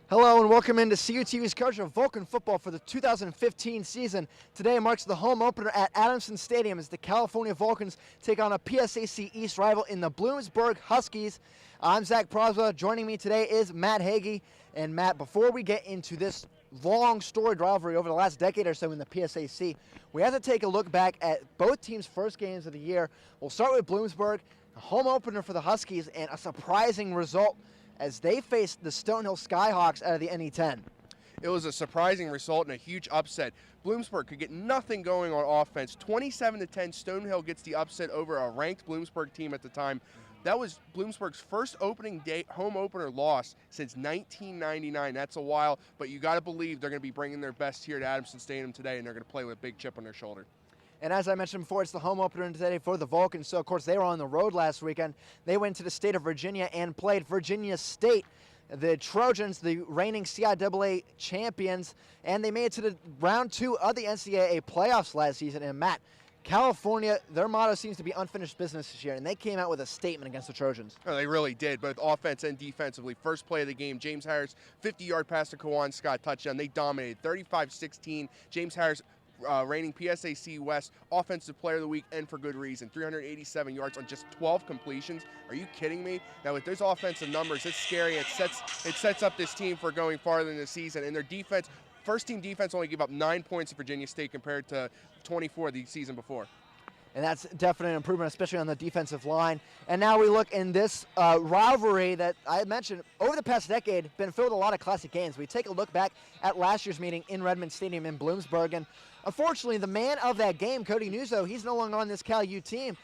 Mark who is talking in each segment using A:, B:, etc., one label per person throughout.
A: Hello and welcome into CUTV's coverage of Vulcan football for the 2015 season. Today marks the home opener at Adamson Stadium as the California Vulcans take on a PSAC East rival in the Bloomsburg Huskies. I'm Zach Prosva. Joining me today is Matt Hagee. And Matt, before we get into this long storied rivalry over the last decade or so in the PSAC, we have to take a look back at both teams' first games of the year. We'll start with Bloomsburg, a home opener for the Huskies, and a surprising result as they faced the Stonehill Skyhawks out of the NE10.
B: It was a surprising result and a huge upset. Bloomsburg could get nothing going on offense. 27-10, Stonehill gets the upset over a ranked Bloomsburg team at the time. That was Bloomsburg's first opening day home opener loss since 1999. That's a while, but you got to believe they're going to be bringing their best here to Adamson Stadium today, and they're going to play with a big chip on their shoulder.
A: And as I mentioned before, it's the home opener today for the Vulcans. So, of course, they were on the road last weekend. They went to the state of Virginia and played Virginia State, the Trojans, the reigning CIAA champions, and they made it to the round 2 of the NCAA playoffs last season. And, Matt, California, their motto seems to be unfinished business this year, and they came out with a statement against the Trojans.
B: Oh, they really did, both offense and defensively. First play of the game, James Harris, 50-yard pass to Kawan Scott, touchdown. They dominated, 35-16. James Harris, reigning PSAC West Offensive Player of the Week, and for good reason. 387 yards on just 12 completions. Are you kidding me? Now, with those offensive numbers, it's scary. It sets up this team for going farther in the season. And their defense, first-team defense only gave up 9 points to Virginia State compared to 24 the season before.
A: And that's definitely an improvement, especially on the defensive line. And now we look in this rivalry that I mentioned over the past decade, been filled with a lot of classic games. We take a look back at last year's meeting in Redmond Stadium in Bloomsburg. And unfortunately, the man of that game, Cody Nuzzo, he's no longer on this Cal U team.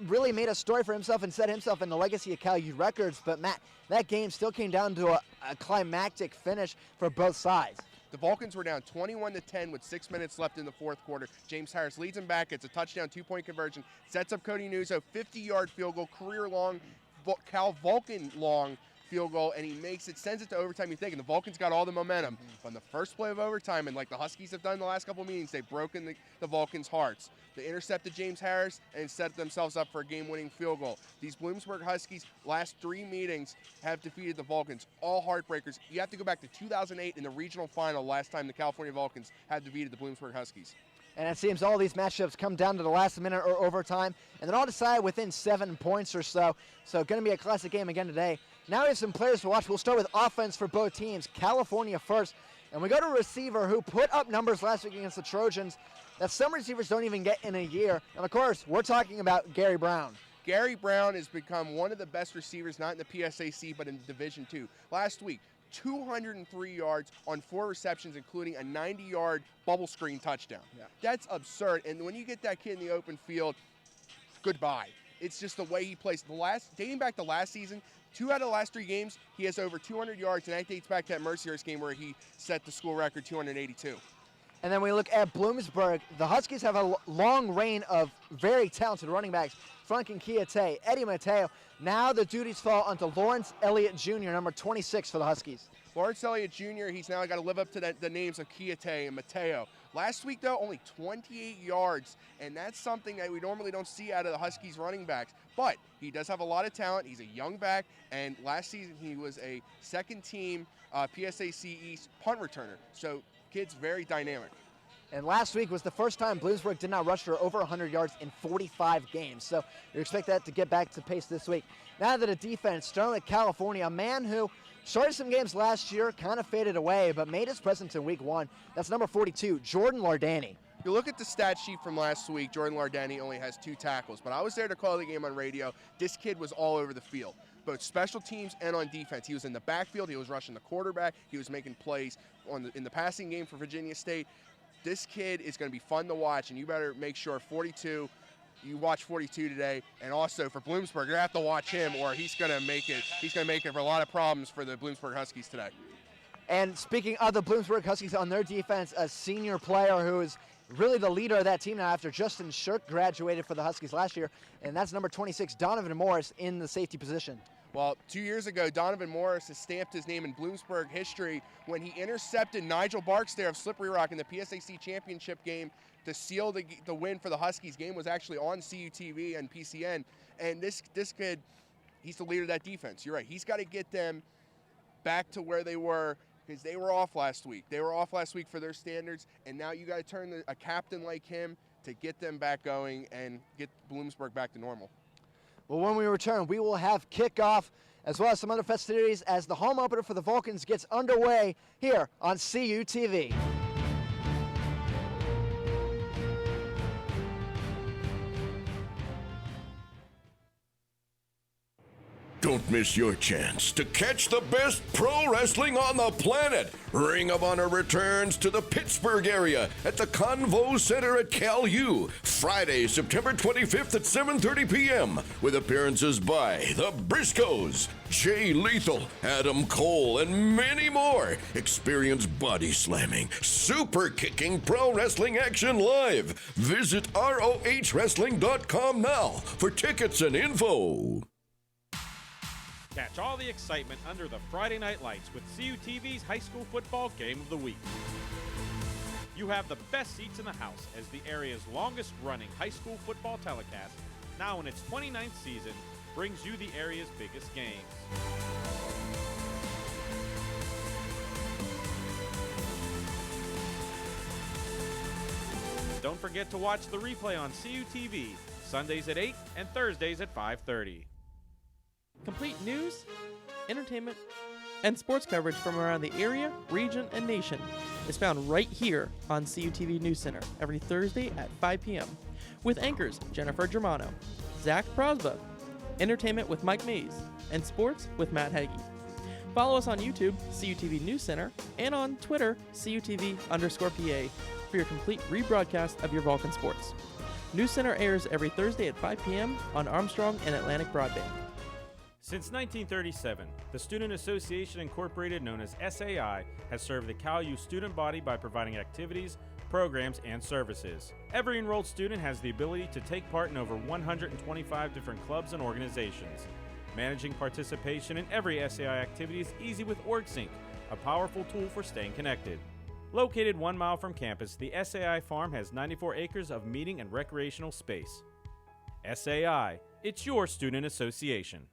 A: Really made a story for himself and set himself in the legacy of Cal U records. But, Matt, that game still came down to a climactic finish for both sides.
B: The Vulcans were down 21-10 with 6 minutes left in the fourth quarter. James Harris leads them back. It's a touchdown, 2-point conversion. Sets up Cody Nuzzo, 50-yard field goal, career-long, Cal Vulcan-long field goal, and he makes it, sends it to overtime. You're thinking the Vulcans got all the momentum. But on the first play of overtime, and like the Huskies have done the last couple of meetings, they've broken the Vulcans' hearts. They intercepted James Harris and set themselves up for a game-winning field goal. These Bloomsburg Huskies, last 3 meetings, have defeated the Vulcans, all heartbreakers. You have to go back to 2008 in the regional final, last time the California Vulcans had defeated the Bloomsburg Huskies.
A: And it seems all these matchups come down to the last minute or overtime, and they're all decided within 7 points or so. So going to be a classic game again today. Now we have some players to watch. We'll start with offense for both teams. California first. And we go to a receiver who put up numbers last week against the Trojans that some receivers don't even get in a year. And, of course, we're talking about Gary Brown.
B: Gary Brown has become one of the best receivers, not in the PSAC, but in Division II. Last week, 203 yards on 4 receptions, including a 90-yard bubble screen touchdown. Yeah. That's absurd. And when you get that kid in the open field, goodbye. It's just the way he plays. Dating back to last season, 2 out of the last 3 games, he has over 200 yards, and that dates back to that Mercyhurst game where he set the school record, 282.
A: And then we look at Bloomsburg. The Huskies have a long reign of very talented running backs. Franklin Kiate, Eddie Mateo. Now the duties fall onto Lawrence Elliott Jr., number 26 for the Huskies.
B: Lawrence Elliott Jr., he's now got to live up to the names of Kiate and Mateo. Last week, though, only 28 yards, and that's something that we normally don't see out of the Huskies running backs. But he does have a lot of talent. He's a young back, and last season he was a second-team PSAC East punt returner. So kid's very dynamic.
A: And last week was the first time Bloomsburg did not rush for over 100 yards in 45 games. So you expect that to get back to pace this week. Now that a defense, starting with California, a man who started some games last year, kind of faded away, but made his presence in week 1. That's number 42, Jordan Lardani.
B: You look at the stat sheet from last week, Jordan Lardani only has 2 tackles. But I was there to call the game on radio. This kid was all over the field, both special teams and on defense. He was in the backfield. He was rushing the quarterback. He was making plays in the passing game for Virginia State. This kid is going to be fun to watch, and you better make sure 42, you watch 42 today, and also for Bloomsburg, you're going to have to watch him, or he's going to make it. He's going to make it for a lot of problems for the Bloomsburg Huskies today.
A: And speaking of the Bloomsburg Huskies on their defense, a senior player who is really the leader of that team now after Justin Shirk graduated for the Huskies last year, and that's number 26, Donovan Morris, in the safety position.
B: Well, 2 years ago, Donovan Morris has stamped his name in Bloomsburg history when he intercepted Nigel Barksdale of Slippery Rock in the PSAC championship game to seal the win for the Huskies. Game was actually on CUTV and PCN, and this kid, he's the leader of that defense. You're right. He's got to get them back to where they were, because they were off last week. They were off last week for their standards, and now you got to turn a captain like him to get them back going and get Bloomsburg back to normal.
A: Well, when we return, we will have kickoff as well as some other festivities as the home opener for the Vulcans gets underway here on CUTV.
C: Don't miss your chance to catch the best pro wrestling on the planet. Ring of Honor returns to the Pittsburgh area at the Convo Center at Cal U, Friday, September 25th at 7:30 p.m. with appearances by the Briscoes, Jay Lethal, Adam Cole, and many more. Experience body slamming, super kicking pro wrestling action live. Visit ROHWrestling.com now for tickets and info.
D: Catch all the excitement under the Friday Night Lights with CUTV's High School Football Game of the Week. You have the best seats in the house as the area's longest-running high school football telecast, now in its 29th season, brings you the area's biggest games. Don't forget to watch the replay on CUTV, Sundays at 8 and Thursdays at 5:30.
E: Complete news, entertainment, and sports coverage from around the area, region, and nation is found right here on CUTV News Center every Thursday at 5 p.m. with anchors Jennifer Germano, Zach Prosba, entertainment with Mike Mays, and sports with Matt Hagee. Follow us on YouTube, CUTV News Center, and on Twitter, CUTV_PA for your complete rebroadcast of your Vulcan sports. News Center airs every Thursday at 5 p.m. on Armstrong and Atlantic Broadband.
D: Since 1937, the Student Association Incorporated, known as SAI, has served the Cal U student body by providing activities, programs, and services. Every enrolled student has the ability to take part in over 125 different clubs and organizations. Managing participation in every SAI activity is easy with OrgSync, a powerful tool for staying connected. Located 1 mile from campus, the SAI Farm has 94 acres of meeting and recreational space. SAI, it's your student association.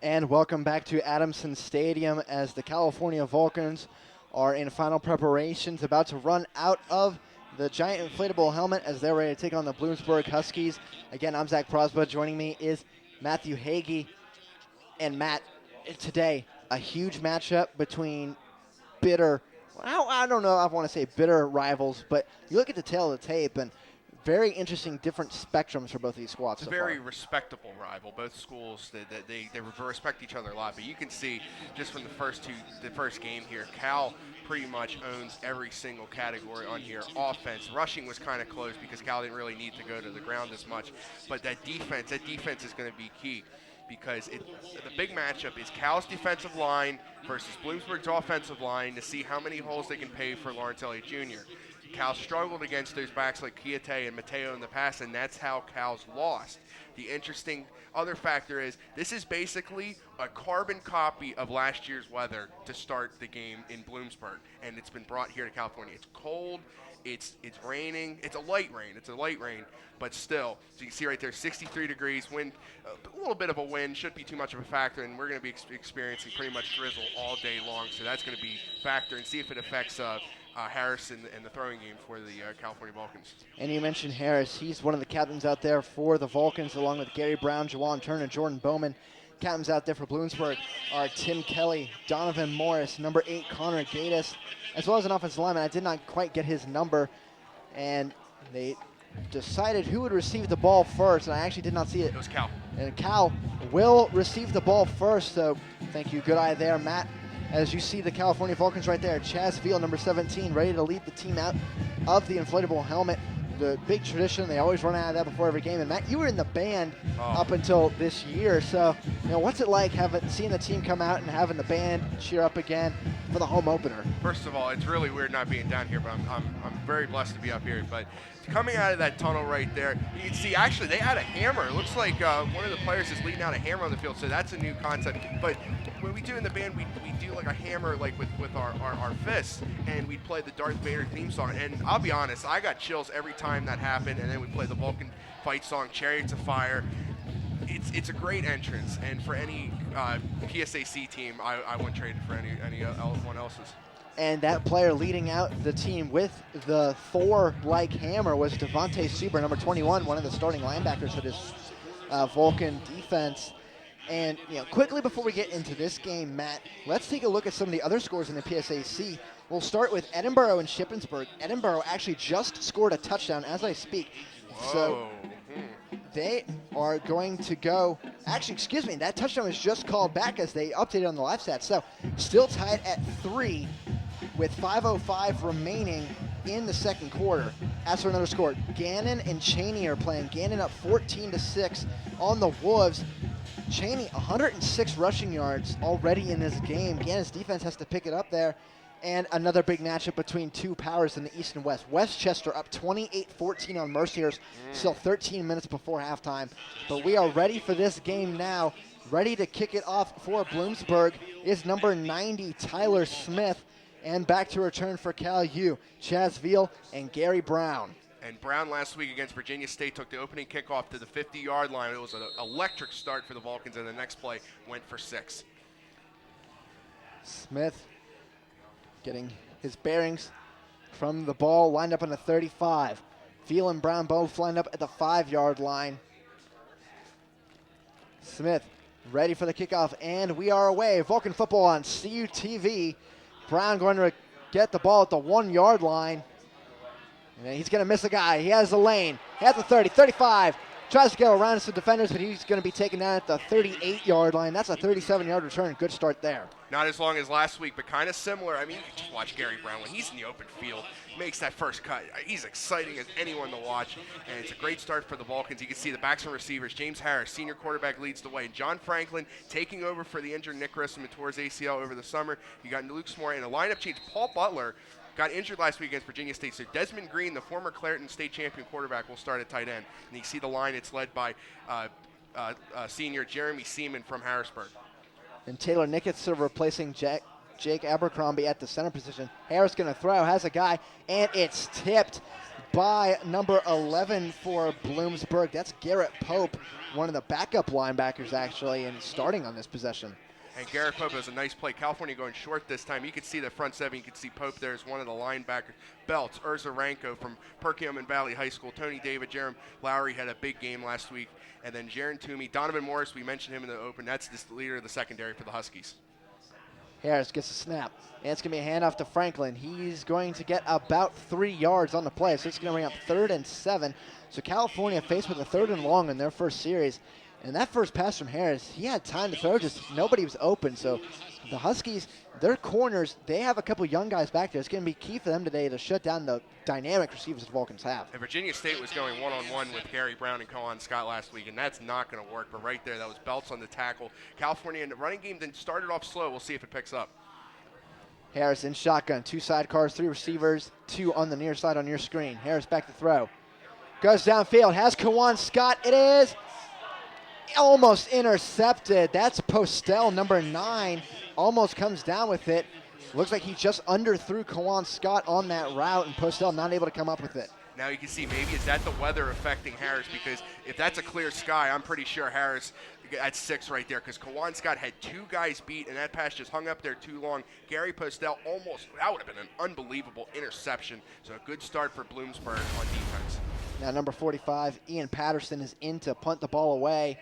A: And welcome back to Adamson Stadium as the California Vulcans are in final preparations, about to run out of the giant inflatable helmet as they're ready to take on the Bloomsburg Huskies. Again, I'm Zach Prosba. Joining me is Matthew Hagee. And Matt, today, a huge matchup between bitter, I don't know if I want to say bitter rivals, but you look at the tail of the tape and very interesting different spectrums for both of these squads.
B: It's a very respectable rival. Both schools, they respect each other a lot. But you can see just from the first game here, Cal pretty much owns every single category on here. Offense, rushing was kind of close because Cal didn't really need to go to the ground as much. But that defense is going to be key, because the big matchup is Cal's defensive line versus Bloomsburg's offensive line to see how many holes they can pay for Lawrence Elliott Jr. Cal struggled against those backs like Kiate and Mateo in the past, and that's how Cal's lost. The interesting other factor is this is basically a carbon copy of last year's weather to start the game in Bloomsburg, and it's been brought here to California. It's cold, it's raining, it's a light rain, but still. So you can see right there, 63 degrees, wind, a little bit of a wind, shouldn't be too much of a factor, and we're going to be experiencing pretty much drizzle all day long, so that's going to be a factor, and see if it affects Harris in the throwing game for the California Vulcans.
A: And you mentioned Harris. He's one of the captains out there for the Vulcans, along with Gary Brown, Jawan Turner, Jordan Bowman. Captains out there for Bloomsburg are Tim Kelly, Donovan Morris, number 8, Connor Gatus, as well as an offensive lineman. I did not quite get his number, and they decided who would receive the ball first, and I actually did not see it.
B: It was Cal.
A: And Cal will receive the ball first, so thank you. Good eye there, Matt. As you see the California Vulcans right there, Chaz Field, number 17, ready to lead the team out of the inflatable helmet. The big tradition, they always run out of that before every game. And Matt, you were in the band up until this year, so what's it like seeing the team come out and having the band cheer up again? for the home opener.
B: First of all, it's really weird not being down here, but I'm very blessed to be up here. But coming out of that tunnel right there, you can see actually they had a hammer. It looks like one of the players is leading out a hammer on the field, so that's a new concept. But when we do in the band, we do like a hammer like with our fists, and we play the Darth Vader theme song. And I'll be honest, I got chills every time that happened. And then we play the Vulcan fight song, Chariots of Fire. It's a great entrance, and for any PSAC team, I wouldn't trade it for anyone else's.
A: And that player leading out the team with the Thor-like hammer was Devontae Suber, number 21, one of the starting linebackers for this Vulcan defense. And quickly before we get into this game, Matt, let's take a look at some of the other scores in the PSAC. We'll start with Edinburgh and Shippensburg. Edinburgh actually just scored a touchdown as I speak.
B: Whoa.
A: So they are going to go, actually, excuse me, that touchdown was just called back as they updated on the live stats. So still tied at 3 with 5:05 remaining in the second quarter. As for another score, Gannon and Cheney are playing. Gannon up 14-6 on the Wolves. Cheney, 106 rushing yards already in this game. Gannon's defense has to pick it up there. And another big matchup between two powers in the East and West. Westchester up 28-14 on Merciers, still 13 minutes before halftime. But we are ready for this game now. Ready to kick it off for Bloomsburg is number 90, Tyler Smith. And back to return for Cal U, Chaz Veal and Gary Brown.
B: And Brown last week against Virginia State took the opening kickoff to the 50-yard line. It was an electric start for the Vulcans, and the next play went for 6.
A: Smith getting his bearings from the ball, lined up on the 35. Veal and Brown both lined up at the 5-yard line. Smith ready for the kickoff, and we are away. Vulcan football on CUTV. Brown going to get the ball at the 1-yard line. And he's going to miss a guy. He has the lane. He has the 30, 35. Tries to go around some defenders, but he's going to be taken down at the 38-yard line. That's a 37-yard return. Good start there.
B: Not as long as last week, but kind of similar. I mean, you can just watch Gary Brown. When he's in the open field, makes that first cut. He's exciting as anyone to watch, and it's a great start for the Vulcans. You can see the backs and receivers. James Harris, senior quarterback, leads the way. John Franklin taking over for the injured Nick Grissom who tore his ACL over the summer. You got Luke Smore and a lineup change. Paul Butler got injured last week against Virginia State. So Desmond Green, the former Clareton State champion quarterback, will start at tight end. And you see the line. It's led by senior Jeremy Seaman from Harrisburg.
A: And Taylor Nicketts replacing Jake Abercrombie at the center position. Harris going to throw, has a guy, and it's tipped by number 11 for Bloomsburg. That's Garrett Pope, one of the backup linebackers actually, and starting on this possession.
B: And Garrett Pope has a nice play. California going short this time. You can see the front seven. You can see Pope there as one of the linebackers. Belts, Urza Ranko from Perkiomen Valley High School. Tony David, Jerem Lowry had a big game last week. And then Jaron Toomey, Donovan Morris, we mentioned him in the open. That's the leader of the secondary for the Huskies.
A: Harris gets a snap. And it's going to be a handoff to Franklin. He's going to get about 3 yards on the play. So it's going to bring up 3rd and 7. So California faced with a 3rd and long in their first series. And that first pass from Harris, he had time to throw, just nobody was open. So the Huskies, their corners, they have a couple young guys back there. It's going to be key for them today to shut down the dynamic receivers the Vulcans have.
B: And Virginia State was going one-on-one with Gary Brown and Cohen Scott last week, and that's not going to work. But right there, that was Belts on the tackle. California in the running game then started off slow. We'll see if it picks up.
A: Harris in shotgun, 2 sidecars, 3 receivers, 2 on the near side on your screen. Harris back to throw. Goes downfield, has Kawan Scott. It is almost intercepted. That's Postel, number 9. Almost comes down with it. Looks like he just underthrew Kawan Scott on that route, and Postel not able to come up with it.
B: Now you can see maybe is that the weather affecting Harris, because if that's a clear sky, I'm pretty sure Harris at 6 right there, because Kawan Scott had 2 guys beat, and that pass just hung up there too long. Gary Postel almost, that would have been an unbelievable interception. So a good start for Bloomsburg on defense.
A: Now number 45, Ian Patterson, is in to punt the ball away.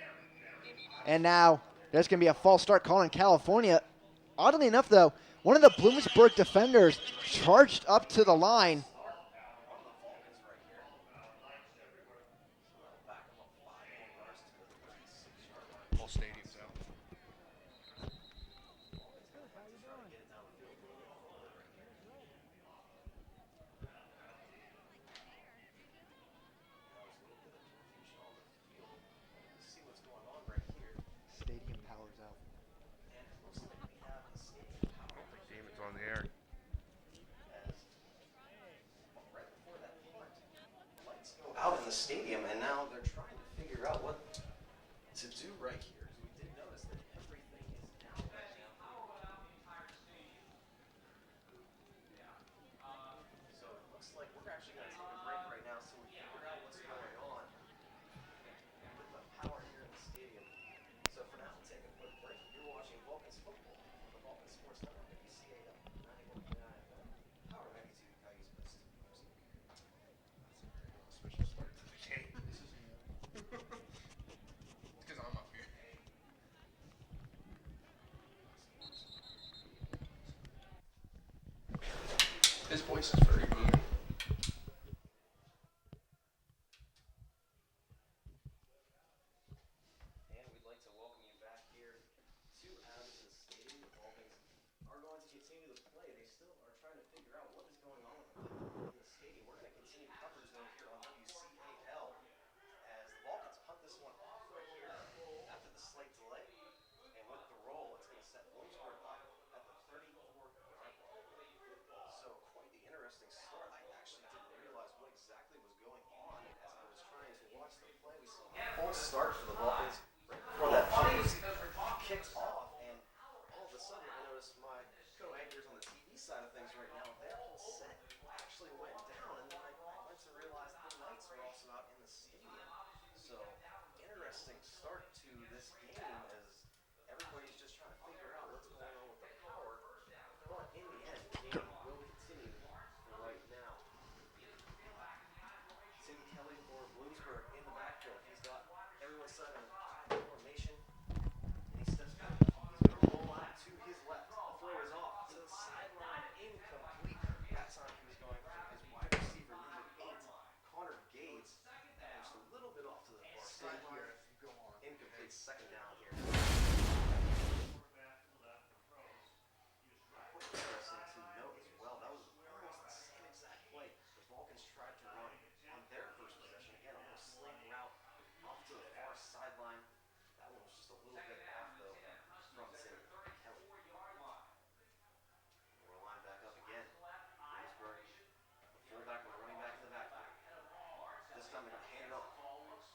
A: And now there's going to be a false start call in California. Oddly enough, though, one of the Bloomsburg defenders charged up to the line.
B: Whole stadium's out.
A: Stadium power's out.
B: David's on the
F: the stadium, and now they're trying to figure out what to do right here. We did notice that everything is down right now. So it looks like we're actually going to take a break right now so we figure out what's going on with the power here in the stadium. So for now, we'll take a quick break. You're watching Vulcans football on the Vulcan Sports Network, WCAL 91.9 FM, Power 92, Coyotes Best Music. That's a very auspicious start to the game.
B: It's because I'm up here. His voice is very booming.
F: And we'd like to welcome you back here to Adamson Stadium. The Vulcans are going to continue to play. They still are trying to figure out what is going on in the stadium. We're going to continue coverage though here on WCAL as the Vulcans punt this one off right here after the slight delay. And with the roll, it's going to set Bloomsburg up at the 34-yard line. So quite the interesting start. I actually didn't realize what exactly was going on as I was trying to watch the play. We saw a full start for the Vulcans right before that punt was kicked off, and all of a sudden I noticed my co-anchors on the TV side of things right now, their whole set actually went down, and then I went to realize that the lights were also out in the stadium. So interesting start to this game as everybody's just trying to figure out what's going on with the power, but in the end, the game will continue for right now. Tim Kelly for Bloomsburg in the backfield. He's got everyone set in formation, and he steps back. He's going to roll out to his left. The throw is off to the sideline, incomplete. That time he was going for his wide receiver, number 8, Connor Gates. Just a little bit off to the far side here. Incomplete, second down here. Quite interesting to note as well. That was almost the same exact play the Vulcans tried to run on their first possession. Again, a little slant route off to the far sideline. That one was just a little bit off though from Tim Kelly. We're lined back up again. Bloomsburg, the fullback and the running back in the backfield. This time they're going to hand it up.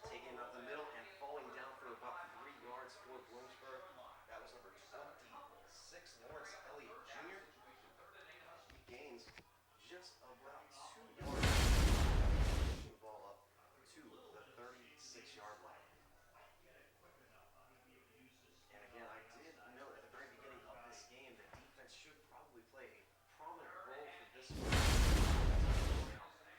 F: Taking it up the middle and falling down for about 3 yards for Bloomsburg. That was number 26, Lawrence Elliott Jr. He gains just about 2 yards. Pushing the ball up to the 36-yard line. And again, I did note at the very beginning of this game that defense should probably play a prominent role for this one.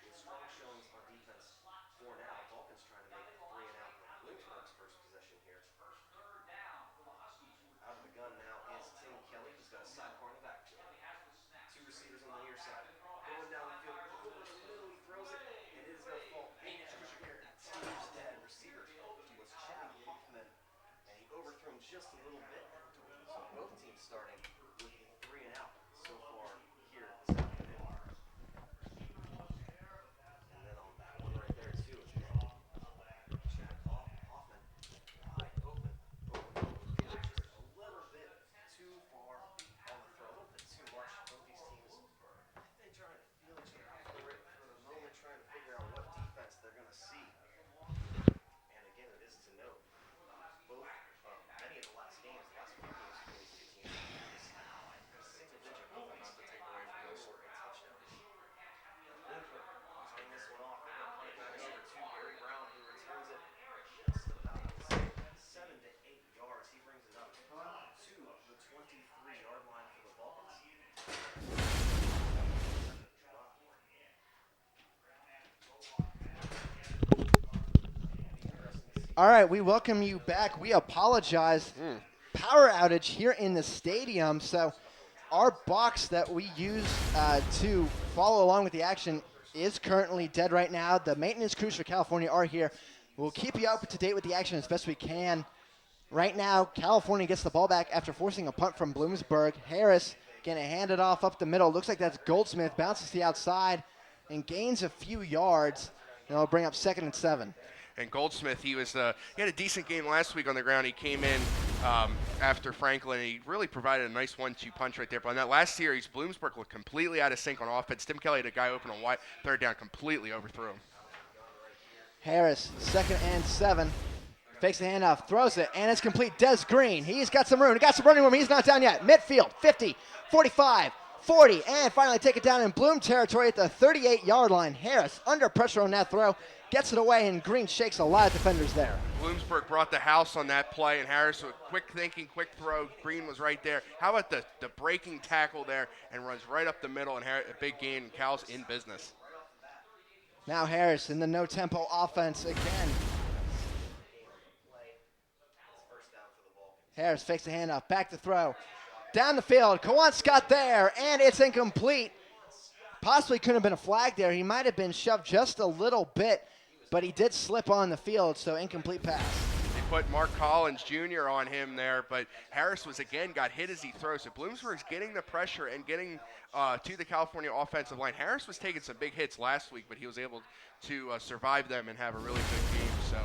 F: With strong showings on defense for now. Vulcans trying to make 3 and out with Bloomsburg's first possession here. Out of the gun now is Tim Kelly. He's got a sidecar in the backfield. 2 receivers on the near side. Going down the field, over the middle, he throws it, and it is going to fall into the air. Team's dead. Receiver was Chad Hoffman, and he overthrew him just a little bit. So both teams starting with a 3 and out so far here this afternoon. And then on that one right there too, Chad Hoffman wide open over the field, just a little bit too far on the throw, a little bit too much. Both these teams, I think, trying to feel each other out for the moment, trying to figure out what defense they're going to see. And again, it is to note, both many of the last few games between these two teams, single-digit movement not to take away from those sort of touchdowns. Bloomsburg is getting this one off. They're going to put it back over to Gary Brown, who returns it just about 7 to 8 yards. He brings it up to the 23-yard line for the Vulcans.
A: All right, we welcome you back. We apologize. Power outage here in the stadium. So our box that we use to follow along with the action is currently dead right now. The maintenance crews for California are here. We'll keep you up to date with the action as best we can. Right now, California gets the ball back after forcing a punt from Bloomsburg. Harris going to hand it off up the middle. Looks like that's Goldsmith. Bounces to the outside and gains a few yards. And it'll bring up 2nd and 7.
B: And Goldsmith, he had a decent game last week on the ground. He came in after Franklin, and he really provided a nice 1-2 punch right there. But on that last series, Bloomsburg looked completely out of sync on offense. Tim Kelly had a guy open on wide, 3rd down, completely overthrew him.
A: Harris, 2nd and 7. Fakes the handoff, throws it, and it's complete. Des Green, he's got some room. He got some running room. He's not down yet. Midfield, 50, 45, 40, and finally take it down in Bloom territory at the 38-yard line. Harris under pressure on that throw, gets it away, and Green shakes a lot of defenders there.
B: Bloomsburg brought the house on that play, and Harris with quick thinking, quick throw. Green was right there. How about the breaking tackle there, and runs right up the middle, and a big gain, and Cal's in business.
A: Now Harris in the no-tempo offense again. Harris fakes the handoff, back to throw. Down the field, Kawan Scott there, and it's incomplete. Possibly couldn't have been a flag there. He might have been shoved just a little bit, but he did slip on the field, so incomplete pass.
B: They put Mark Collins Jr. on him there, but Harris got hit as he throws. So Bloomsburg's getting the pressure and getting to the California offensive line. Harris was taking some big hits last week, but he was able to survive them and have a really good game. So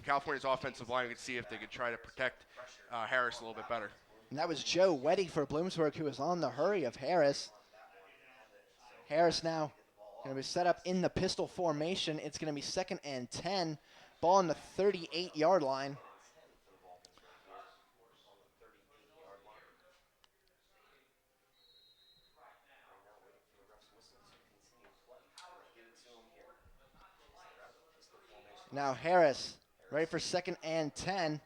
B: California's offensive line, we could see if they could try to protect Harris a little bit better.
A: And that was Joe Weddy for Bloomsburg, who was on the hurry of Harris. Harris now going to be set up in the pistol formation. It's going to be 2nd and 10. Ball on the 38-yard line. Now Harris ready for 2nd and 10.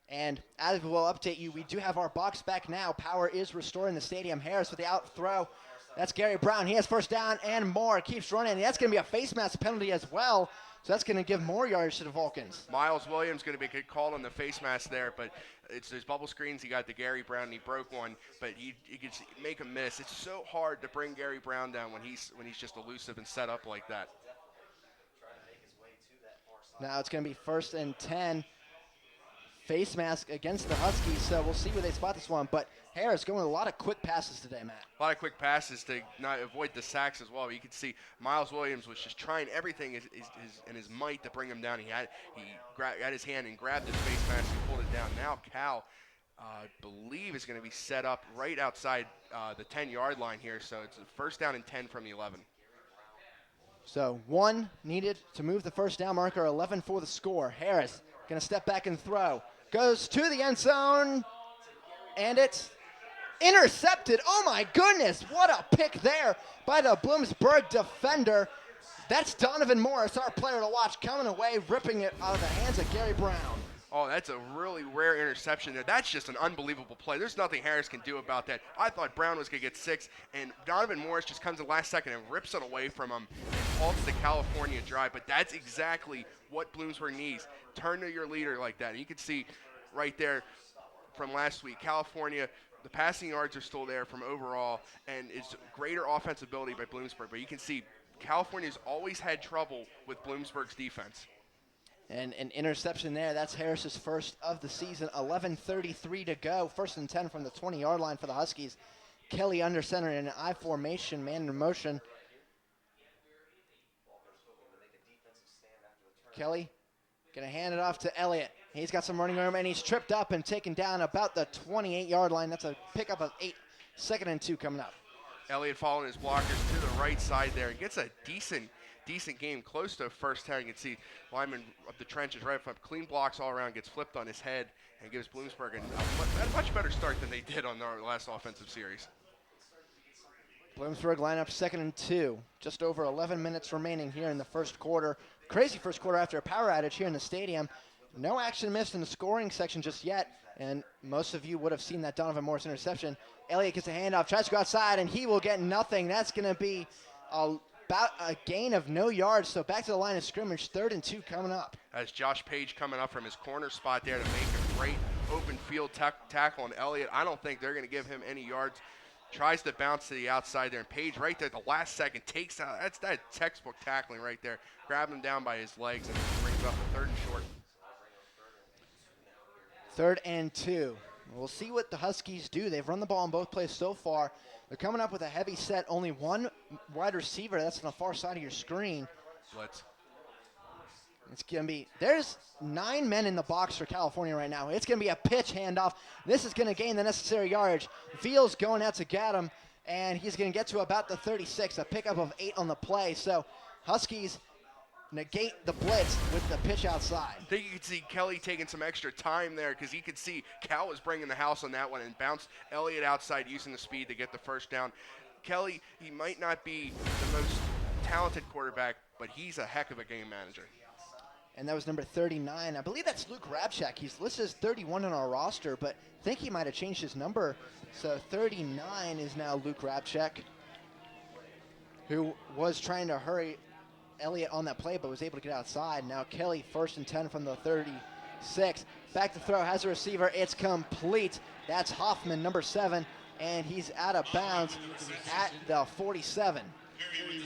A: And as we'll update you, we do have our box back now. Power is restored in the stadium. Harris with the out throw. That's Gary Brown. He has first down and more. Keeps running. That's going to be a face mask penalty as well. So that's going to give more yards to the Vulcans.
B: Miles Williams going to be called on the face mask there, but it's those bubble screens. He got the Gary Brown, and he broke one, but he could make a miss. It's so hard to bring Gary Brown down when he's just elusive and set up like that.
A: Now it's going to be 1st and 10. Face mask against the Huskies, so we'll see where they spot this one. But Harris going with a lot of quick passes today, Matt.
B: A lot of quick passes to not avoid the sacks as well. You can see Miles Williams was just trying everything in his might to bring him down. He had his hand and grabbed his face mask and pulled it down. Now Cal, I believe, is going to be set up right outside the 10-yard line here. So it's a 1st down and 10 from the 11.
A: So 1 needed to move the first down marker, 11 for the score. Harris going to step back and throw. Goes to the end zone, and it's intercepted. Oh, my goodness. What a pick there by the Bloomsburg defender. That's Donovan Morris, our player to watch, coming away, ripping it out of the hands of Gary Brown.
B: Oh, that's a really rare interception there. That's just an unbelievable play. There's nothing Harris can do about that. I thought Brown was going to get 6, and Donovan Morris just comes in the last second and rips it away from him and halts the California drive. But that's exactly what Bloomsburg needs. Turn to your leader like that. And you can see right there from last week, California, the passing yards are still there from overall, and it's greater offensive ability by Bloomsburg. But you can see California's always had trouble with Bloomsburg's defense.
A: And an interception there. That's Harris's first of the season. 11:33 to go. 1st and 10 from the 20-yard line for the Huskies. Kelly under center in an I formation, man in motion. Kelly going to hand it off to Elliott. He's got some running room, and he's tripped up and taken down about the 28-yard line. That's a pickup of 8. 2nd and 2 coming up.
B: Elliott following his blockers to the right side there and gets a decent game, close to a 1st down. You can see lineman of the trenches right up, clean blocks all around, gets flipped on his head, and gives Bloomsburg a much better start than they did on their last offensive series.
A: Bloomsburg line up 2nd and 2. Just over 11 minutes remaining here in the first quarter. Crazy first quarter after a power outage here in the stadium. No action missed in the scoring section just yet, and most of you would have seen that Donovan Morris interception. Elliott gets a handoff, tries to go outside, and he will get nothing. That's going to be about a gain of no yards, so back to the line of scrimmage, 3rd and 2 coming up.
B: As Josh Page coming up from his corner spot there to make a great open field tackle on Elliott. I don't think they're going to give him any yards. Tries to bounce to the outside there, and Page right there at the last second takes out. That's that textbook tackling right there. Grab him down by his legs and brings up a 3rd and short.
A: 3rd and 2. We'll see what the Huskies do. They've run the ball on both plays so far. They're coming up with a heavy set. Only 1 wide receiver. That's on the far side of your screen.
B: Blitz.
A: It's going to be, there's 9 men in the box for California right now. It's going to be a pitch handoff. This is going to gain the necessary yardage. Fields going out to get him, and he's going to get to about the 36, a pickup of 8 on the play. So Huskies negate the blitz with the pitch outside.
B: I think you could see Kelly taking some extra time there because you could see Cal was bringing the house on that one and bounced Elliott outside using the speed to get the first down. Kelly, he might not be the most talented quarterback, but he's a heck of a game manager.
A: And that was number 39. I believe that's Luke Rabchak. He's listed as 31 on our roster, but I think he might have changed his number. So 39 is now Luke Rabchak, who was trying to hurry Elliott on that play, but was able to get outside. Now Kelly, 1st and 10 from the 36. Back to throw, has a receiver. It's complete. That's Hoffman, number 7, and he's out of bounds at the 47.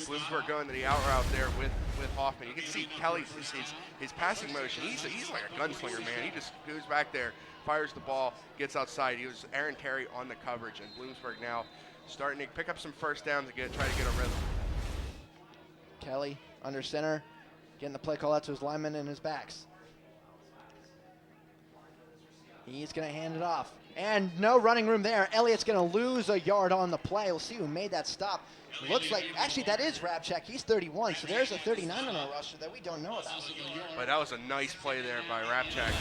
B: Bloomsburg going to the out route there with Hoffman. You can see Kelly, his passing motion. He's like a gunslinger, man. He just goes back there, fires the ball, gets outside. He was Aaron Terry on the coverage, and Bloomsburg now starting to pick up some first downs to try to get a rhythm.
A: Kelly under center, getting the play call out to his linemen and his backs. He's going to hand it off. And no running room there. Elliott's going to lose a yard on the play. We'll see who made that stop. Looks like, actually, that is Rabchak. He's 31, so there's a 39 on our roster that we don't know about.
B: But that was a nice play there by Rabchak.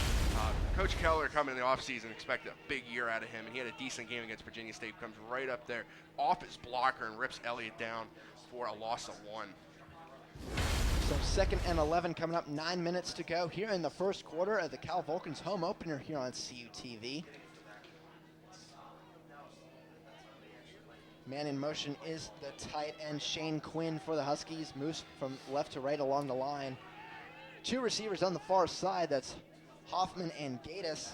B: Coach Keller coming in the offseason expected a big year out of him, and he had a decent game against Virginia State. Comes right up there off his blocker and rips Elliott down for a loss of 1.
A: So 2nd and 11 coming up, 9 minutes to go here in the first quarter of the Cal Vulcans home opener here on CUTV. Man in motion is the tight end Shane Quinn for the Huskies. Moves from left to right along the line. 2 receivers on the far side. That's Hoffman and Gatus.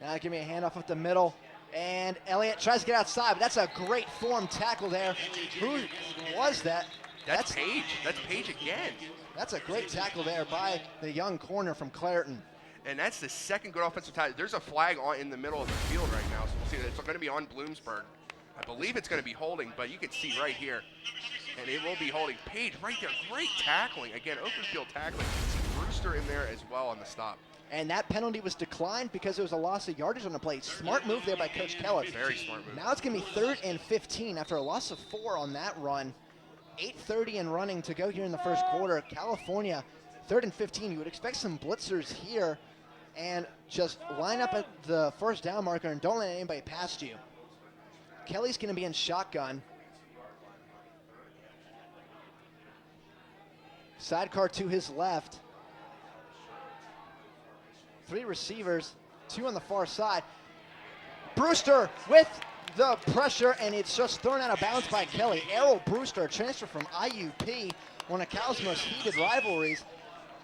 A: Now give me a handoff up the middle. And Elliott tries to get outside, but that's a great form tackle there. Who was that?
B: That's Page. That's Page again.
A: That's a great tackle there by the young corner from Clareton.
B: And that's the second good offensive tackle. There's a flag in the middle of the field right now, so we'll see. It's going to be on Bloomsburg. I believe it's going to be holding, but you can see right here. And it will be holding. Page right there. Great tackling. Again, open field tackling. See Brewster in there as well on the stop.
A: And that penalty was declined because it was a loss of yardage on the play. Smart move there by Coach Keller.
B: Very smart move.
A: Now it's going to be 3rd and 15 after a loss of 4 on that run. 8:30 and running to go here in the first quarter. California, 3rd and 15. You would expect some blitzers here and just line up at the first down marker and don't let anybody past you. Kelly's going to be in shotgun. Sidecar to his left. 3 receivers, 2 on the far side. Brewster with the pressure, and it's just thrown out of bounds by Kelly. Errol Brewster, transfer from IUP, one of Cal's most heated rivalries,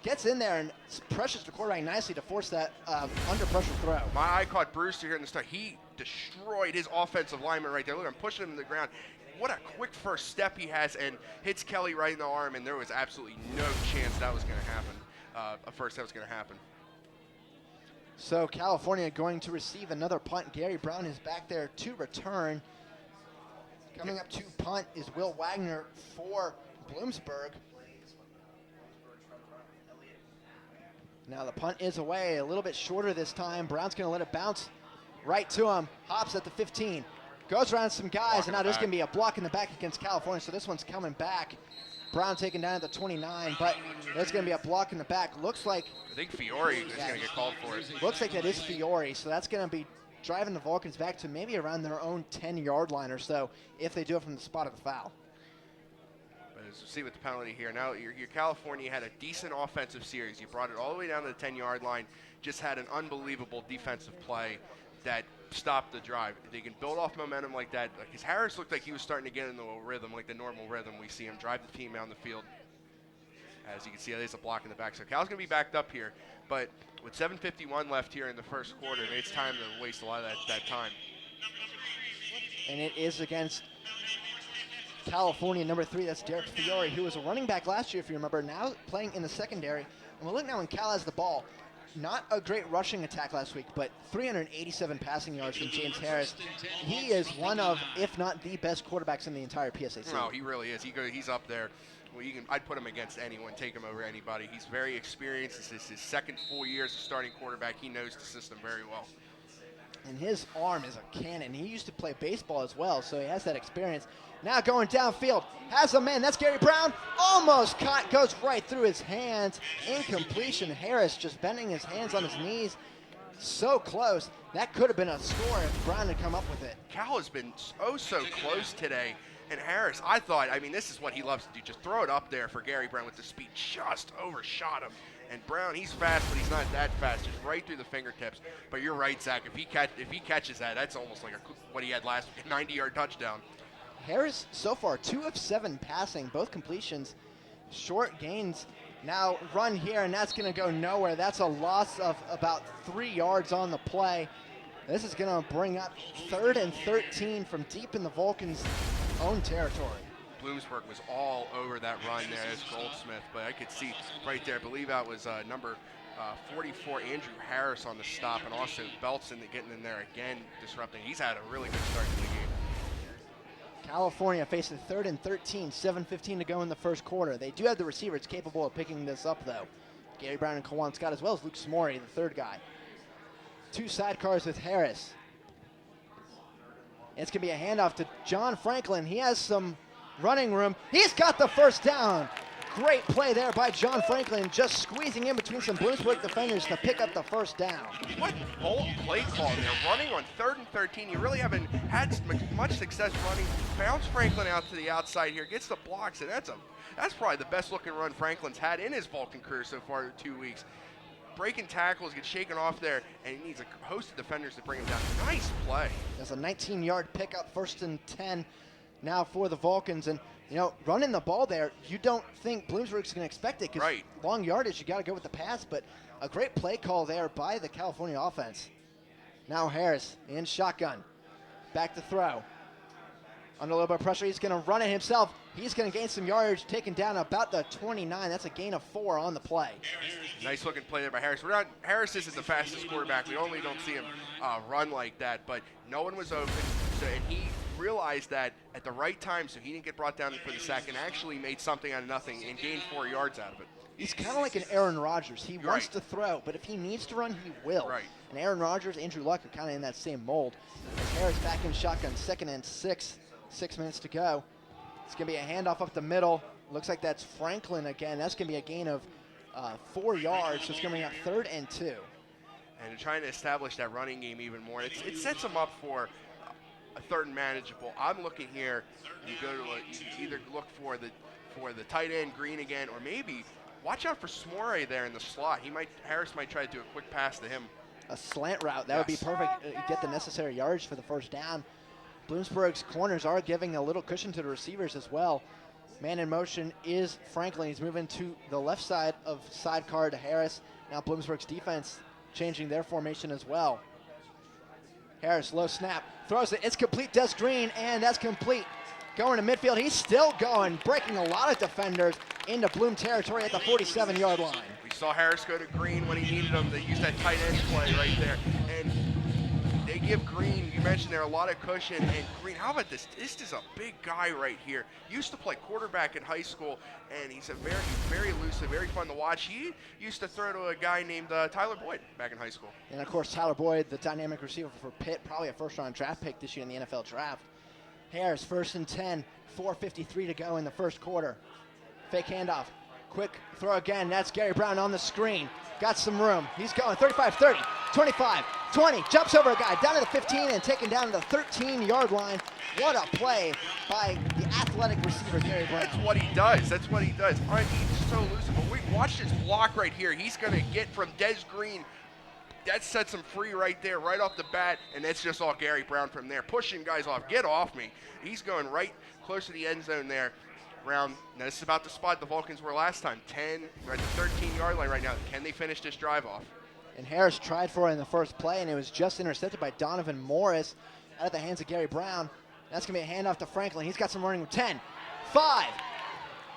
A: gets in there and pressures the quarterback nicely to force that under pressure throw.
B: My eye caught Brewster here in the start. He destroyed his offensive lineman right there. Look, I'm pushing him to the ground. What a quick first step he has, and hits Kelly right in the arm, and there was absolutely no chance that was going to happen. That was going to happen.
A: So California going to receive another punt. Gary Brown is back there to return. Coming up to punt is Will Wagner for Bloomsburg. Now the punt is away, a little bit shorter this time. Brown's going to let it bounce right to him. Hops at the 15. Goes around some guys, and now there's going to be a block in the back against California, so this one's coming back. Brown taken down at the 29, but there's going to be a block in the back. Looks like...
B: I think Fiore is going to get called for it.
A: Looks like that is Fiore, so that's going to be driving the Vulcans back to maybe around their own 10-yard line or so if they do it from the spot of the foul.
B: But as you see with the penalty here, now your California had a decent offensive series. You brought it all the way down to the 10-yard line, just had an unbelievable defensive play that stopped the drive. They can build off momentum like that. Because Harris looked like he was starting to get into a rhythm, like the normal rhythm we see him drive the team down the field. As you can see, there's a block in the back. So Cal's going to be backed up here. But with 7:51 left here in the first quarter, it's time to waste a lot of that time.
A: And it is against California, number 3. That's Derek Fiore, who was a running back last year, if you remember, now playing in the secondary. And we'll look now when Cal has the ball. Not a great rushing attack last week, but 387 passing yards from James Harris. He is one of, if not the best quarterbacks in the entire PSAC.
B: No, he really is. He's up there. Well, I'd put him against anyone, take him over anybody. He's very experienced. This is his second full year as a starting quarterback. He knows the system very well.
A: And his arm is a cannon. He used to play baseball as well, so he has that experience. Now going downfield, has a man, that's Gary Brown, almost caught, goes right through his hands. Incompletion, Harris just bending his hands on his knees. So close, that could have been a score if Brown had come up with it.
B: Cal has been so close today. And Harris, I mean, this is what he loves to do. Just throw it up there for Gary Brown with the speed. Just overshot him. And Brown, he's fast, but he's not that fast. Just right through the fingertips. But you're right, Zach. If he catches that, that's almost like what he had last week, a 90-yard touchdown.
A: Harris, so far, 2 of 7 passing, both completions, short gains. Now run here, and that's going to go nowhere. That's a loss of about 3 yards on the play. This is going to bring up 3rd and 13 from deep in the Vulcans' own territory.
B: Bloomsburg was all over that run there as Goldsmith, but I could see right there, I believe that was number 44, Andrew Harris on the stop, and also Beltson getting in there again, disrupting. He's had a really good start to the game.
A: California facing 3rd and 13, 7:15 to go in the first quarter. They do have the receivers capable of picking this up, though. Gary Brown and Kawan Scott, as well as Luke Smorey, the third guy. 2 sidecars with Harris. It's going to be a handoff to John Franklin. He has some running room. He's got the first down. Great play there by John Franklin, just squeezing in between some Bloomsburg defenders to pick up the first down.
B: What bold play call there, running on 3rd and 13. You really haven't had much success running. Bounce Franklin out to the outside here, gets the blocks, and that's probably the best looking run Franklin's had in his Vulcan career so far in 2 weeks. Breaking tackles, gets shaken off there, and he needs a host of defenders to bring him down. Nice play.
A: That's a 19-yard pickup, 1st and 10 now for the Vulcans. And, you know, running the ball there, you don't think Bloomsburg's going to expect it because
B: right.
A: Long yardage, you got to go with the pass, but a great play call there by the California offense. Now Harris in shotgun. Back to throw. Under a little bit of pressure, he's going to run it himself. He's going to gain some yardage, taken down about the 29. That's a gain of 4 on the play.
B: Nice looking play there by Harris. Harris isn't the fastest quarterback. We only don't see him run like that, but no one was open, and he realized that at the right time, so he didn't get brought down for the sack and actually made something out of nothing and gained 4 yards out of it.
A: He's kind of like an Aaron Rodgers. He wants to throw, but if he needs to run, he will.
B: Right.
A: And Aaron Rodgers, Andrew Luck are kind of in that same mold. As Harris back in shotgun, 2nd and 6, 6 minutes to go. It's going to be a handoff up the middle. Looks like that's Franklin again. That's going to be a gain of 4 yards, so it's going to bring up 3rd and 2.
B: And they're trying to establish that running game even more. It sets them up for a 3rd and manageable. I'm looking here. You go to you either look for the tight end Green again, or maybe watch out for Smorey there in the slot. Harris might try to do a quick pass to him.
A: A slant route, that would be perfect. Get the necessary yardage for the first down. Bloomsburg's corners are giving a little cushion to the receivers as well. Man in motion is Franklin. He's moving to the left side of sidecar to Harris. Now Bloomsburg's defense changing their formation as well. Harris, low snap, throws it. It's complete, Des Green, and that's complete. Going to midfield, he's still going, breaking a lot of defenders into Bloom territory at the 47-yard line.
B: We saw Harris go to Green when he needed him. They used that tight end play right there. And they give Green, you mentioned there, a lot of cushion. And Green, how about this? This is a big guy right here. Used to play quarterback in high school, and he's very elusive, very fun to watch. He used to throw to a guy named Tyler Boyd back in high school.
A: And, of course, Tyler Boyd, the dynamic receiver for Pitt, probably a first-round draft pick this year in the NFL draft. Harris, 1st and 10, 4:53 to go in the first quarter. Fake handoff. Quick throw again. That's Gary Brown on the screen. Got some room. He's going 35, 30, 25, 20. Jumps over a guy down to the 15 and taken down to the 13-yard line. What a play by the athletic receiver, Gary Brown.
B: That's what he does. That's what he does. All right, he's so elusive. But watch this block right here. He's going to get from Des Green. That sets him free right there, right off the bat, and that's just all Gary Brown from there. Pushing guys off. Get off me. He's going right close to the end zone there. Now, this is about the spot the Vulcans were last time. 10, we're at the 13-yard line right now. Can they finish this drive off?
A: And Harris tried for it in the first play, and it was just intercepted by Donovan Morris out of the hands of Gary Brown. That's going to be a handoff to Franklin. He's got some running. 10, 5,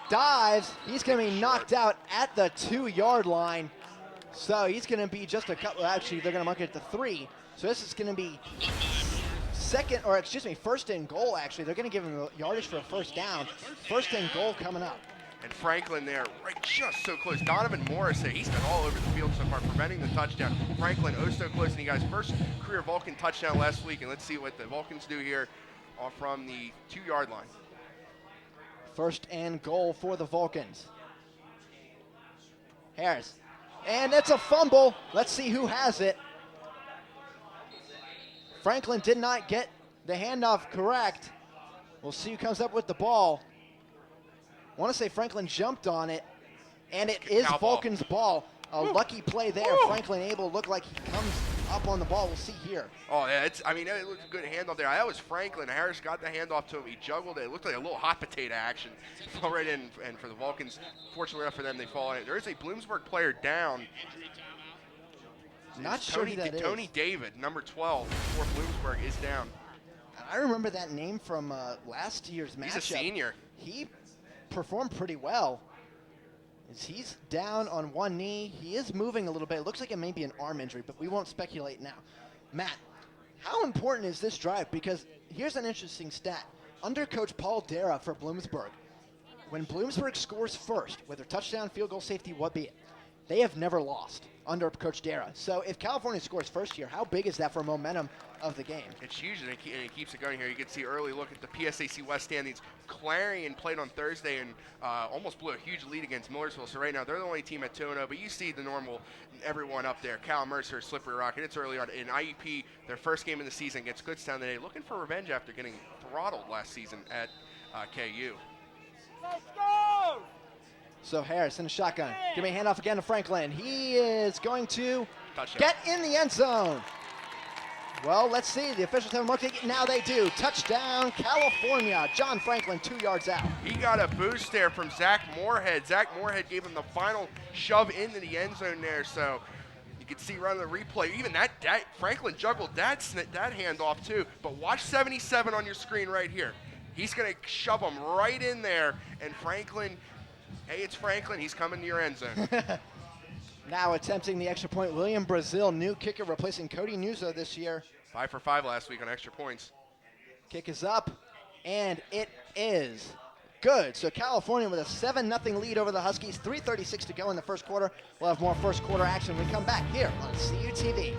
A: dives. He's going to be knocked out at the 2-yard line. So he's going to be just a couple. Actually, they're going to mark it at the 3. So this is going to be 1st and goal, actually. They're going to give him yardage for a first down. 1st and goal coming up.
B: And Franklin there, right, just so close. Donovan Morris there, he's been all over the field so far, preventing the touchdown. Franklin, oh so close, and he got his first career Vulcan touchdown last week. And let's see what the Vulcans do here from the 2-yard line.
A: First and goal for the Vulcans. Harris. And it's a fumble. Let's see who has it. Franklin did not get the handoff correct. We'll see who comes up with the ball. I want to say Franklin jumped on it, and it is Vulcan's ball. A lucky play there. Franklin able to look like he comes up on the ball. We'll see here.
B: Oh, yeah, it was a good handoff there. That was Franklin. Harris got the handoff to him. He juggled it. It looked like a little hot potato action. Fell right in, and for the Vulcans, fortunately enough for them, they fall in it. There is a Bloomsburg player down.
A: Not sure who that is.
B: Tony David, number 12 for Bloomsburg, is down.
A: I remember that name from last year's matchup.
B: He's a senior.
A: He performed pretty well. He's down on one knee. He is moving a little bit. It looks like it may be an arm injury, but we won't speculate now. Matt, how important is this drive? Because here's an interesting stat. Under Coach Paul Dara for Bloomsburg, when Bloomsburg scores first, whether touchdown, field goal, safety, what be it, they have never lost under Coach Dara. So if California scores first here, how big is that for momentum of the game?
B: It's huge, and it keeps it going here. You can see early look at the PSAC West standings. Clarion played on Thursday and almost blew a huge lead against Millersville. So right now they're the only team at 2-0, but you see the normal everyone up there. Cal Mercer, Slippery Rock, and it's early on. In IUP, their first game of the season against Goodstown today, looking for revenge after getting throttled last season at KU.
G: Let's go!
A: So Harris in a shotgun. Give me a handoff again to Franklin. He is going to get in the end zone. Well, let's see. The officials haven't looked at it. Now they do. Touchdown, California. John Franklin, 2 yards out.
B: He got a boost there from Zach Moorhead. Zach Moorhead gave him the final shove into the end zone there. So you can see running the replay. Even that Franklin juggled that handoff too. But watch 77 on your screen right here. He's going to shove him right in there. And Franklin, hey, it's Franklin. He's coming to your end zone.
A: Now attempting the extra point, William Brazil, new kicker replacing Cody Nuzzo this year.
B: 5 for 5 last week on extra points.
A: Kick is up, and it is good. So California with a 7-0 lead over the Huskies. 3:36 to go in the first quarter. We'll have more first quarter action when we come back here on CUTV.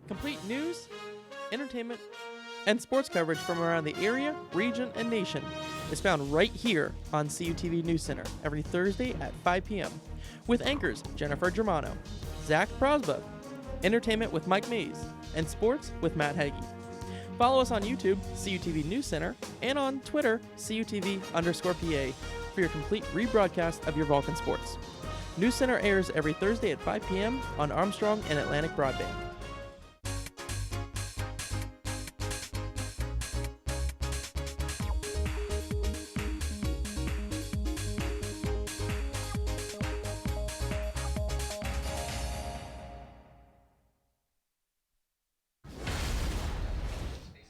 E: Complete news, entertainment, and sports coverage from around the area, region, and nation is found right here on CUTV News Center every Thursday at 5 p.m. with anchors Jennifer Germano, Zach Prosba, entertainment with Mike Mays, and sports with Matt Hagee. Follow us on YouTube, CUTV News Center, and on Twitter, CUTV_PA, for your complete rebroadcast of your Vulcan sports. News Center airs every Thursday at 5 p.m. on Armstrong and Atlantic Broadband.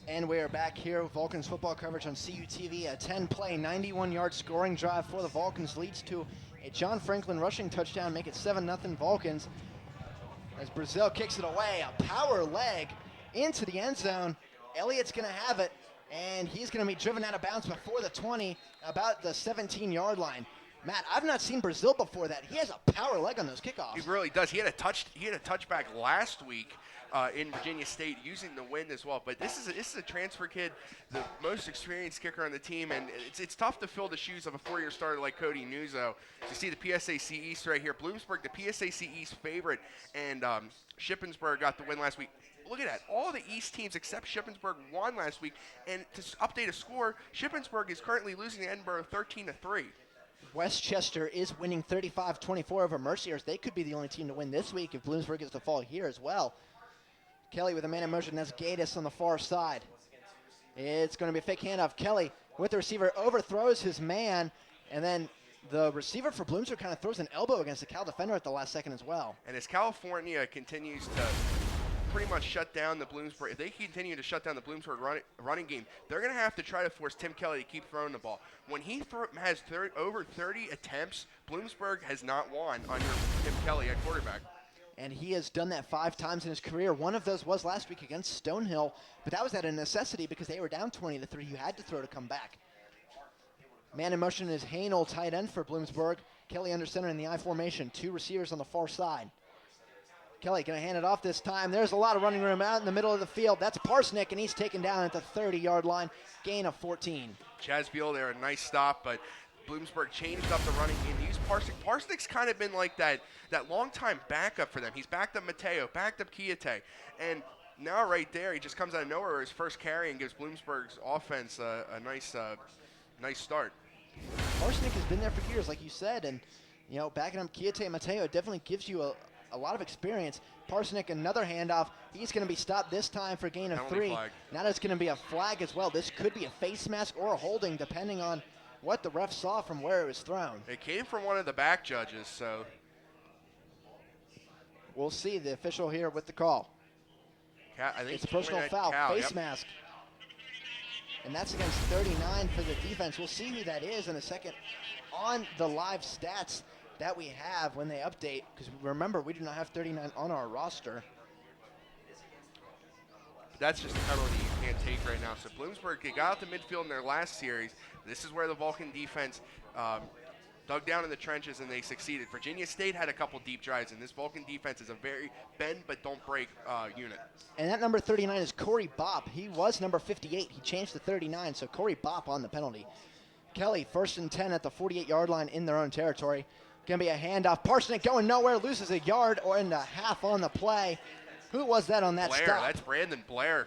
A: And we are back here with Vulcans football coverage on CUTV. A 10-play, 91-yard scoring drive for the Vulcans leads to a John Franklin rushing touchdown, make it 7-0 Vulcans. As Brazil kicks it away, a power leg into the end zone. Elliott's going to have it, and he's going to be driven out of bounds before the 20, about the 17-yard line. Matt, I've not seen Brazil before that. He has a power leg on those kickoffs.
B: He really does. He had a touchback last week in Virginia State using the wind as well. But this is a transfer kid, the most experienced kicker on the team, and it's tough to fill the shoes of a 4-year starter like Cody Nuzzo. You see the PSAC East right here. Bloomsburg, the PSAC East favorite, and Shippensburg got the win last week. Look at that. All the East teams except Shippensburg won last week. And to update a score, Shippensburg is currently losing to Edinburgh 13-3.
A: Westchester is winning 35-24 over Merciers. They could be the only team to win this week if Bloomsburg is to fall here as well. Kelly with a man in motion. That's Gatus on the far side. It's going to be a fake handoff. Kelly with the receiver overthrows his man, and then the receiver for Bloomsburg kind of throws an elbow against the Cal defender at the last second as well.
B: And as California continues to pretty much shut down the Bloomsburg, if they continue to shut down the Bloomsburg running game, they're going to have to try to force Tim Kelly to keep throwing the ball. When he has over 30 attempts, Bloomsburg has not won under Tim Kelly at quarterback.
A: And he has done that 5 times in his career. One of those was last week against Stonehill, but that was at a necessity because they were down 20-3. You had to throw to come back. Man in motion is Hanel, tight end for Bloomsburg. Kelly under center in the I formation. 2 receivers on the far side. Kelly going to hand it off this time. There's a lot of running room out in the middle of the field. That's Parsnick, and he's taken down at the 30-yard line. Gain of 14.
B: Chaz Beal there, a nice stop, but Bloomsburg changed up the running game. Used Parsnick. Parsnick's kind of been like that long-time backup for them. He's backed up Mateo, backed up Kiate, and now right there, he just comes out of nowhere his first carry and gives Bloomsburg's offense a nice start.
A: Parsnick has been there for years, like you said, and backing up Kiate and Mateo definitely gives you a lot of experience. Parsnick, another handoff. He's going to be stopped this time for gain of
B: Penalty
A: 3.
B: flag.
A: Now there's going to be a flag as well. This could be a face mask or a holding, depending on what the ref saw from where it was thrown.
B: It came from one of the back judges, so
A: We'll see the official here with the call.
B: I think
A: It's a personal foul, face mask. And that's against 39 for the defense. We'll see who that is in a second on the live stats that we have when they update, because remember, we do not have 39 on our roster.
B: That's just a penalty you can't take right now. So Bloomsburg, they got out the midfield in their last series. This is where the Vulcan defense dug down in the trenches and they succeeded. Virginia State had a couple deep drives, and this Vulcan defense is a very bend but don't break unit.
A: And that number 39 is Corey Bopp. He was number 58. He changed to 39, so Corey Bopp on the penalty. Kelly, 1st and 10 at the 48-yard line in their own territory. Going to be a handoff. Parsnick going nowhere, loses a yard and a half on the play. Who was that on that
B: Blair,
A: stop?
B: that's Brandon Blair,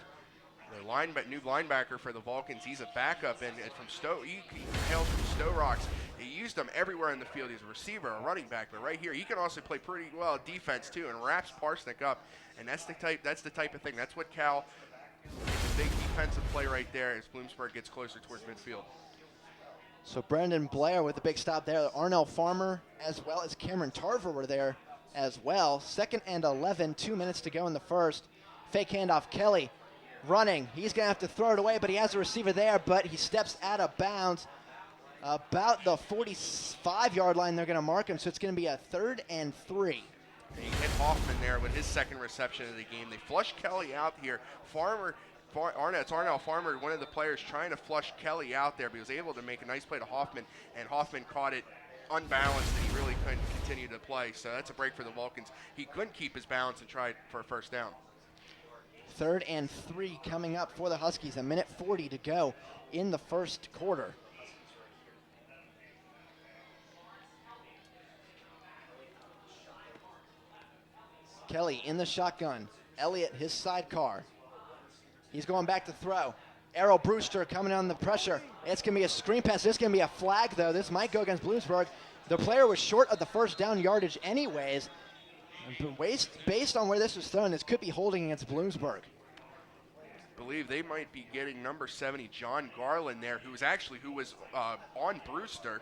B: the new linebacker for the Vulcans. He's a backup, and from he hails from Stowe Rocks. He used him everywhere in the field. He's a receiver, a running back, but right here he can also play pretty well defense too, and wraps Parsnick up. And that's the type of thing. That's what Cal. It's a big defensive play right there as Bloomsburg gets closer towards midfield.
A: So Brandon Blair with the big stop there. Arnell Farmer as well as Cameron Tarver were there as well. 2nd and 11, 2 minutes to go in the first. Fake handoff, Kelly running. He's going to have to throw it away, but he has a receiver there, but he steps out of bounds. About the 45-yard line, they're going to mark him, so it's going to be a 3rd and 3.
B: And he hit Hoffman there with his second reception of the game. They flushed Kelly out here. Arnell Farmer, one of the players trying to flush Kelly out there, but he was able to make a nice play to Hoffman, and Hoffman caught it unbalanced, and he really couldn't continue to play. So that's a break for the Vulcans. He couldn't keep his balance and tried for a first down.
A: 3rd and 3 coming up for the Huskies. 1:40 to go in the first quarter. Kelly in the shotgun. Elliott, his sidecar. He's going back to throw. Errol Brewster coming on the pressure. It's going to be a screen pass. This is going to be a flag, though. This might go against Bloomsburg. The player was short of the first down yardage anyways. Based on where this was thrown, this could be holding against Bloomsburg.
B: I believe they might be getting number 70, John Garland there, who was on Brewster.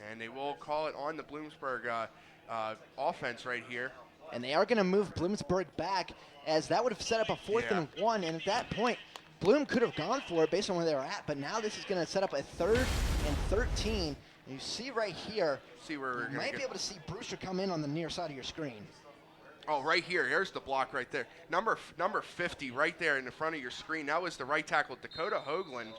B: And they will call it on the Bloomsburg offense right here.
A: And they are going to move Bloomsburg back, as that would have set up a 4th and 1. And at that point, Bloom could have gone for it based on where they were at. But now this is going to set up a 3rd and 13. And you see right here,
B: see where we're
A: you might be able to see Brewster come in on the near side of your screen.
B: Oh, right here. Here's the block right there. Number 50 right there in the front of your screen. That was the right tackle, Dakota Hoagland.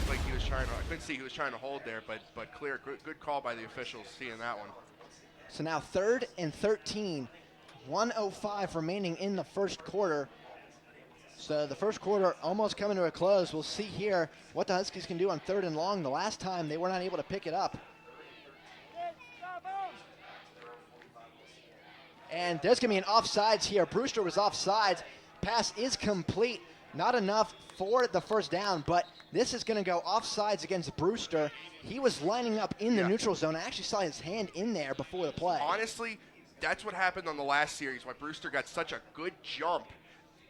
B: Like he was trying to, I couldn't see he was trying to hold there, but clear. Good call by the officials seeing that one.
A: So now 3rd and 13. 1:05 remaining in the first quarter. So the first quarter almost coming to a close. We'll see here what the Huskies can do on 3rd and long. The last time they were not able to pick it up. And there's going to be an offsides here. Brewster was offsides. Pass is complete. Not enough for the first down, but this is going to go offsides against Brewster. He was lining up in the neutral zone. I actually saw his hand in there before the play.
B: Honestly, that's what happened on the last series, why Brewster got such a good jump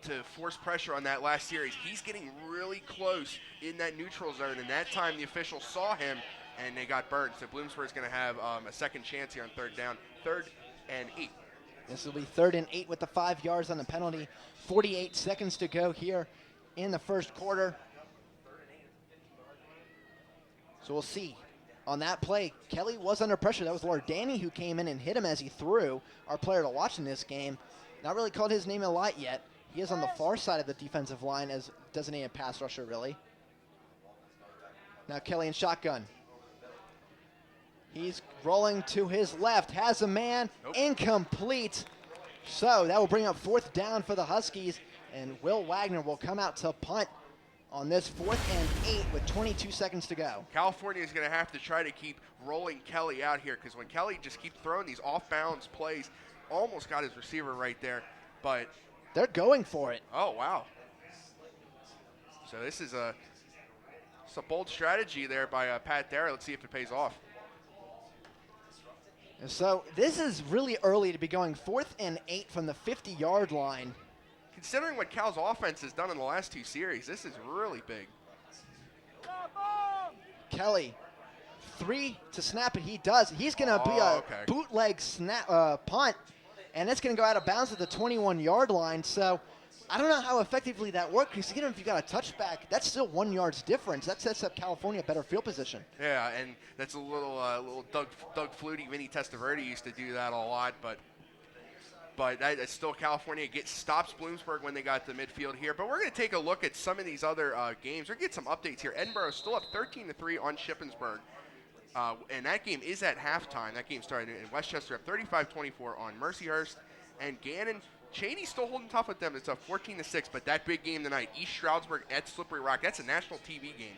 B: to force pressure on that last series. He's getting really close in that neutral zone, and that time the officials saw him, and they got burned. So Bloomsburg is going to have a second chance here on 3rd down. 3rd and 8.
A: This will be 3rd and 8 with the 5 yards on the penalty. 48 seconds to go here in the first quarter. So we'll see. On that play, Kelly was under pressure. That was Lardani who came in and hit him as he threw. Our player to watch in this game. Not really called his name a lot yet. He is on the far side of the defensive line as designated pass rusher, really. Now Kelly in shotgun. He's rolling to his left, has a man, incomplete. So that will bring up 4th down for the Huskies, and Will Wagner will come out to punt on this 4th and 8 with 22 seconds to go.
B: California is going to have to try to keep rolling Kelly out here, because when Kelly just keeps throwing these off-balance plays, almost got his receiver right there, but
A: they're going for it.
B: Oh, wow. So this is a bold strategy there by Pat Dara. Let's see if it pays off.
A: And so this is really early to be going 4th and 8 from the 50-yard line.
B: Considering what Cal's offense has done in the last 2 series, this is really big.
A: Kelly, 3 to snap it. He does. He's going to be a bootleg snap punt, and it's going to go out of bounds at the 21-yard line. So I don't know how effectively that worked, because even if you got a touchback, that's still 1 yard's difference. That sets up California a better field position.
B: Yeah, and that's a little Doug Flutie, Vinny Testaverde used to do that a lot, but that's still California stops Bloomsburg when they got to midfield here. But we're going to take a look at some of these other games. We're going to get some updates here. Edinburgh still up 13-3 on Shippensburg, and that game is at halftime. That game started in Westchester up 35-24 on Mercyhurst, and Gannon. Cheney's still holding tough with them. It's a 14-6, but that big game tonight, East Stroudsburg at Slippery Rock, that's a national TV game.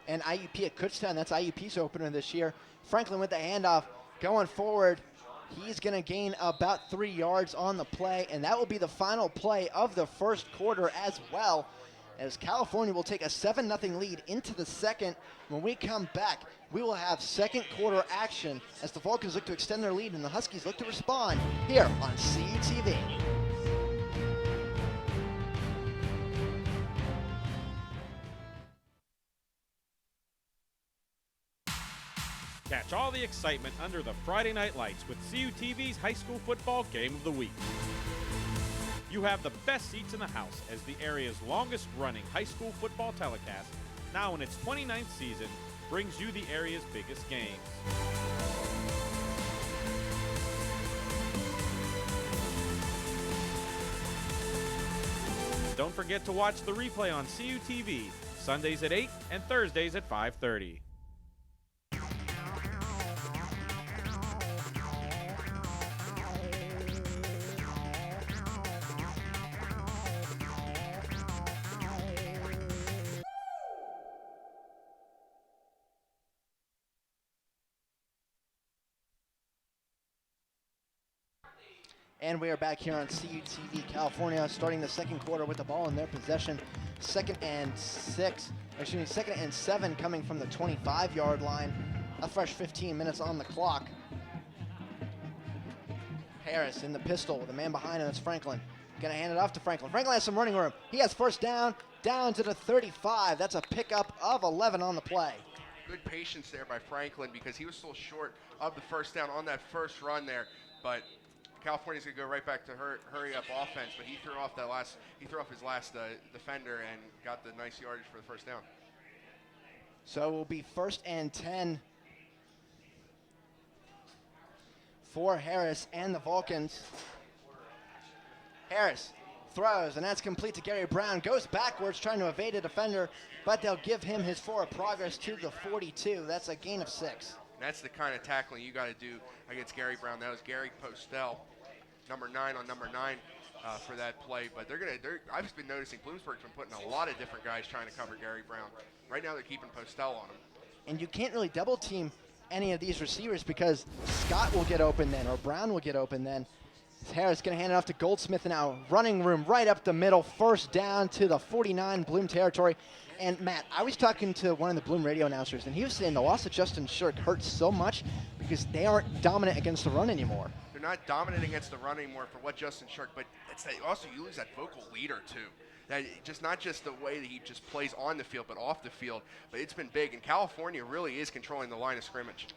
A: And IUP at Kutztown, that's IUP's opener this year. Franklin with the handoff going forward. He's going to gain about 3 yards on the play, and that will be the final play of the first quarter as well, as California will take a 7-0 lead into the second. When we come back, we will have second quarter action as the Vulcans look to extend their lead and the Huskies look to respond here on CUTV.
D: Catch all the excitement under the Friday night lights with CUTV's high school football game of the week. You have the best seats in the house as the area's longest running high school football telecast, now in its 29th season, brings you the area's biggest games. Don't forget to watch the replay on CUTV, Sundays at 8 and Thursdays at 5:30.
A: And we are back here on CUTV California, starting the second quarter with the ball in their possession. 2nd and 7 coming from the 25-yard line. A fresh 15 minutes on the clock. Harris in the pistol with the man behind him. It's Franklin. Gonna hand it off to Franklin. Franklin has some running room. He has first down to the 35. That's a pickup of 11 on the play.
B: Good patience there by Franklin, because he was still short of the first down on that first run there, but California's gonna go right back to hurry up offense, but he threw off his last defender and got the nice yardage for the first down.
A: So it will be 1st and 10 for Harris and the Vulcans. Harris throws, and that's complete to Gary Brown. Goes backwards, trying to evade a defender, but they'll give him his forward progress to the 42. That's a gain of 6.
B: That's the kind of tackling you got to do against Gary Brown. That was Gary Postel, number 9 on number 9 for that play. But I've been noticing Bloomsburg's been putting a lot of different guys trying to cover Gary Brown. Right now they're keeping Postel on him.
A: And you can't really double team any of these receivers, because Scott will get open then, or Brown will get open then. Harris going to hand it off to Goldsmith now. Running room right up the middle. First down to the 49 Bloom territory. And Matt, I was talking to one of the Bloom radio announcers, and he was saying the loss of Justin Shirk hurts so much because they aren't dominant against the run anymore.
B: They're not dominant against the run anymore for what Justin Shirk, but also you lose that vocal leader too. That not just the way that he just plays on the field, but off the field. But it's been big, and California really is controlling the line of scrimmage.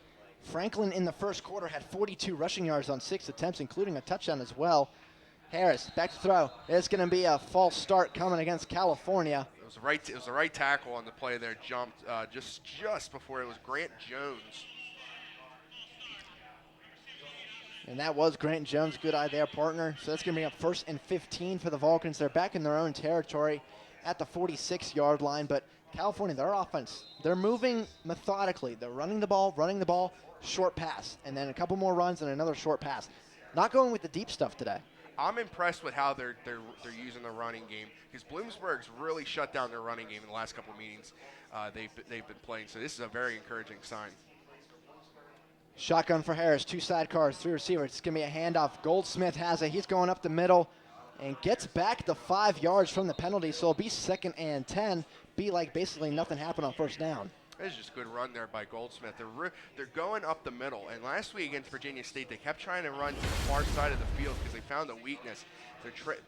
A: Franklin in the first quarter had 42 rushing yards on 6 attempts, including a touchdown as well. Harris back to throw. It's going to be a false start coming against California.
B: It was the right tackle on the play there. Jumped just before it was Grant Jones.
A: And that was Grant Jones. Good eye there, partner. So that's going to be up 1st and 15 for the Vulcans. They're back in their own territory at the 46-yard line, but California, their offense, they're moving methodically. They're running the ball, short pass, and then a couple more runs and another short pass. Not going with the deep stuff today.
B: I'm impressed with how they're using the running game, because Bloomsburg's really shut down their running game in the last couple of meetings they've been playing. So this is a very encouraging sign.
A: Shotgun for Harris, 2 sidecars, 3 receivers. It's going to be a handoff. Goldsmith has it. He's going up the middle and gets back the 5 yards from the penalty. So it'll be 2nd and 10. Be like basically nothing happened on first down.
B: This is just a good run there by Goldsmith. They're going up the middle. And last week against Virginia State, they kept trying to run to the far side of the field because they found a weakness.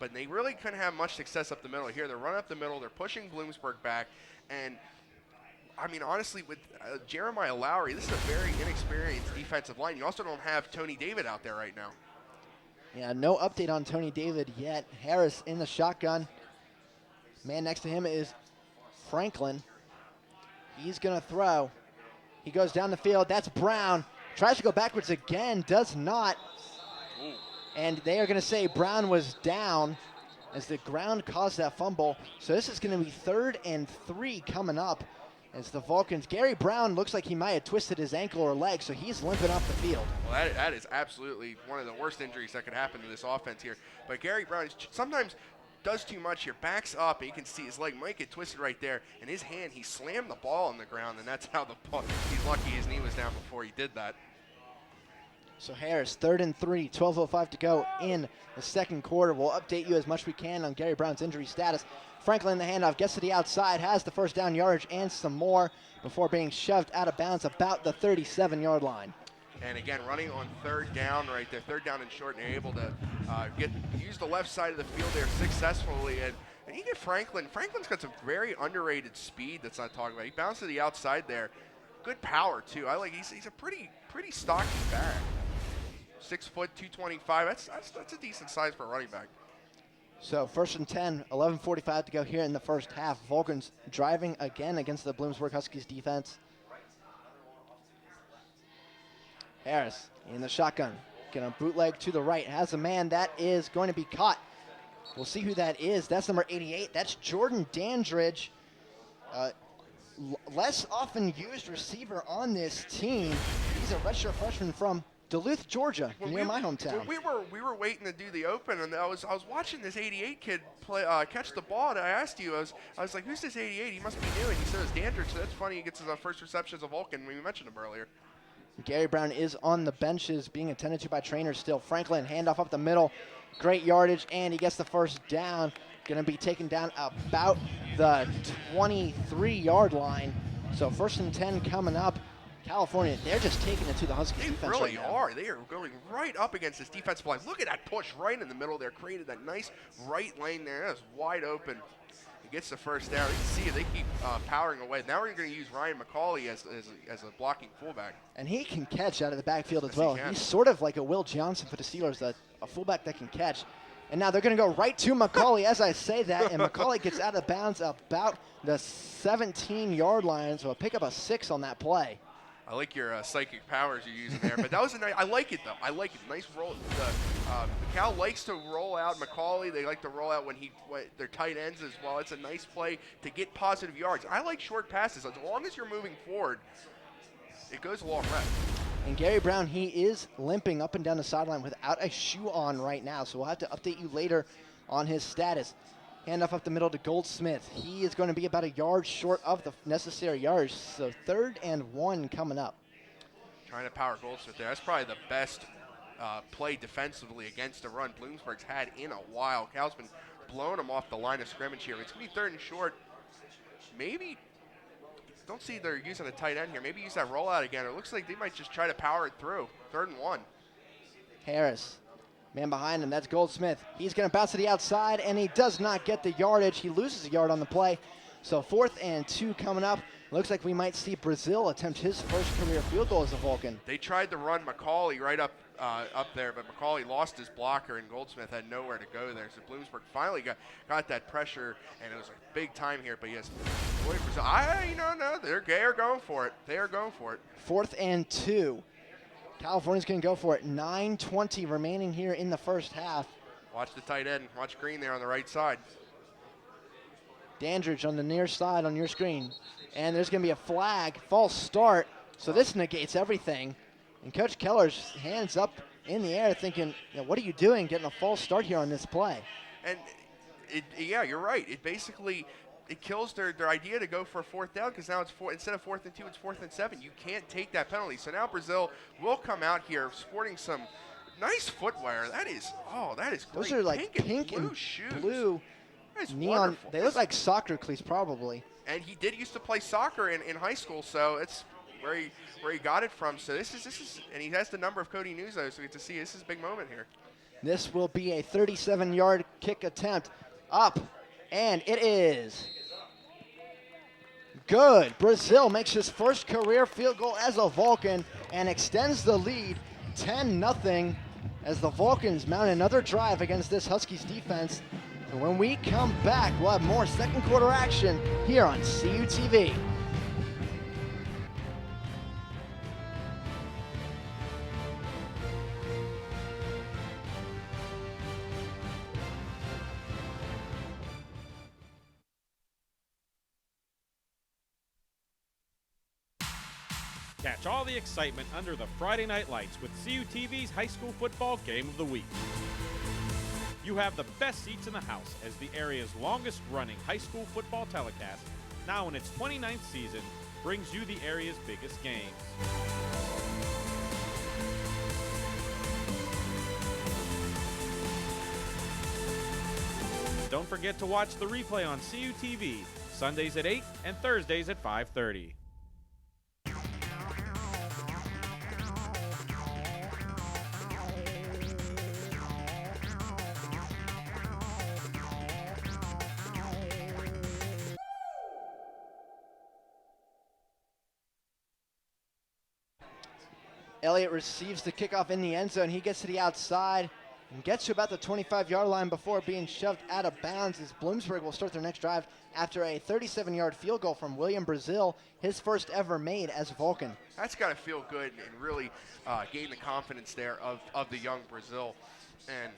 B: But they really couldn't have much success up the middle. Here, they're running up the middle. They're pushing Bloomsburg back. And I mean, honestly, with Jeremiah Lowry, this is a very inexperienced defensive line. You also don't have Tony David out there right now.
A: Yeah, no update on Tony David yet. Harris in the shotgun. Man next to him is Franklin. He's going to throw. He goes down the field. That's Brown. Tries to go backwards again. Does not.
B: Ooh.
A: And they are going to say Brown was down as the ground caused that fumble. So this is going to be 3rd and 3 coming up as the Vulcans. Gary Brown looks like he might have twisted his ankle or leg, so he's limping off the field.
B: Well, that is absolutely one of the worst injuries that could happen to this offense here. But Gary Brown sometimes does too much here, backs up, and you can see his leg might get twisted right there. And his hand, he slammed the ball on the ground, and that's how the ball, he's lucky his knee was down before he did that.
A: So Harris, 3rd and 3, 12:05 to go in the 2nd quarter. We'll update you as much as we can on Gary Brown's injury status. Franklin, the handoff, gets to the outside, has the first down yardage and some more before being shoved out of bounds about the 37-yard line.
B: And again, running on 3rd down right there, 3rd down and short, and they're able to use the left side of the field there successfully. And you get Franklin. Franklin's got some very underrated speed that's not talked about. He bounced to the outside there. Good power, too. He's a pretty stocky back. 6 foot, 225. That's a decent size for a running back.
A: So 1st and 10, 11:45 to go here in the first half. Vulcans driving again against the Bloomsburg Huskies defense. Harris in the shotgun. Gonna bootleg to the right. Has a man that is going to be caught. We'll see who that is. That's number 88. That's Jordan Dandridge. Less often used receiver on this team. He's a redshirt freshman from Duluth, Georgia, near my hometown.
B: We were waiting to do the open, and I was watching this 88 kid play catch the ball, and I asked you, I was like, who's this 88? He must be new, and he said it's Dandridge. So that's funny. He gets his first reception as a Vulcan. We mentioned him earlier.
A: Gary Brown is on the benches, being attended to by trainers still. Franklin, handoff up the middle, great yardage, and he gets the first down. Going to be taken down about the 23-yard line. So 1st and 10 coming up. California, they're just taking it to the Huskies defense right now.
B: They really are. They are going right up against this defensive line. Look at that push right in the middle there. Created that nice right lane there. That was wide open. He gets the first down. You can see they keep powering away. Now we're going to use Ryan McCauley as a blocking fullback.
A: And he can catch out of the backfield as well.
B: He can.
A: He's sort of like a Will Johnson for the Steelers, a fullback that can catch. And now they're going to go right to McCauley as I say that, and McCauley gets out of bounds about the 17-yard line, so a pick up a 6 on that play.
B: I like your psychic powers you're using there, but that was a nice. I like it though. I like it. Nice roll. Cal likes to roll out McCauley. They like to roll out when their tight ends as well. It's a nice play to get positive yards. I like short passes as long as you're moving forward. It goes a long way.
A: And Gary Brown, he is limping up and down the sideline without a shoe on right now, so we'll have to update you later on his status. Handoff up the middle to Goldsmith. He is going to be about a yard short of the necessary yards, so 3rd and 1 coming up.
B: Trying to power Goldsmith there. That's probably the best play defensively against the run Bloomsburg's had in a while. Cal's been blowing him off the line of scrimmage here. It's going to be 3rd and short. Maybe, don't see they're using a tight end here. Maybe use that rollout again. It looks like they might just try to power it through. 3rd and 1.
A: Harris. Man behind him, that's Goldsmith. He's going to bounce to the outside, and he does not get the yardage. He loses a yard on the play. So 4th and 2 coming up. Looks like we might see Brazil attempt his first career field goal as a Vulcan.
B: They tried to run McCauley right up there, but McCauley lost his blocker, and Goldsmith had nowhere to go there. So Bloomsburg finally got that pressure, and it was a big time here. But yes, boy, Brazil, they are going for it. They are going for it.
A: 4th and 2. California's going to go for it. 9:20 remaining here in the first half.
B: Watch the tight end. Watch Green there on the right side.
A: Dandridge on the near side on your screen. And there's going to be a flag, false start. So this negates everything. And Coach Keller's hands up in the air thinking, what are you doing getting a false start here on this play?
B: And, yeah, you're right. It basically kills their idea to go for a fourth down because now it's instead of 4th and 2, it's 4th and 7. You can't take that penalty. So now Brazil will come out here sporting some nice footwear. That is great.
A: Those are like pink and
B: blue shoes.
A: Blue
B: That is
A: neon.
B: wonderful.
A: They look like soccer cleats probably.
B: And he did used to play soccer in high school, so it's where he got it from. So this is, and he has the number of Cody Nuzzo, so we get to see this is a big moment here.
A: This will be a 37-yard kick attempt. Up, and it is good. Brazil makes his first career field goal as a Vulcan and extends the lead 10-0 as the Vulcans mount another drive against this Huskies defense. And when we come back, we'll have more second quarter action here on CUTV.
D: Catch all the excitement under the Friday night lights with CUTV's high school football game of the week. You have the best seats in the house as the area's longest running high school football telecast, now in its 29th season, brings you the area's biggest games. Don't forget to watch the replay on CUTV, Sundays at 8 and Thursdays at 5:30.
A: Elliott receives the kickoff in the end zone. He gets to the outside and gets to about the 25-yard line before being shoved out of bounds as Bloomsburg will start their next drive after a 37-yard field goal from William Brazil, his first ever made as a Vulcan.
B: That's got to feel good and really gain the confidence there of the young Brazil. And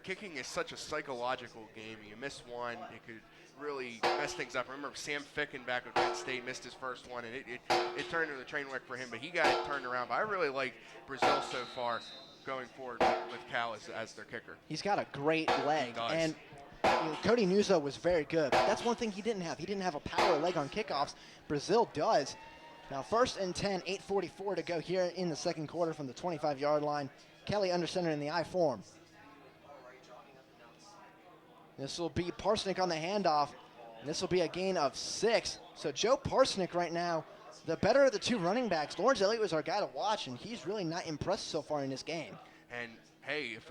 B: kicking is such a psychological game. You miss one, it could really mess things up. I remember Sam Ficken back at Penn State missed his first one, and it turned into a train wreck for him, but he got it turned around. But I really like Brazil so far going forward with Cal as their kicker.
A: He's got a great leg.
B: He does.
A: And Cody Nuzzo was very good, but that's one thing he didn't have. He didn't have a power leg on kickoffs. Brazil does. Now 1st and 10, 8:44 to go here in the second quarter from the 25-yard line. Kelly under center in the I form. This will be Parsnick on the handoff, and this will be a gain of 6. So Joe Parsnick right now, the better of the two running backs. Lawrence Elliott was our guy to watch, and he's really not impressed so far in this game.
B: And hey, had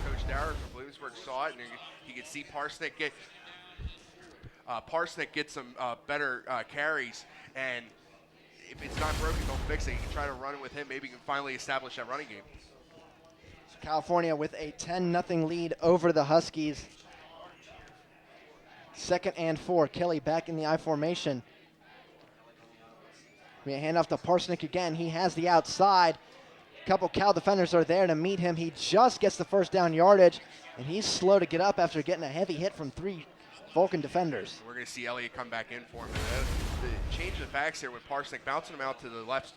B: Coach Dowers from Bloomsburg saw it, and he could see Parsnick get some better carries, and if it's not broken, don't fix it. You can try to run it with him. Maybe you can finally establish that running game.
A: California with a 10-0 lead over the Huskies. 2nd and 4. Kelly back in the I formation. We hand off to Parsnick again. He has the outside. A couple Cal defenders are there to meet him. He just gets the first down yardage, and he's slow to get up after getting a heavy hit from 3 Vulcan defenders.
B: We're going to see Elliott come back in for him. The change of the backs here with Parsnick bouncing him out to the left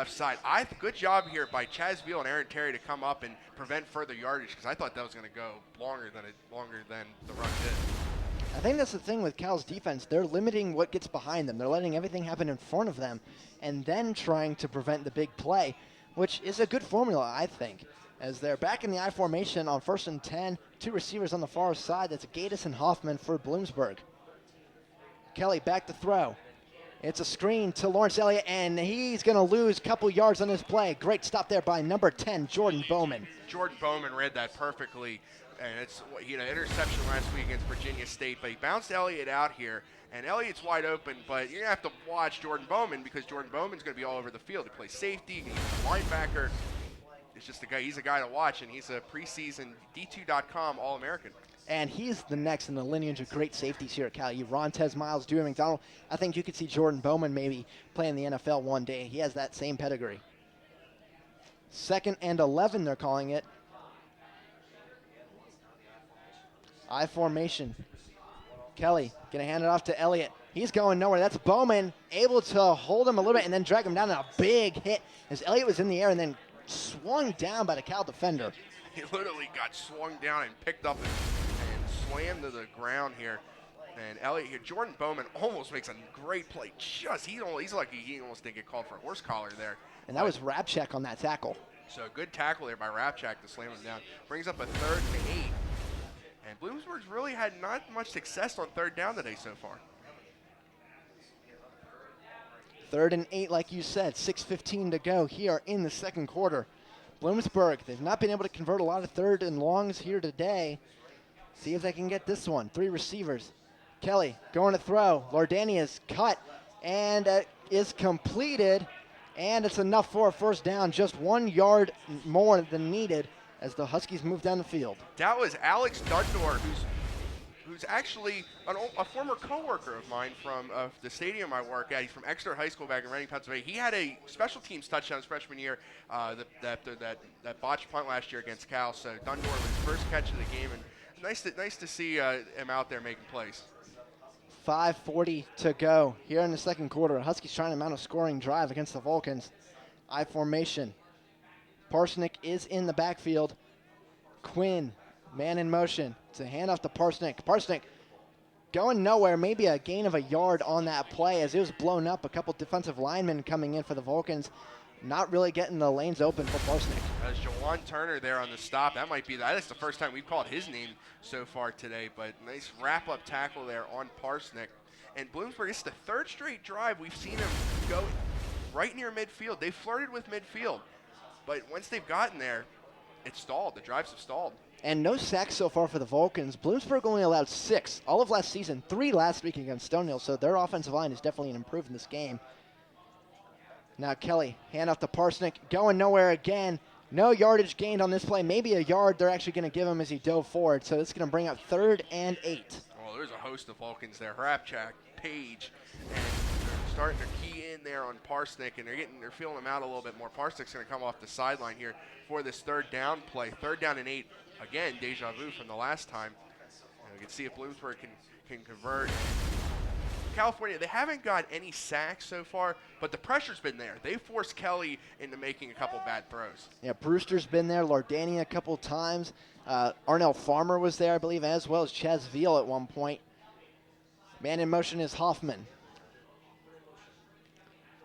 B: side. Good job here by Chaz Veal and Aaron Terry to come up and prevent further yardage, because I thought that was going to go longer than the run did.
A: I think that's the thing with Cal's defense. They're limiting what gets behind them. They're letting everything happen in front of them and then trying to prevent the big play, which is a good formula, I think, as they're back in the I formation on 1st and 10. 2 receivers on the far side. That's Gatus and Hoffman for Bloomsburg. Kelly back to throw. It's a screen to Lawrence Elliott, and he's going to lose a couple yards on this play. Great stop there by number 10, Jordan Bowman.
B: Jordan Bowman read that perfectly, and he had an interception last week against Virginia State, but he bounced Elliott out here, and Elliott's wide open, but you're going to have to watch Jordan Bowman because Jordan Bowman's going to be all over the field. He plays safety, he's a linebacker. It's just he's a guy to watch, and he's a preseason D2.com All-American.
A: And he's the next in the lineage of great safeties here at Cal. You Rontez Miles, Dewey McDonald. I think you could see Jordan Bowman maybe playing the NFL one day. He has that same pedigree. 2nd and 11, they're calling it. I formation. Kelly gonna hand it off to Elliott. He's going nowhere. That's Bowman able to hold him a little bit and then drag him down in a big hit as Elliott was in the air and then swung down by the Cal defender.
B: He literally got swung down and picked up and slammed to the ground here. And Elliott here, Jordan Bowman almost makes a great play. He's lucky he almost didn't get called for a horse collar there.
A: And that was Rabchak on that tackle.
B: So a good tackle there by Rabchak to slam him down. Brings up a 3rd and 8. And Bloomsburg's really had not much success on 3rd down today so far.
A: 3rd and 8, like you said, 6:15 to go here in the second quarter. Bloomsburg, they've not been able to convert a lot of 3rd and longs here today. See if they can get this one. 3 receivers. Kelly going to throw. Lordani is cut and is completed. And it's enough for a 1st down, just 1 yard more than needed as the Huskies move down the field.
B: That was Alex Dundor, who's actually a former coworker of mine from the stadium I work at. He's from Exeter High School back in Reading, Pennsylvania. He had a special teams touchdown his freshman year, that botched punt last year against Cal. So Dundor was his first catch of the game, and nice to see him out there making plays.
A: 5:40 to go here in the second quarter. Huskies trying to mount a scoring drive against the Vulcans. I formation. Parsnick is in the backfield. Quinn, man in motion. It's a handoff to Parsnick. Parsnick going nowhere, maybe a gain of a yard on that play as it was blown up. A couple defensive linemen coming in for the Vulcans, not really getting the lanes open for Parsnick.
B: There's Jawan Turner there on the stop. That's the first time we've called his name so far today, but nice wrap-up tackle there on Parsnick. And Bloomsburg, it's the 3rd straight drive we've seen him go right near midfield. They flirted with midfield, but once they've gotten there, it's stalled. The drives have stalled.
A: And no sacks so far for the Vulcans. Bloomsburg only allowed 6 all of last season, 3 last week against Stonehill, so their offensive line is definitely an improvement in this game. Now Kelly, hand off to Parsnick, going nowhere again. No yardage gained on this play. Maybe a yard they're actually going to give him as he dove forward. So this is going to bring up 3rd and 8.
B: Well, there's a host of Vulcans there. Rabchak, Page, and they're starting to key in there on Parsnick, and they're feeling him out a little bit more. Parsnick's going to come off the sideline here for this 3rd down play. 3rd down and 8. Again, deja vu from the last time. And we can see if Bloomsburg can convert. California, they haven't got any sacks so far, but the pressure's been there. They forced Kelly into making a couple bad throws.
A: Yeah, Brewster's been there, Lordani a couple times. Arnell Farmer was there, I believe, as well as Chaz Veal at one point. Man in motion is Hoffman.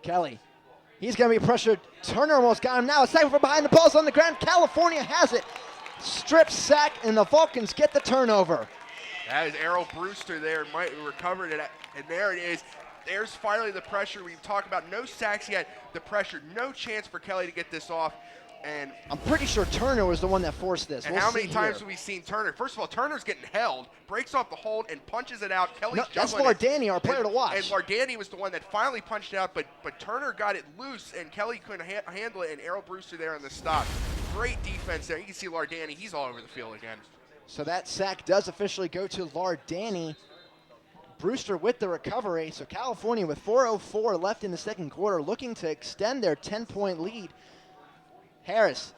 A: Kelly, he's going to be pressured. Turner almost got him now. A sack from behind, the ball's on the ground. California has it. Strip sack, and the Vulcans get the turnover.
B: That is Errol Brewster there, might recovered it, and there it is. There's finally the pressure. We talk about no sacks yet. The pressure, no chance for Kelly to get this off. And
A: I'm pretty sure Turner was the one that forced this.
B: And how many times have we seen Turner? First of all, Turner's getting held, breaks off the hold, and punches it out. Kelly's
A: that's
B: juggling
A: Lordani, our player to watch.
B: And Lordani was the one that finally punched it out, but Turner got it loose, and Kelly couldn't handle it, and Errol Brewster there on the stop. Great defense there. You can see Lordani. He's all over the field again.
A: So that sack does officially go to Lordani. Brewster with the recovery. So California with 4:04 left in the second quarter, looking to extend their 10-point lead. Harris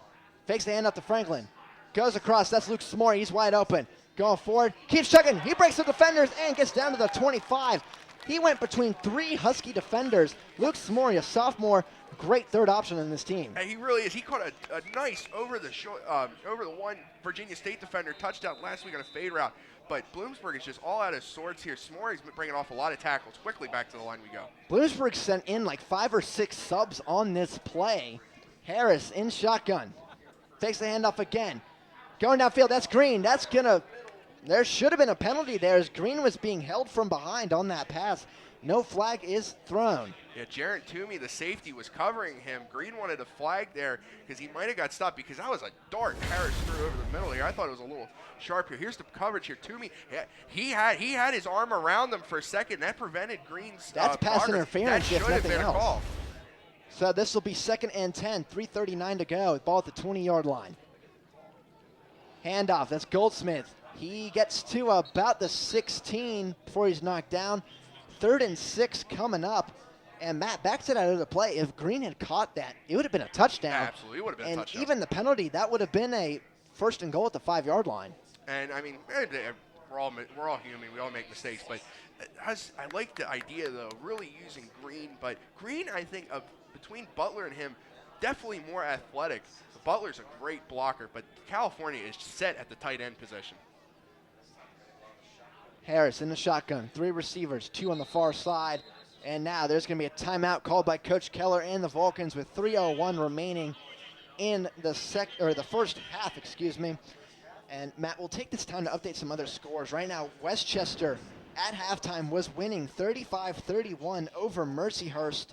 A: fakes the hand up to Franklin. Goes across. That's Luke Smore. He's wide open. Going forward. Keeps chugging. He breaks the defenders and gets down to the 25. He went between 3 Husky defenders. Luke Smore, a sophomore, great third option in this team.
B: And he really is. He caught a nice over the one Virginia State defender touchdown last week on a fade route. But Bloomsburg is just all out of sorts here. Smore is bringing off a lot of tackles. Quickly back to the line we go.
A: Bloomsburg sent in like 5 or 6 subs on this play. Harris in shotgun. Takes the handoff again. Going downfield, that's Green. There should have been a penalty there as Green was being held from behind on that pass. No flag is thrown.
B: Yeah, Jaron Toomey, the safety, was covering him. Green wanted a flag there because he might have got stopped because that was a dart Harris threw over the middle here. I thought it was a little sharp here. Here's the coverage here. Toomey, he had his arm around them for a second. That prevented Green's
A: That's pass interference,
B: that
A: if
B: should have
A: nothing
B: been
A: else.
B: a call.
A: So this will be 2nd and 10, 3:39 to go. Ball at the 20-yard line. Handoff, that's Goldsmith. He gets to about the 16 before he's knocked down. 3rd and 6 coming up. And Matt backs it out of the play. If Green had caught that, it would have been a touchdown.
B: Absolutely, it would have been a touchdown.
A: And even the penalty, that would have been a 1st and goal at the 5-yard line.
B: And, I mean, we're all human. We all make mistakes, but I like the idea though, really using Green. But Green, I think, between Butler and him, definitely more athletic. Butler's a great blocker, but California is set at the tight end position.
A: Harris in the shotgun, 3 receivers, 2 on the far side. And now there's going to be a timeout called by Coach Keller and the Vulcans with 3:01 remaining in the first half, And Matt, we'll take this time to update some other scores. Right now, Westchester at halftime was winning 35-31 over Mercyhurst.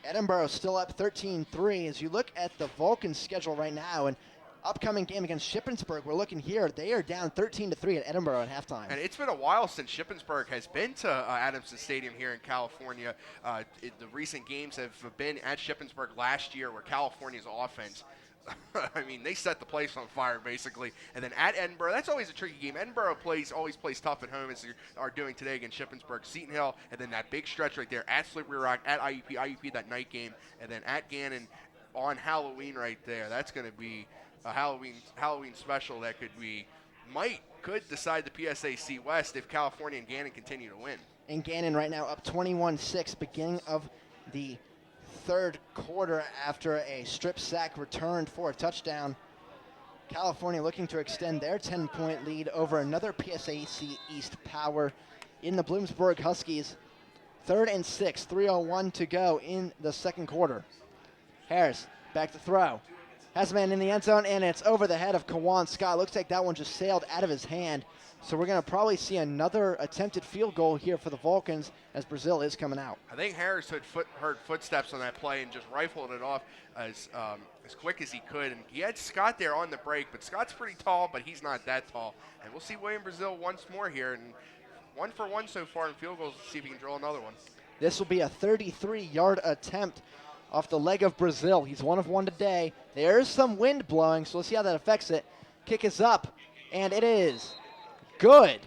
A: Edinburgh still up 13-3. As you look at the Vulcans schedule right now, and upcoming game against Shippensburg, we're looking here. They are down 13-3 at Edinburgh at halftime.
B: And it's been a while since Shippensburg has been to Adamson Stadium here in California. The recent games have been at Shippensburg last year, where California's offense, I mean, they set the place on fire, basically. And then at Edinburgh, that's always a tricky game. Edinburgh always plays tough at home, as they are doing today against Shippensburg. Seton Hill, and then that big stretch right there at Slippery Rock, at IUP that night game, and then at Gannon on Halloween right there. That's going to be a Halloween special that could decide the PSAC West if California and Gannon continue to win.
A: And Gannon right now up 21-6, beginning of the third quarter after a strip sack returned for a touchdown. California looking to extend their 10-point lead over another PSAC East power in the Bloomsburg Huskies. 3rd and 6, 3:01 to go in the second quarter. Harris back to throw. Has a man in the end zone, and it's over the head of Kawan Scott. Looks like that one just sailed out of his hand. So we're going to probably see another attempted field goal here for the Vulcans as Brazil is coming out.
B: I think Harris heard footsteps on that play and just rifled it off as quick as he could. And he had Scott there on the break, but Scott's pretty tall, but he's not that tall. And we'll see William Brazil once more here. And 1 for 1 so far in field goals. Let's see if he can drill another one.
A: This will be a 33-yard attempt off the leg of Brazil. He's 1 of 1 today. There's some wind blowing, so let's see how that affects it. Kick is up, and it is good.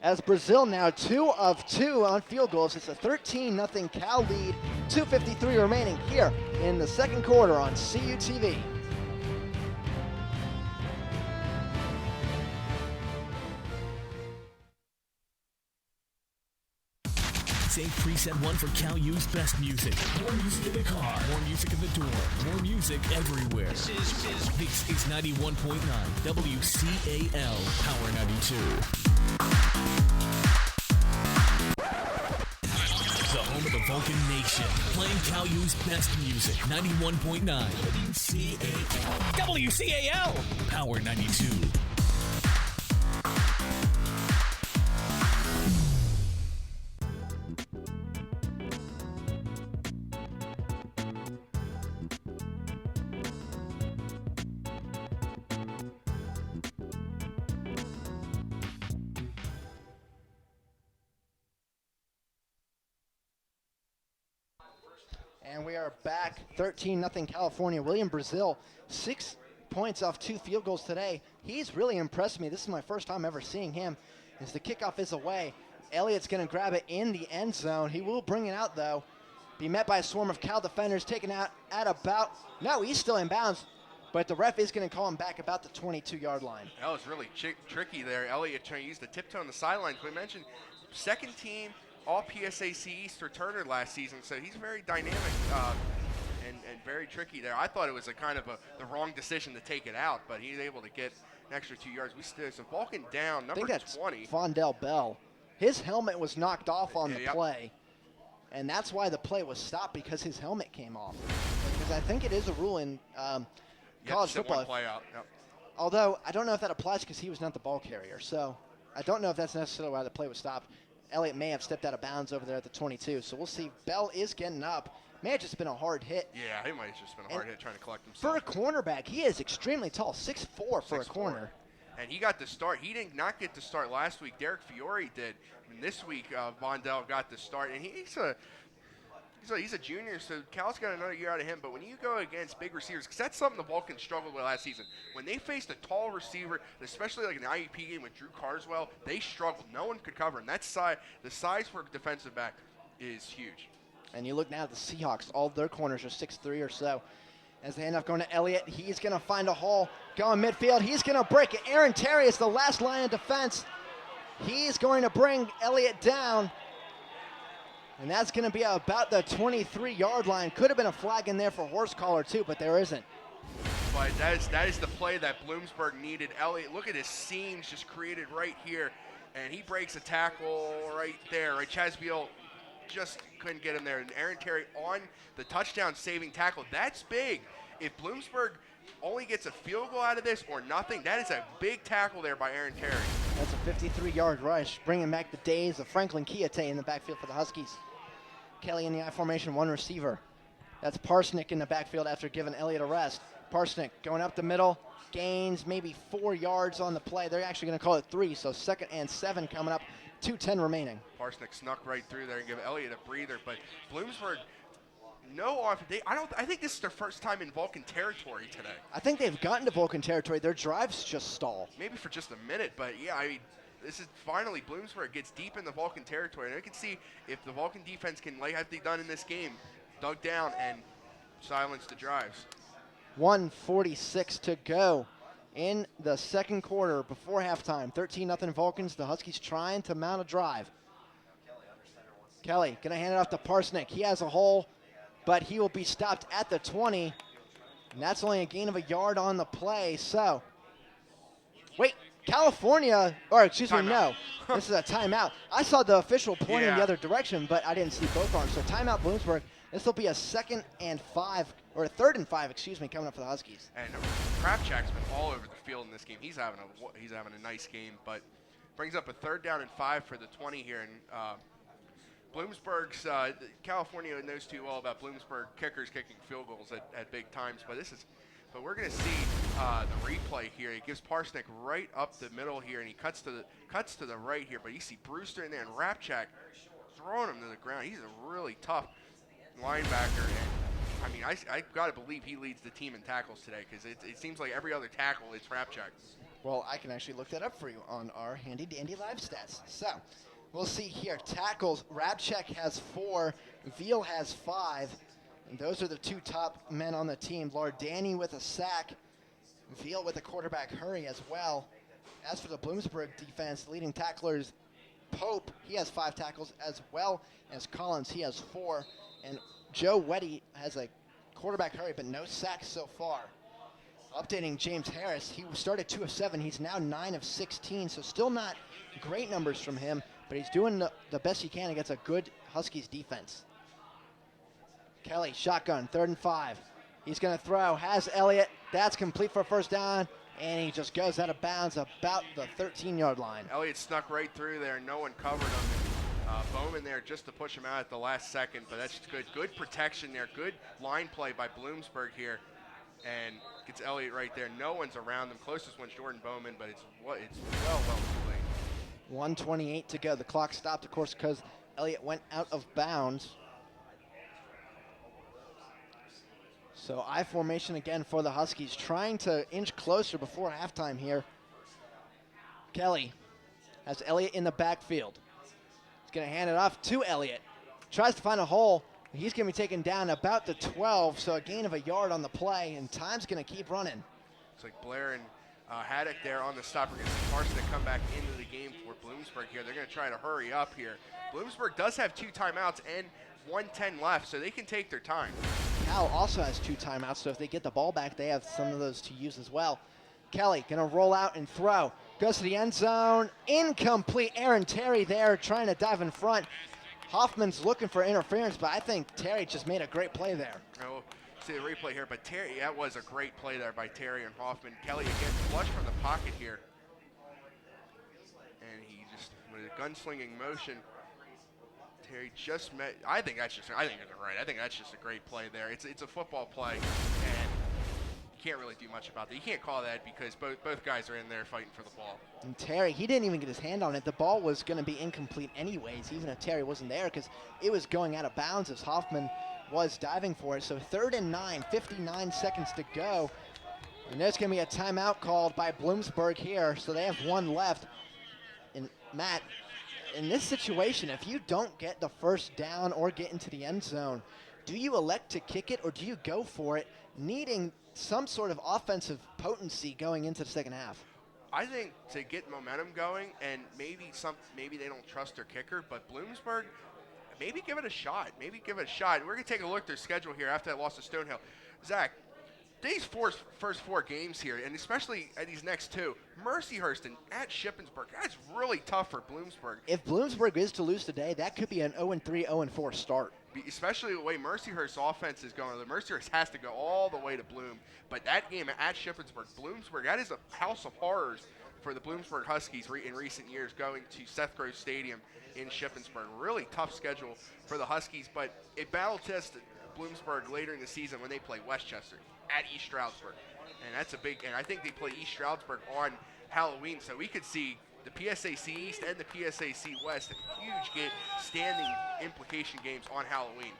A: As Brazil now 2 of 2 on field goals. It's a 13-0 Cal lead. 2:53 remaining here in the second quarter on CUTV.
H: Save preset 1 for Cal U's best music. More music in the car. More music in the door. More music everywhere. This is 91.9 WCAL Power 92. The home of the Vulcan Nation. Playing Cal U's best music. 91.9 WCAL Power 92.
A: And we are back, 13-0 California. William Brazil, 6 points off 2 field goals today. He's really impressed me. This is my first time ever seeing him. As the kickoff is away, Elliott's going to grab it in the end zone. He will bring it out, though. Be met by a swarm of Cal defenders, taken out at about, no, he's still in bounds, but the ref is going to call him back about the 22-yard line.
B: That was really tricky there. Elliott trying to use the tiptoe on the sideline. We mentioned second team all PSAC East returner last season, so he's very dynamic and very tricky there. I thought it was the wrong decision to take it out, but he's able to get an extra 2 yards. We still so Vulcan down, number 20. I think that's
A: Fondell Bell. His helmet was knocked off on the play, and that's why the play was stopped, because his helmet came off. Because I think it is a rule in college football.
B: One play out. Yep.
A: Although I don't know if that applies because he was not the ball carrier, so I don't know if that's necessarily why the play was stopped. Elliott may have stepped out of bounds over there at the 22, so we'll see. Bell is getting up. May have just been a hard hit.
B: Yeah, he might have just been a hard hit trying to collect himself.
A: For a cornerback, he is extremely tall, 6'4" for a corner.
B: And he got the start. He did not get the start last week. Derek Fiore did. And this week, Vondell got the start. And he's a junior, so Cal's got another year out of him. But when you go against big receivers, because that's something the Vulcans struggled with last season. When they faced a tall receiver, especially like in the IUP game with Drew Carswell, they struggled. No one could cover him. The size for a defensive back is huge.
A: And you look now at the Seahawks. All their corners are 6'3" or so. As the handoff going to Elliott, he's going to find a hole. Going midfield, he's going to break it. Aaron Terry is the last line of defense. He's going to bring Elliott down. And that's going to be about the 23-yard line. Could have been a flag in there for horse collar too, but there isn't.
B: But that is the play that Bloomsburg needed. Elliott, look at his seams just created right here. And he breaks a tackle right there. Right, Chaz Beal just couldn't get him there. And Aaron Terry on the touchdown saving tackle. That's big. If Bloomsburg only gets a field goal out of this or nothing, that is a big tackle there by Aaron Terry.
A: That's a 53-yard rush, bringing back the days of Franklin Kiate in the backfield for the Huskies. Kelly in the I formation, one receiver. That's Parsnick in the backfield after giving Elliott a rest. Parsnick going up the middle, gains maybe 4 yards on the play. They're actually going to call it 3, so 2nd and 7 coming up, 2:10 remaining.
B: Parsnick snuck right through there and give Elliott a breather, but Bloomsburg, I think this is their first time in Vulcan territory today.
A: I think they've gotten to Vulcan territory. Their drives just stall.
B: Maybe for just a minute, but yeah, I mean, this is finally Bloomsburg gets deep in the Vulcan territory, and I can see if the Vulcan defense can, like they've done in this game, dug down and silence the drives.
A: 1:46 to go in the second quarter before halftime. 13-0 Vulcans. The Huskies trying to mount a drive. Kelly going to hand it off to Parsnick. He has a hole, but he will be stopped at the 20. And that's only a gain of a yard on the play. So, wait, California, or excuse me, no. This is a timeout. I saw the official pointing the other direction, but I didn't see both arms. So timeout Bloomsburg. This will be a 2nd and 5, or a 3rd and 5, excuse me, coming up for the Huskies.
B: And Krapchak's been all over the field in this game. He's having a nice game, but brings up a 3rd down and 5 for the 20 here. And Bloomsburg's California knows too well about Bloomsburg kickers kicking field goals at big times, but we're going to see the replay here. He gives Parsnick right up the middle here, and he cuts to the right here. But you see Brewster in there and Rapchak throwing him to the ground. He's a really tough linebacker, and I mean, I've got to believe he leads the team in tackles today, because it seems like every other tackle it's Rapchak.
A: Well, I can actually look that up for you on our handy-dandy live stats. So, we'll see here. Tackles, Rapchak has 4, Veal has 5, and those are the 2 top men on the team. Lardani with a sack, Veal with a quarterback hurry as well. As for the Bloomsburg defense, leading tacklers, Pope, he has 5 tackles, as well as Collins, he has 4. And Joe Weddy has a quarterback hurry, but no sacks so far. Updating James Harris, he started 2 of 7. He's now 9 of 16, so still not great numbers from him, but he's doing the best he can against a good Huskies defense. Kelly, shotgun, 3rd and 5. He's going to throw, has Elliott. That's complete for a 1st down, and he just goes out of bounds about the 13-yard line.
B: Elliott snuck right through there, and no one covered him. Bowman there just to push him out at the last second, but that's good. Good protection there. Good line play by Bloomsburg here, and gets Elliott right there. No one's around them. Closest one's Jordan Bowman, but it's well too late.
A: 1:28 to go. The clock stopped, of course, because Elliott went out of bounds. So I formation again for the Huskies, trying to inch closer before halftime here. Kelly has Elliott in the backfield. Going to hand it off to Elliott. Tries to find a hole. He's going to be taken down about the 12, so a gain of a yard on the play, and time's going to keep running.
B: It's like Blair and Haddock there on the stop. We're going to see Parsnick come back into the game for Bloomsburg here. They're going to try to hurry up here. Bloomsburg does have 2 timeouts and 1:10 left, so they can take their time.
A: Cal also has 2 timeouts, so if they get the ball back, they have some of those to use as well. Kelly going to roll out and throw. Goes to the end zone. Incomplete. Aaron Terry there trying to dive in front. Hoffman's looking for interference, but I think Terry just made a great play there.
B: Oh, see the replay here, but Terry, that was a great play there by Terry and Hoffman. Kelly again flush from the pocket here. And he just, with a gunslinging motion, Terry just met, I think that's just a great play there. It's a football play, and can't really do much about that. You can't call that because both guys are in there fighting for the ball.
A: And Terry, he didn't even get his hand on it. The ball was going to be incomplete anyways, even if Terry wasn't there, because it was going out of bounds as Hoffman was diving for it. So 3rd and 9, 59 seconds to go. And there's going to be a timeout called by Bloomsburg here, so they have 1 left. And Matt, in this situation, if you don't get the 1st down or get into the end zone, Do you elect to kick it or do you go for it, needing some sort of offensive potency going into the second half?
B: I think to get momentum going, and maybe they don't trust their kicker, but Bloomsburg, maybe give it a shot. We're going to take a look at their schedule here after that loss to Stonehill. Zach, these first four games here, and especially at these next two, Mercyhurst and at Shippensburg, that's really tough for Bloomsburg.
A: If Bloomsburg is to lose today, that could be an 0-3, 0-4 start.
B: Especially the way Mercyhurst's offense is going. The Mercyhurst has to go all the way to Bloom. But that game at Shippensburg, Bloomsburg, that is a house of horrors for the Bloomsburg Huskies in recent years, going to Seth Grove Stadium in Shippensburg. Really tough schedule for the Huskies, but it battle tested Bloomsburg later in the season when they play Westchester at East Stroudsburg. And that's a big, and I think they play East Stroudsburg on Halloween, so we could see the PSAC East and the PSAC West, huge standing implication games on Halloween.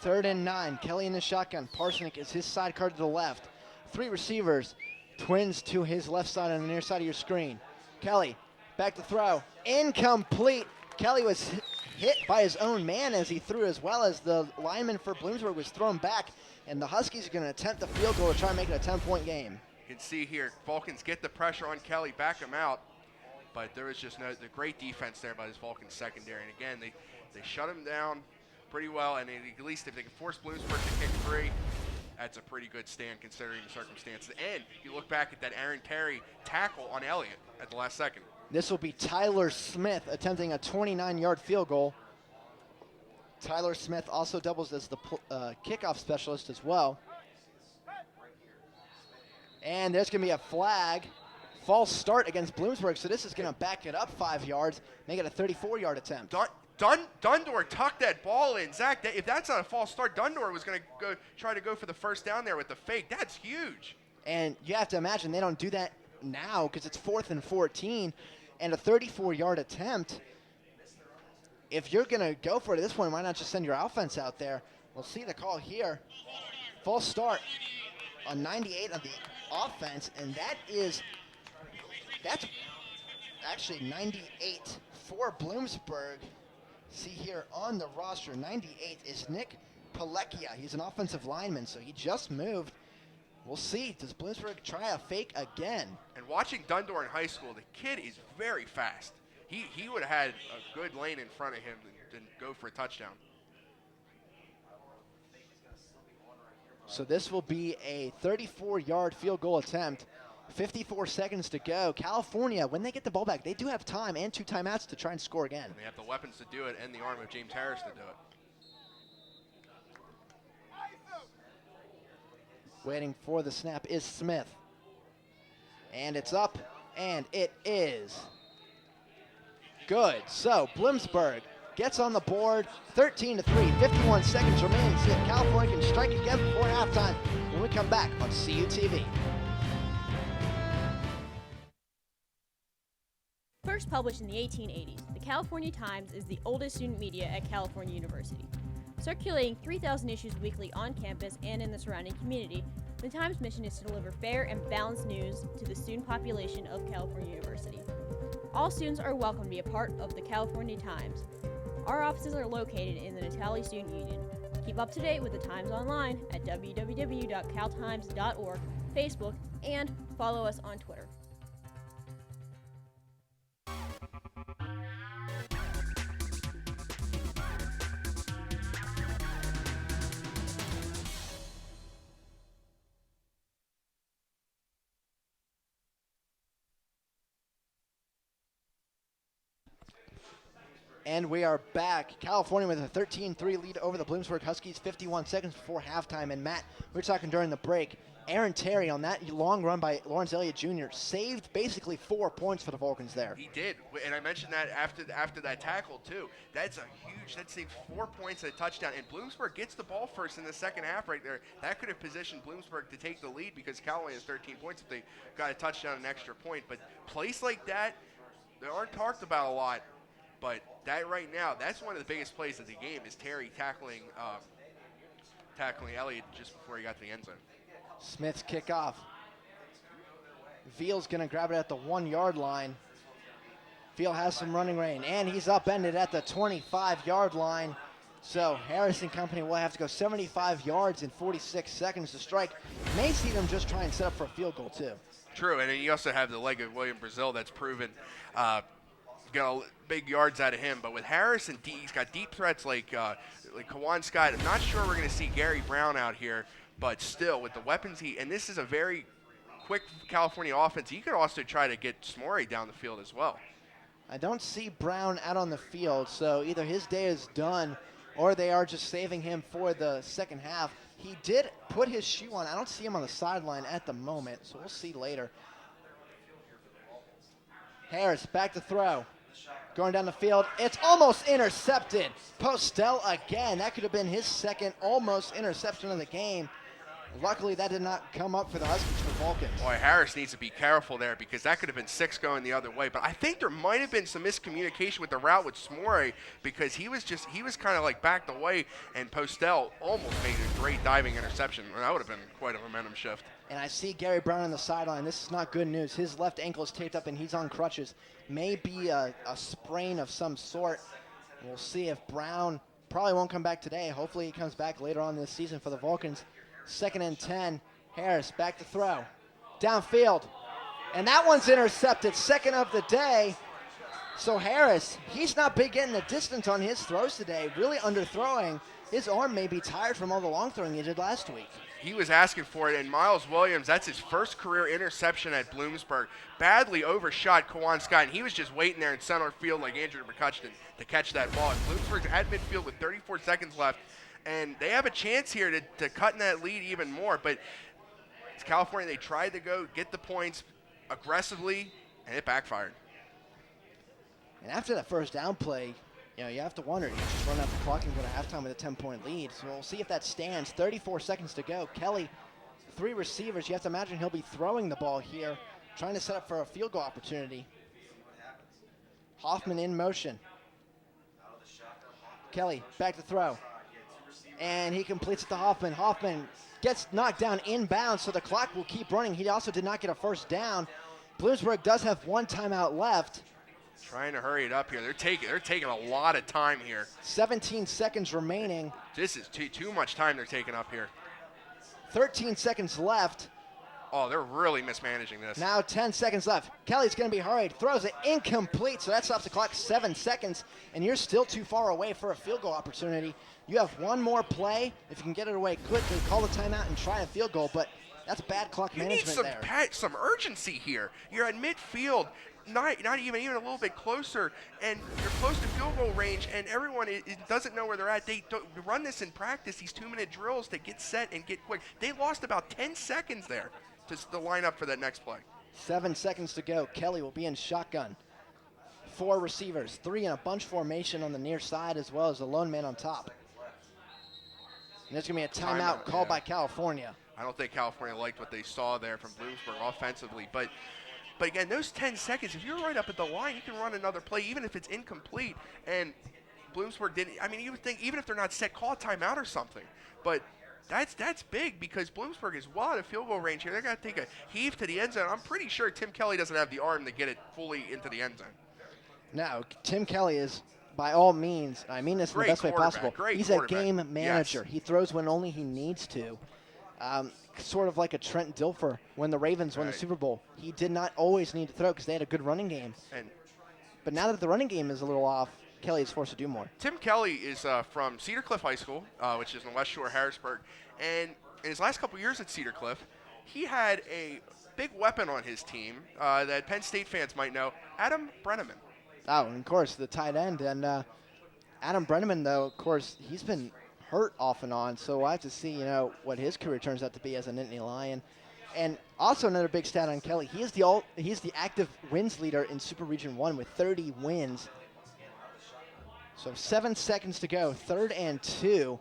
A: 3rd and 9, Kelly in the shotgun. Parsonic is his side card to the left. 3 receivers, twins to his left side on the near side of your screen. Kelly, back to throw, incomplete. Kelly was hit by his own man as he threw, as well as the lineman for Bloomsburg was thrown back, and the Huskies are going to attempt the field goal to try and make it a 10-point game.
B: You can see here, Vulcans get the pressure on Kelly, back him out. But there was just the great defense there by this Vulcan secondary. And again, they shut him down pretty well. And at least if they can force Bloomsburg to kick free, that's a pretty good stand considering the circumstances. And you look back at that Aaron Terry tackle on Elliott at the last second.
A: This will be Tyler Smith attempting a 29-yard field goal. Tyler Smith also doubles as the kickoff specialist as well. And there's going to be a flag. False start against Bloomsburg, so this is going to back it up 5 yards, make it a 34-yard attempt.
B: Dundor tucked that ball in. Zach, if that's not a false start, Dundor was going to try to go for the first down there with the fake. That's huge.
A: And you have to imagine they don't do that now because it's 4th and 14 and a 34-yard attempt. If you're going to go for it at this point, why not just send your offense out there? We'll see the call here. False start on 98 of the offense, and that's actually 98 for Bloomsburg. See here on the roster, 98 is Nick Pilecchia. He's an offensive lineman, so he just moved. We'll see. Does Bloomsburg try a fake again?
B: And watching Dundor in high school, the kid is very fast. He would have had a good lane in front of him and go for a touchdown.
A: So this will be a 34-yard field goal attempt. 54 seconds to go. California, when they get the ball back, they do have time and 2 timeouts to try and score again.
B: And they have the weapons to do it and the arm of James Harris to do it.
A: Waiting for the snap is Smith. And it's up, and it is good. So Bloomsburg gets on the board, 13-3, 51 seconds remaining. See if California can strike again before halftime when we come back on CUTV.
I: First published in the 1880s, the California Times is the oldest student media at California University. Circulating 3,000 issues weekly on campus and in the surrounding community, the Times' mission is to deliver fair and balanced news to the student population of California University. All students are welcome to be a part of the California Times. Our offices are located in the Natali Student Union. Keep up to date with the Times online at www.caltimes.org, Facebook, and follow us on Twitter.
A: And we are back. California with a 13-3 lead over the Bloomsburg Huskies, 51 seconds before halftime. And Matt, we were talking during the break, Aaron Terry on that long run by Lawrence Elliott Jr. saved basically 4 points for the Vulcans there.
B: He did, and I mentioned that after that tackle too. That saved 4 points and a touchdown, and Bloomsburg gets the ball first in the second half right there. That could have positioned Bloomsburg to take the lead because Callaway has 13 points if they got a touchdown and an extra point. But plays like that, they aren't talked about a lot, but that right now, that's one of the biggest plays of the game is Terry tackling Elliott just before he got to the end zone.
A: Smith's kickoff. Veal's going to grab it at the 1-yard line. Veal has some running rain, and he's upended at the 25-yard line. So Harris and company will have to go 75 yards in 46 seconds to strike. May see them just try and set up for a field goal too.
B: True, and then you also have the leg of William Brazil that's proven got big yards out of him. But with Harris and he's got deep threats like Kawan Scott. I'm not sure we're going to see Gary Brown out here, but still with the weapons and this is a very quick California offense. He could also try to get Smorey down the field as well.
A: I don't see Brown out on the field, so either his day is done or they are just saving him for the second half. He did put his shoe on. I don't see him on the sideline at the moment, so we'll see later. Harris back to throw. Going down the field. It's almost intercepted. Postel again. That could have been his second almost interception of the game. Luckily, that did not come up for the Huskies for Vulcans.
B: Boy, Harris needs to be careful there because that could have been 6 going the other way. But I think there might have been some miscommunication with the route with Smorey because he was kind of like backed away, and Postel almost made a great diving interception. That would have been quite a momentum shift.
A: And I see Gary Brown on the sideline. This is not good news. His left ankle is taped up and he's on crutches. Maybe a sprain of some sort. We'll see if Brown probably won't come back today. Hopefully he comes back later on this season for the Vulcans. 2nd and 10. Harris back to throw. Downfield. And that one's intercepted. Second of the day. So Harris, he's not big getting the distance on his throws today. Really underthrowing. His arm may be tired from all the long throwing he did last week.
B: He was asking for it, and Miles Williams, that's his first career interception at Bloomsburg. Badly overshot Kawan Scott, and he was just waiting there in center field like Andrew McCutcheon to catch that ball. And Bloomsburg's at midfield with 34 seconds left, and they have a chance here to cut in that lead even more. But it's California. They tried to go get the points aggressively, and it backfired.
A: And after that first down play, you have to wonder, you just run out the clock and go to halftime with a 10-point lead. So we'll see if that stands. 34 seconds to go. Kelly, 3 receivers. You have to imagine he'll be throwing the ball here, trying to set up for a field goal opportunity. Hoffman in motion. Kelly back to throw. And he completes it to Hoffman. Hoffman gets knocked down inbounds, so the clock will keep running. He also did not get a first down. Bloomsburg does have 1 timeout left.
B: Trying to hurry it up here. They're taking a lot of time here.
A: 17 seconds remaining.
B: This is too much time they're taking up here.
A: 13 seconds left.
B: Oh, they're really mismanaging this.
A: Now 10 seconds left. Kelly's going to be hurried. Throws it incomplete, so that stops the clock 7 seconds, and you're still too far away for a field goal opportunity. You have 1 more play. If you can get it away quickly, call the timeout and try a field goal, but that's bad clock management there.
B: You need some urgency here. You're at midfield. Not even a little bit closer, and you're close to field goal range, and everyone doesn't know where they're at. They run this in practice, these 2-minute drills to get set and get quick. They lost about 10 seconds there to line up for that next play.
A: 7 seconds to go. Kelly will be in shotgun. 4 receivers, 3 in a bunch formation on the near side, as well as a lone man on top. And there's going to be a timeout called by California.
B: I don't think California liked what they saw there from Bloomsburg offensively, but again, those 10 seconds, if you're right up at the line, you can run another play, even if it's incomplete. And Bloomsburg didn't. I mean, you would think, even if they're not set, call a timeout or something. But that's big because Bloomsburg is well out of field goal range here. They're going to take a heave to the end zone. I'm pretty sure Tim Kelly doesn't have the arm to get it fully into the end zone.
A: No, Tim Kelly is, by all means, I mean this in the best way possible, he's a game manager. Yes. He throws when only he needs to. Sort of like a Trent Dilfer when the Ravens won the Super Bowl. He did not always need to throw because they had a good running game. But now that the running game is a little off, Kelly is forced to do more.
B: Tim Kelly is from Cedar Cliff High School, which is in West Shore, Harrisburg. And in his last couple years at Cedar Cliff, he had a big weapon on his team that Penn State fans might know, Adam Brenneman.
A: Oh, and of course, the tight end. And Adam Brenneman, though, of course, he's been hurt off and on, so we'll have to see, what his career turns out to be as a Nittany Lion. And also another big stat on Kelly, he's the active wins leader in Super Region 1 with 30 wins. So 7 seconds to go, 3rd and 2.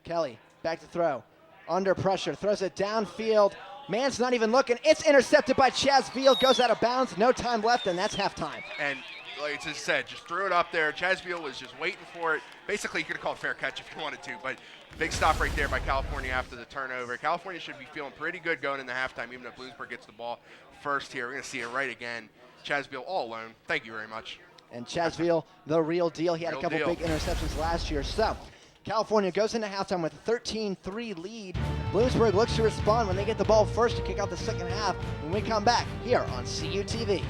A: Kelly, back to throw. Under pressure, throws it downfield. Man's not even looking. It's intercepted by Chaz Veal, goes out of bounds. No time left, and that's halftime.
B: And like I said, just threw it up there. Chaz Veal was just waiting for it. Basically, you could have called fair catch if you wanted to, but big stop right there by California after the turnover. California should be feeling pretty good going into halftime, even if Bloomsburg gets the ball first here. We're going to see it right again. Chaz Veal all alone. Thank you very much.
A: And Chasville, the real deal. He had a
B: Real
A: couple
B: deal.
A: big interceptions last year. So California goes into halftime with a 13-3 lead. Bloomsburg looks to respond when they get the ball first to kick out the second half when we come back here on CUTV.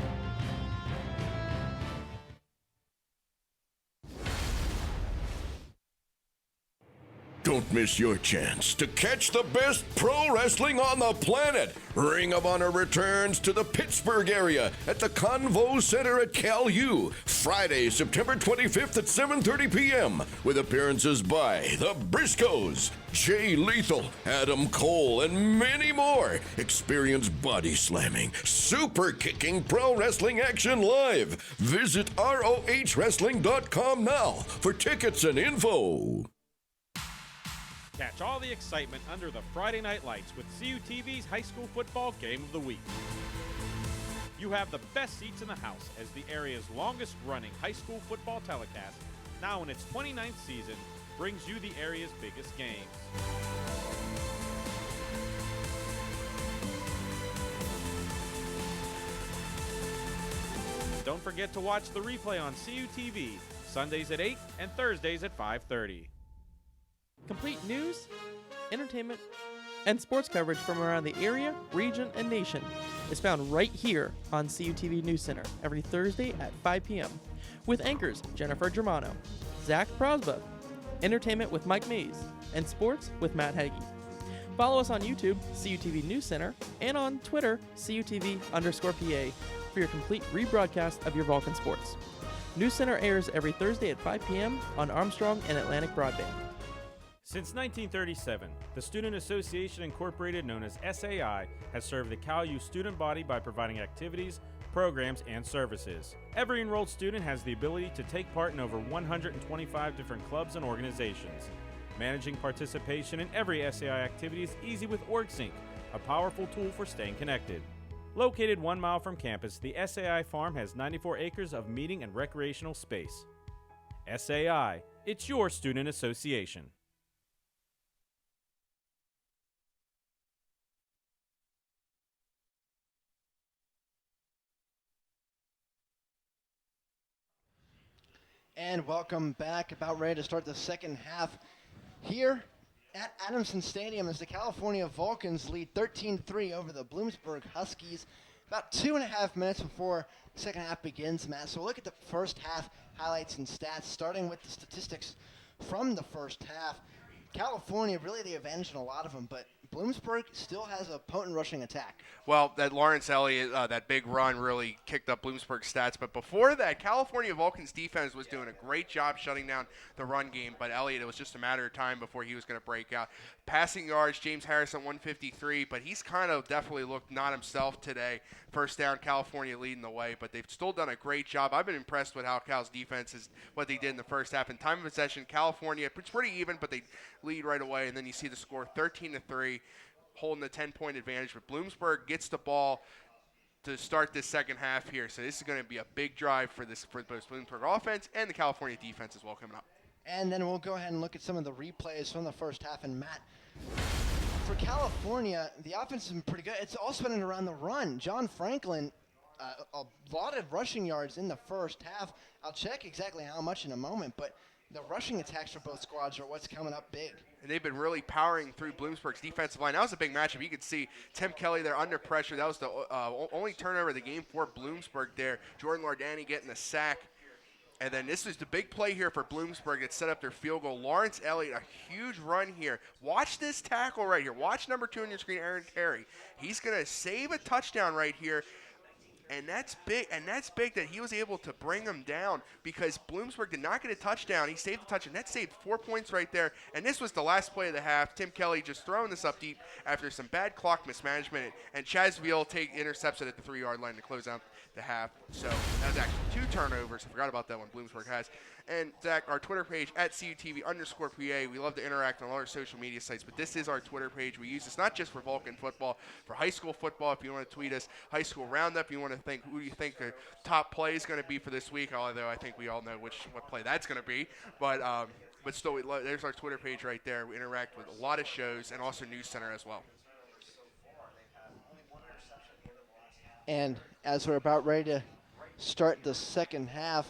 C: Don't miss your chance to catch the best pro wrestling on the planet. Ring of Honor returns to the Pittsburgh area at the Convo Center at Cal U, Friday, September 25th at 7:30 p.m. with appearances by the Briscoes, Jay Lethal, Adam Cole, and many more. Experience body slamming, super kicking pro wrestling action live. Visit ROHWrestling.com now for tickets and info.
D: Catch all the excitement under the Friday Night Lights with CUTV's High School Football Game of the Week. You have the best seats in the house as the area's longest-running high school football telecast, now in its 29th season, brings you the area's biggest games. Don't forget to watch the replay on CUTV, Sundays at 8 and Thursdays at 5:30.
E: Complete news, entertainment, and sports coverage from around the area, region, and nation is found right here on CUTV News Center every Thursday at 5 p.m. with anchors Jennifer Germano, Zach Prosba, entertainment with Mike Mays, and sports with Matt Hagee. Follow us on YouTube, CUTV News Center, and on Twitter, CUTV_PA, for your complete rebroadcast of your Vulcan sports. News Center airs every Thursday at 5 p.m. on Armstrong and Atlantic Broadband.
D: Since 1937, the Student Association Incorporated, known as SAI, has served the Cal U student body by providing activities, programs, and services. Every enrolled student has the ability to take part in over 125 different clubs and organizations. Managing participation in every SAI activity is easy with OrgSync, a powerful tool for staying connected. Located 1 mile from campus, the SAI farm has 94 acres of meeting and recreational space. SAI, it's your student association.
A: And welcome back. About ready to start the second half here at Adamson Stadium as the California Vulcans lead 13-3 over the Bloomsburg Huskies. About 2.5 minutes before the second half begins, Matt. So we'll look at the first half highlights and stats, starting with the statistics from the first half. California, really the advantage in a lot of them, but Bloomsburg still has a potent rushing attack.
B: Well, that Lawrence Elliott, that big run really kicked up Bloomsburg's stats. But before that, California Vulcans defense was doing a great job shutting down the run game. But Elliott, it was just a matter of time before he was going to break out. Passing yards, James Harris at 153, but he's kind of definitely looked not himself today. First down, California leading the way, but they've still done a great job. I've been impressed with how Cal's defense is, what they did in the first half. In time of possession, California, it's pretty even, but they lead right away. And then you see the score 13-3. Holding the 10-point advantage, but Bloomsburg gets the ball to start this second half here. So this is going to be a big drive for both Bloomsburg offense and the California defense as well coming up.
A: And then we'll go ahead and look at some of the replays from the first half. And Matt, for California, the offense has been pretty good. It's all spinning around the run. John Franklin, a lot of rushing yards in the first half. I'll check exactly how much in a moment, but the rushing attacks for both squads are what's coming up big.
B: And they've been really powering through Bloomsburg's defensive line. That was a big matchup. You could see Tim Kelly there under pressure. That was the only turnover of the game for Bloomsburg there. Jordan Lardani getting the sack. And then this is the big play here for Bloomsburg that set up their field goal. Lawrence Elliott, a huge run here. Watch this tackle right here. Watch number 2 on your screen, Aaron Terry. He's going to save a touchdown right here. And that's big, that he was able to bring them down because Bloomsburg did not get a touchdown. He saved the touchdown. That saved 4 points right there. And this was the last play of the half. Tim Kelly just throwing this up deep after some bad clock mismanagement. And Chasville intercepts it at the 3-yard line to close out the half. So that was actually 2 turnovers. I forgot about that one Bloomsburg has. And Zach, our Twitter page at CUTV_PA. We love to interact on all our social media sites, but this is our Twitter page. We use this not just for Vulcan football, for high school football. If you want to tweet us, high school roundup. You want to think who do you think the top play is going to be for this week? Although I think we all know what play that's going to be. But still, there's our Twitter page right there. We interact with a lot of shows and also News Center as well.
A: And as we're about ready to start the second half,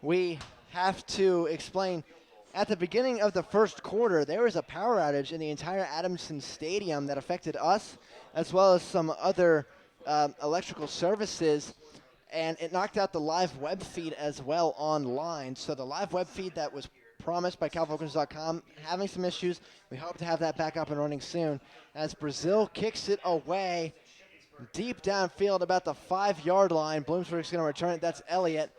A: we have to explain, at the beginning of the first quarter, there was a power outage in the entire Adamson Stadium that affected us, as well as some other electrical services, and it knocked out the live web feed as well online. So the live web feed that was promised by CalVulcans.com having some issues. We hope to have that back up and running soon. As Brazil kicks it away deep downfield about the 5-yard line. Bloomsburg's going to return it. That's Elliott.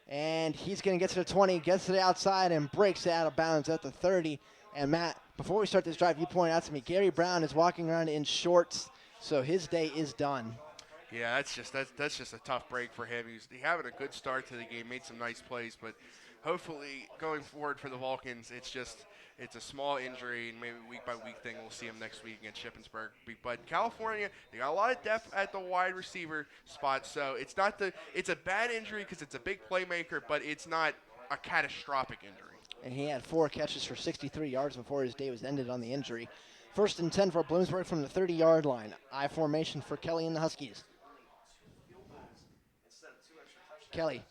A: And he's going to get to the 20, gets to the outside, and breaks it out of bounds at the 30. And Matt, before we start this drive, you pointed out to me, Gary Brown is walking around in shorts, so his day is done.
B: Yeah, that's just a tough break for him. He's having a good start to the game, made some nice plays, but hopefully going forward for the Vulcans, it's a small injury, and maybe week-by-week thing. We'll see him next week against Shippensburg. But California, they got a lot of depth at the wide receiver spot, so it's a bad injury because it's a big playmaker, but it's not a catastrophic injury.
A: And he had 4 catches for 63 yards before his day was ended on the injury. 1st and 10 for Bloomsburg from the 30-yard line. I formation for Kelly and the Huskies. Kelly,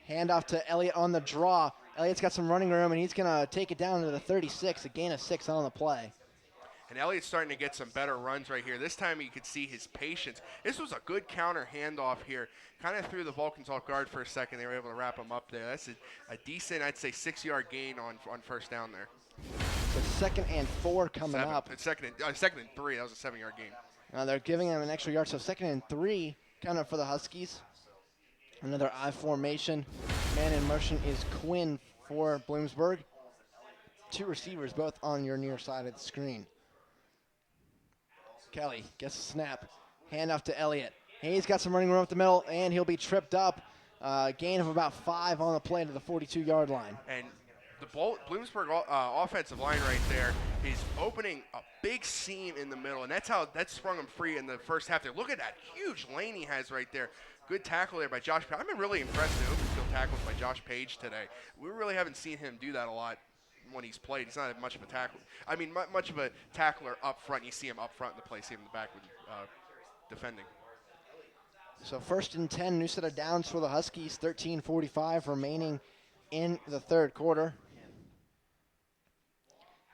A: handoff to Elliott on the draw. Elliott's got some running room, and he's going to take it down to the 36, a gain of 6 on the play.
B: And Elliott's starting to get some better runs right here. This time you could see his patience. This was a good counter handoff here. Kind of threw the Vulcans off guard for a second. They were able to wrap him up there. That's a decent, I'd say, 6-yard gain on first down there.
A: So 2nd and 4 coming up.
B: Second and 3. That was a 7-yard gain.
A: Now they're giving him an extra yard, so 2nd and 3 coming up for the Huskies. Another I formation. Man in motion is Quinn for Bloomsburg. 2 receivers, both on your near side of the screen. Kelly gets a snap. Handoff to Elliott. He's got some running room up the middle, and he'll be tripped up. Gain of about 5 on the play to the 42-yard line.
B: And the Bloomsburg offensive line right there is opening a big seam in the middle, and that sprung him free in the first half there. Look at that huge lane he has right there. Good tackle there by Josh Page. I've been really impressed with open field tackles by Josh Page today. We really haven't seen him do that a lot when he's played. He's not much of a tackler. I mean, much of a tackler up front. You see him up front in the play, see him in the back with defending.
A: So 1st and 10, new set of downs for the Huskies. 13:45 remaining in the 3rd quarter.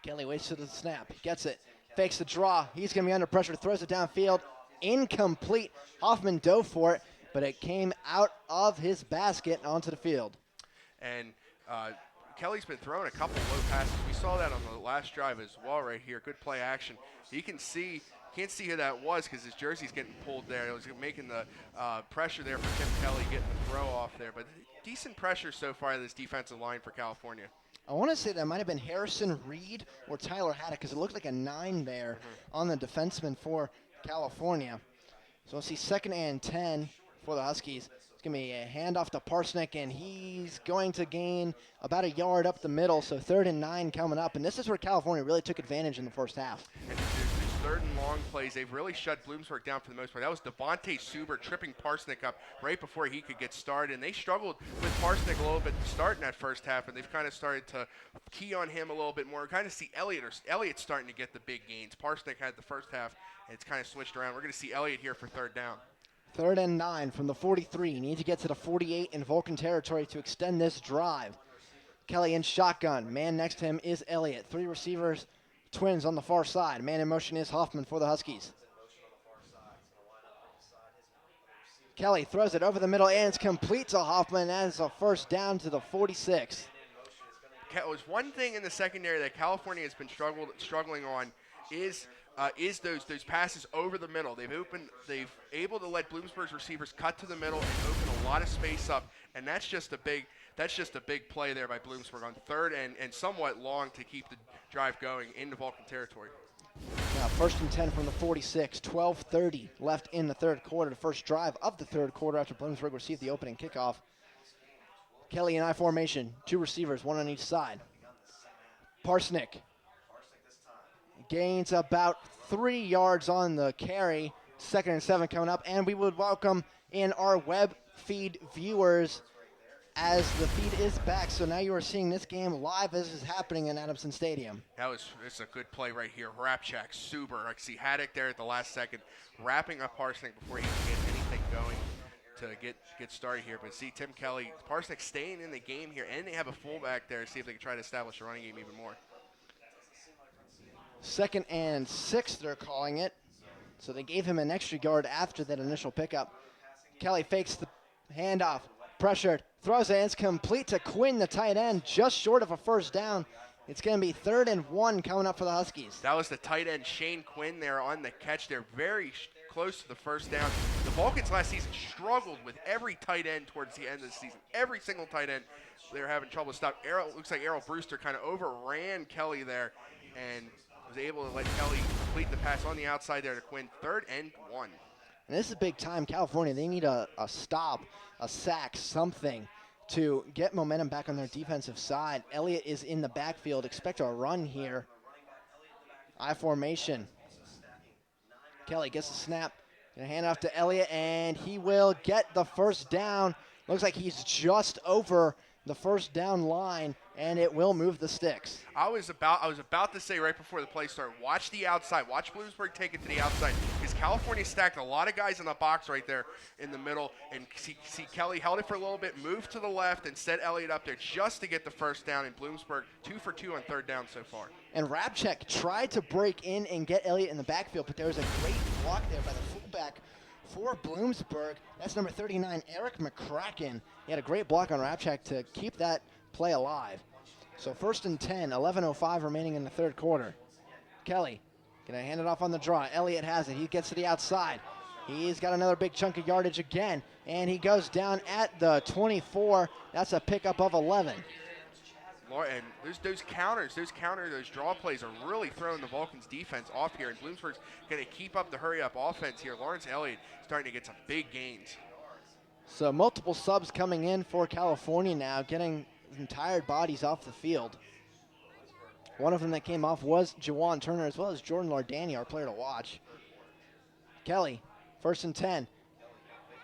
A: Kelly waits to the snap. Gets it. Fakes the draw. He's going to be under pressure. Throws it downfield. Incomplete. Hoffman dove for it, but it came out of his basket and onto the field.
B: And Kelly's been throwing a couple low passes. We saw that on the last drive as well right here. Good play action. He can't see who that was because his jersey's getting pulled there. It was making the pressure there for Tim Kelly, getting the throw off there. But decent pressure so far in this defensive line for California.
A: I want to say that might have been Harrison Reed or Tyler Haddock because it looked like a 9 there on the defenseman for California. So we'll see 2nd and 10 for the Huskies. It's going to be a handoff to Parsnick, and he's going to gain about a yard up the middle. So 3rd and 9 coming up. And this is where California really took advantage in the first half.
B: And these 3rd and long plays, they've really shut Bloomsburg down for the most part. That was Devontae Suber tripping Parsnick up right before he could get started. And they struggled with Parsnick a little bit to start in that first half, and they've kind of started to key on him a little bit more. Kind of see Elliott's starting to get the big gains. Parsnick had the first half, and it's kind of switched around. We're going to see Elliott here for 3rd down.
A: 3rd and 9 from the 43. Need to get to the 48 in Vulcan territory to extend this drive. Kelly in shotgun. Man next to him is Elliott. 3 receivers, twins on the far side. Man in motion is Hoffman for the Huskies. Kelly throws it over the middle, and it's complete to Hoffman. That is a 1st down to the 46.
B: It was one thing in the secondary that California has been struggling on is those passes over the middle. They've able to let Bloomsburg's receivers cut to the middle and open a lot of space up, and that's just a big play there by Bloomsburg on 3rd and somewhat long to keep the drive going into Vulcan territory.
A: Now 1st and 10 from the 46. 12:30 left in the 3rd quarter. The first drive of the 3rd quarter after Bloomsburg received the opening kickoff. Kelly in I formation. 2 receivers, 1 on each side. Parsnick gains about 3 yards on the carry. 2nd and 7 coming up, and we would welcome in our web feed viewers as the feed is back. So now you are seeing this game live as is happening in Adamson Stadium.
B: It's a good play right here. Wrap check, Suber. I see Haddock there at the last second, wrapping up Parsnick before he can get anything going to get started here. But see Tim Kelly, Parsnick staying in the game here, and they have a fullback there to see if they can try to establish a running game even more.
A: 2nd and 6, they're calling it. So they gave him an extra yard after that initial pickup. Kelly fakes the handoff, pressured, throws it, and it's complete to Quinn, the tight end, just short of a first down. It's going to be 3rd and 1 coming up for the Huskies.
B: That was the tight end, Shane Quinn, there on the catch. They're very close to the first down. The Vulcans last season struggled with every tight end towards the end of the season. Every single tight end, they were having trouble to stop. Looks like Errol Brewster kind of overran Kelly there and was able to let Kelly complete the pass on the outside there to Quinn. 3rd and 1.
A: And this is big time, California. They need a stop, a sack, something to get momentum back on their defensive side. Elliott is in the backfield. Expect a run here. I formation. Kelly gets the snap. Gonna hand off to Elliott, and he will get the first down. Looks like he's just over the first down line, and it will move the sticks.
B: I was about to say right before the play started, watch the outside. Watch Bloomsburg take it to the outside, because California stacked a lot of guys in the box right there in the middle, and see Kelly held it for a little bit, moved to the left, and set Elliott up there just to get the first down. In Bloomsburg, 2 for 2 on 3rd down so far.
A: And Rabchek tried to break in and get Elliott in the backfield, but there was a great block there by the fullback for Bloomsburg. That's number 39, Eric McCracken. He had a great block on Rabchek to keep that play alive. So 1st and 10, 11:05 remaining in the 3rd quarter. Kelly gonna hand it off on the draw. Elliott has it. He gets to the outside. He's got another big chunk of yardage again, and he goes down at the 24. That's a pickup of 11.
B: And those draw plays are really throwing the Vulcans defense off here. And Bloomsburg's going to keep up the hurry-up offense here. Lawrence Elliott starting to get some big gains.
A: So multiple subs coming in for California now, getting some tired bodies off the field. One of them that came off was Jawan Turner, as well as Jordan Lardani, our player to watch. Kelly, 1st and 10.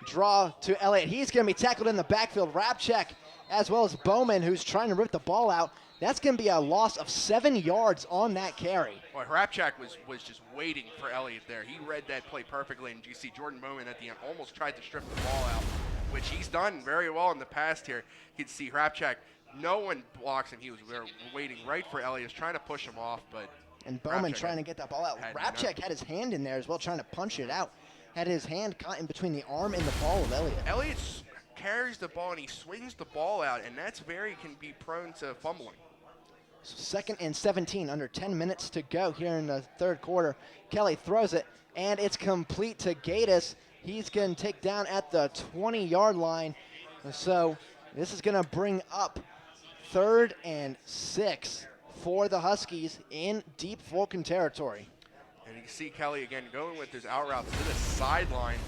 A: Draw to Elliott. He's going to be tackled in the backfield. Rabchek, as well as Bowman, who's trying to rip the ball out. That's going to be a loss of 7 yards on that carry.
B: Well, Rabchak was just waiting for Elliott there. He read that play perfectly, and you see Jordan Bowman at the end almost tried to strip the ball out, which he's done very well in the past here. You can see Rabchak, no one blocks him. He was there waiting right for Elliott. He was trying to push him off, but
A: and Bowman trying to get that ball out. Rabchak had his hand in there as well, trying to punch it out. Had his hand caught in between the arm and the ball of Elliott.
B: Elliott carries the ball and he swings the ball out, and that's can be prone to fumbling.
A: 2nd and 17, under 10 minutes to go here in the 3rd quarter. Kelly throws it, and it's complete to Gatus. He's going to take down at the 20-yard line. So this is going to bring up 3rd and 6 for the Huskies in deep Vulcan territory.
B: And you can see Kelly again going with his out routes to the sideline,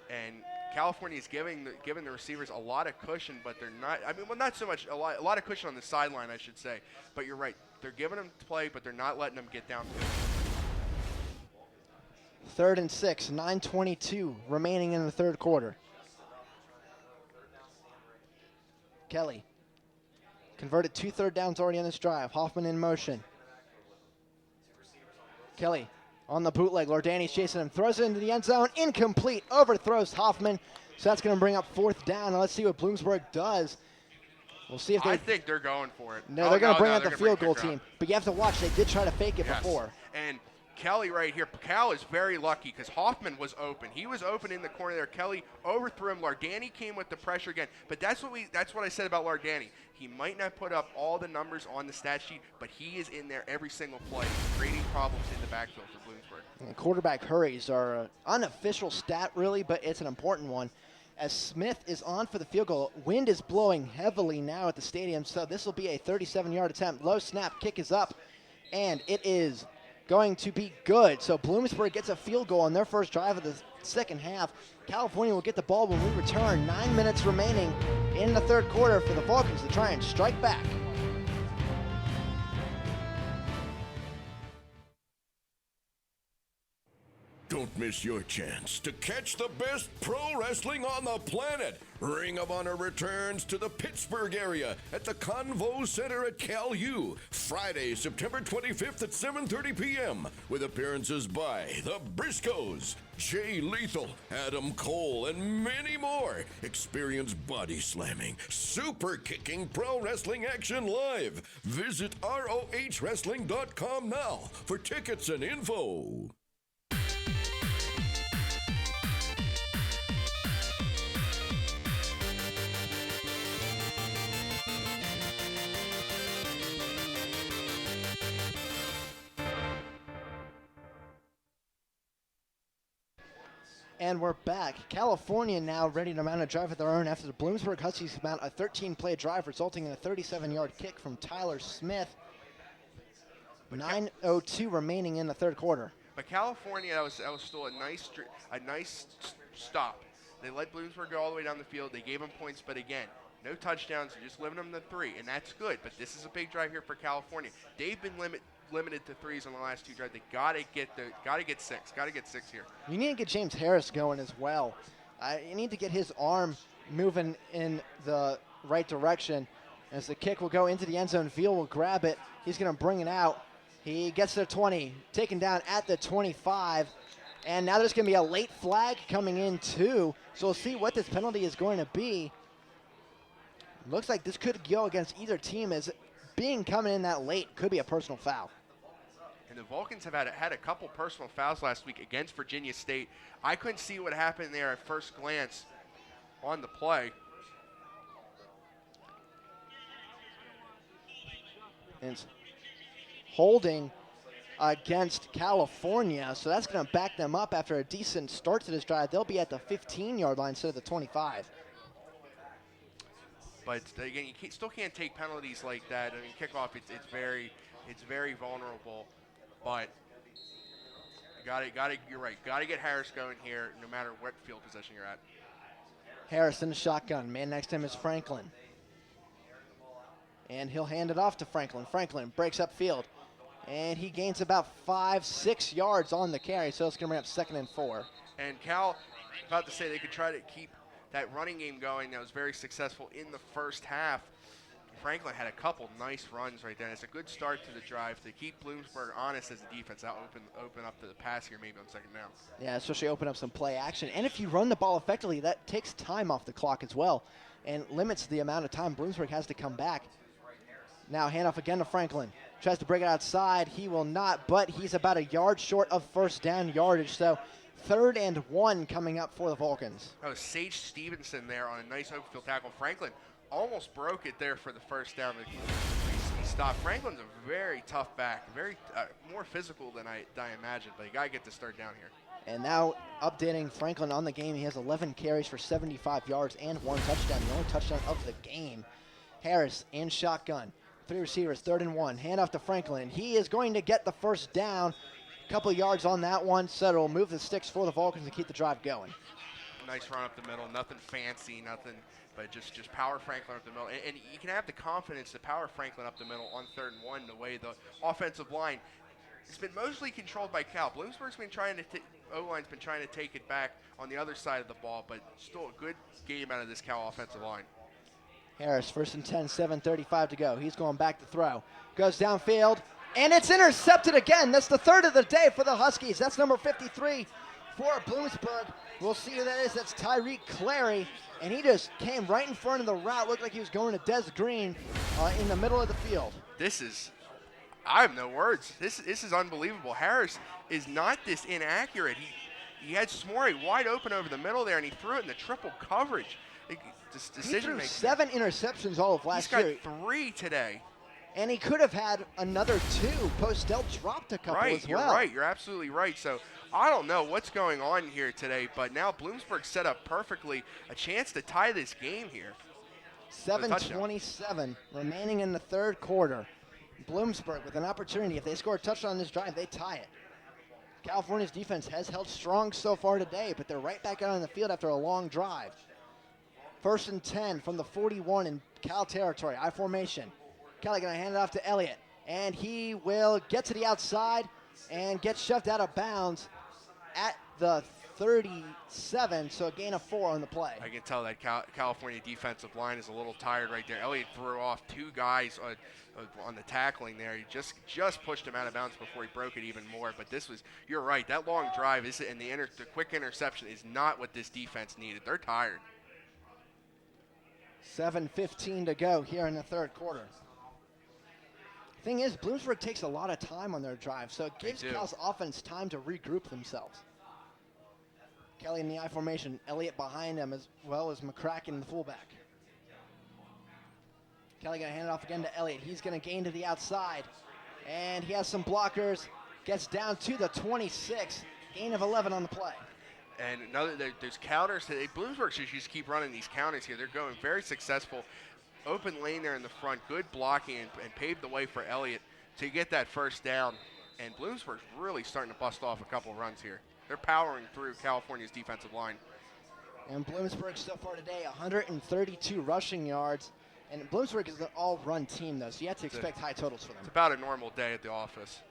B: and California's giving the receivers a lot of cushion, but they're not. I mean, well, not so much a lot of cushion on the sideline, I should say. But you're right, they're giving them play, but they're not letting them get downfield.
A: 3rd and 6, 9:22 remaining in the 3rd quarter. Kelly converted 2 third downs already on this drive. Hoffman in motion. Kelly on the bootleg. Lardani's chasing him. Throws it into the end zone. Incomplete. Overthrows Hoffman. So that's going to bring up 4th down. Now let's see what Bloomsburg does. We'll see if they.
B: I think they're going for it.
A: No, they're going to bring out the field goal team. But you have to watch. They did try to fake it before.
B: And Kelly right here. Cal is very lucky because Hoffman was open. He was open in the corner there. Kelly overthrew him. Lardani came with the pressure again. But that's what I said about Lardani. He might not put up all the numbers on the stat sheet, but he is in there every single play, creating problems in the backfield for Bloomsburg.
A: And quarterback hurries are an unofficial stat, really, but it's an important one. As Smith is on for the field goal, wind is blowing heavily now at the stadium, so this will be a 37-yard attempt. Low snap, kick is up, and it is going to be good. So Bloomsburg gets a field goal on their first drive of the 2nd half. California will get the ball when we return. 9 minutes remaining in the 3rd quarter for the Vulcans to try and strike back.
C: Don't miss your chance to catch the best pro wrestling on the planet. Ring of Honor returns to the Pittsburgh area at the Convo Center at Cal U, Friday, September 25th at 7:30 p.m. with appearances by the Briscoes, Jay Lethal, Adam Cole, and many more. Experience body slamming, super kicking pro wrestling action live. Visit ROHWrestling.com now for tickets and info.
A: And we're back. California now ready to mount a drive of their own after the Bloomsburg Huskies mount a 13-play drive, resulting in a 37-yard kick from Tyler Smith. 9:02 remaining in the third quarter.
B: But California, that was still a nice stop. They let Bloomsburg go all the way down the field. They gave them points, but again, no touchdowns. They're just limiting them to 3, and that's good. But this is a big drive here for California. They've been limited to 3s on the last 2 drives. They gotta get 6. Gotta get 6 here.
A: You need to get James Harris going as well. You need to get his arm moving in the right direction as the kick will go into the end zone. Veal will grab it. He's going to bring it out. He gets to the 20, taken down at the 25. And now there's going to be a late flag coming in too. So we'll see what this penalty is going to be. Looks like this could go against either team, as being coming in that late could be a personal foul.
B: And the Vulcans have had a couple personal fouls last week against Virginia State. I couldn't see what happened there at first glance on the play.
A: And it's holding against California, so that's going to back them up after a decent start to this drive. They'll be at the 15-yard line instead of the 25.
B: But again, you still can't take penalties like that. I mean, kickoff, it's very vulnerable. But you're right. Got to get Harris going here, no matter what field position you're at.
A: Harris in the shotgun. Man next to him is Franklin. And he'll hand it off to Franklin. Franklin breaks up field. And he gains about 5-6 yards on the carry, so it's going to bring up 2nd and 4.
B: And Cal, about to say they could try to keep that running game going that was very successful in the first half. Franklin had a couple nice runs right there. And it's a good start to the drive to keep Bloomsburg honest as a defense. That'll open up to the pass here maybe on 2nd down.
A: Yeah, especially open up some play action. And if you run the ball effectively, that takes time off the clock as well and limits the amount of time Bloomsburg has to come back. Now handoff again to Franklin. Tries to break it outside. He will not, but he's about a yard short of first down yardage. So 3rd and 1 coming up for the Vulcans.
B: That was Sage Stevenson there on a nice open field tackle. Franklin almost broke it there for the first down. He stopped. Franklin's a very tough back, very more physical than I imagined, but you got to get this third down here.
A: And now updating Franklin on the game. He has 11 carries for 75 yards and 1 touchdown, the only touchdown of the game. Harris in shotgun. 3 receivers, 3rd and 1. Hand off to Franklin. He is going to get the first down. A couple yards on that one, so it'll move the sticks for the Vulcans to keep the drive going.
B: Nice run up the middle. Nothing fancy, nothing, but just power Franklin up the middle. And you can have the confidence to power Franklin up the middle on 3rd and 1 the way the offensive line has been mostly controlled by Cal. Bloomsburg's been trying to O-line's been trying to take it back on the other side of the ball, but still a good game out of this Cal offensive line.
A: Harris, 1st and 10, 7:35 to go. He's going back to throw. Goes downfield, and it's intercepted again. That's the 3rd of the day for the Huskies. That's number 53 for Bloomsburg. We'll see who that is. That's Tyreek Clary, and he just came right in front of the route. Looked like he was going to Des Green in the middle of the field.
B: I have no words. This is unbelievable. Harris is not this inaccurate. He had Smorey wide open over the middle there, and he threw it in the triple coverage.
A: He threw 7 interceptions all of last year.
B: He's got 3 today.
A: And he could have had another 2. Postel dropped a couple as well.
B: You're right. You're absolutely right. So I don't know what's going on here today, but now Bloomsburg set up perfectly a chance to tie this game here.
A: 7:27 remaining in the 3rd quarter. Bloomsburg with an opportunity. If they score a touchdown on this drive, they tie it. California's defense has held strong so far today, but they're right back out on the field after a long drive. 1st and 10 from the 41 in Cal territory. I formation. Kelly going to hand it off to Elliott, and he will get to the outside and get shoved out of bounds at the 37, so a gain of 4 on the play.
B: I can tell that California defensive line is a little tired right there. Elliott threw off 2 guys on the tackling there. He just pushed him out of bounds before he broke it even more. But this was, you're right, that long drive and the quick interception is not what this defense needed. They're tired.
A: 7:15 to go here in the third quarter. Thing is, Bloomsburg takes a lot of time on their drive, so it gives Cal's offense time to regroup themselves. Kelly in the I formation, Elliott behind him as well as McCracken, the fullback. Kelly going to hand it off again to Elliott. He's going to gain to the outside, and he has some blockers. Gets down to the 26, gain of 11 on the play.
B: And there's counters. Bloomsburg should just keep running these counters here. They're going very successful. Open lane there in the front, good blocking, and paved the way for Elliott to get that first down. And Bloomsburg's really starting to bust off a couple runs here. They're powering through California's defensive line.
A: And Bloomsburg so far today, 132 rushing yards. And Bloomsburg is an all-run team, though, so you have to expect high totals for them.
B: It's about a normal day at the office.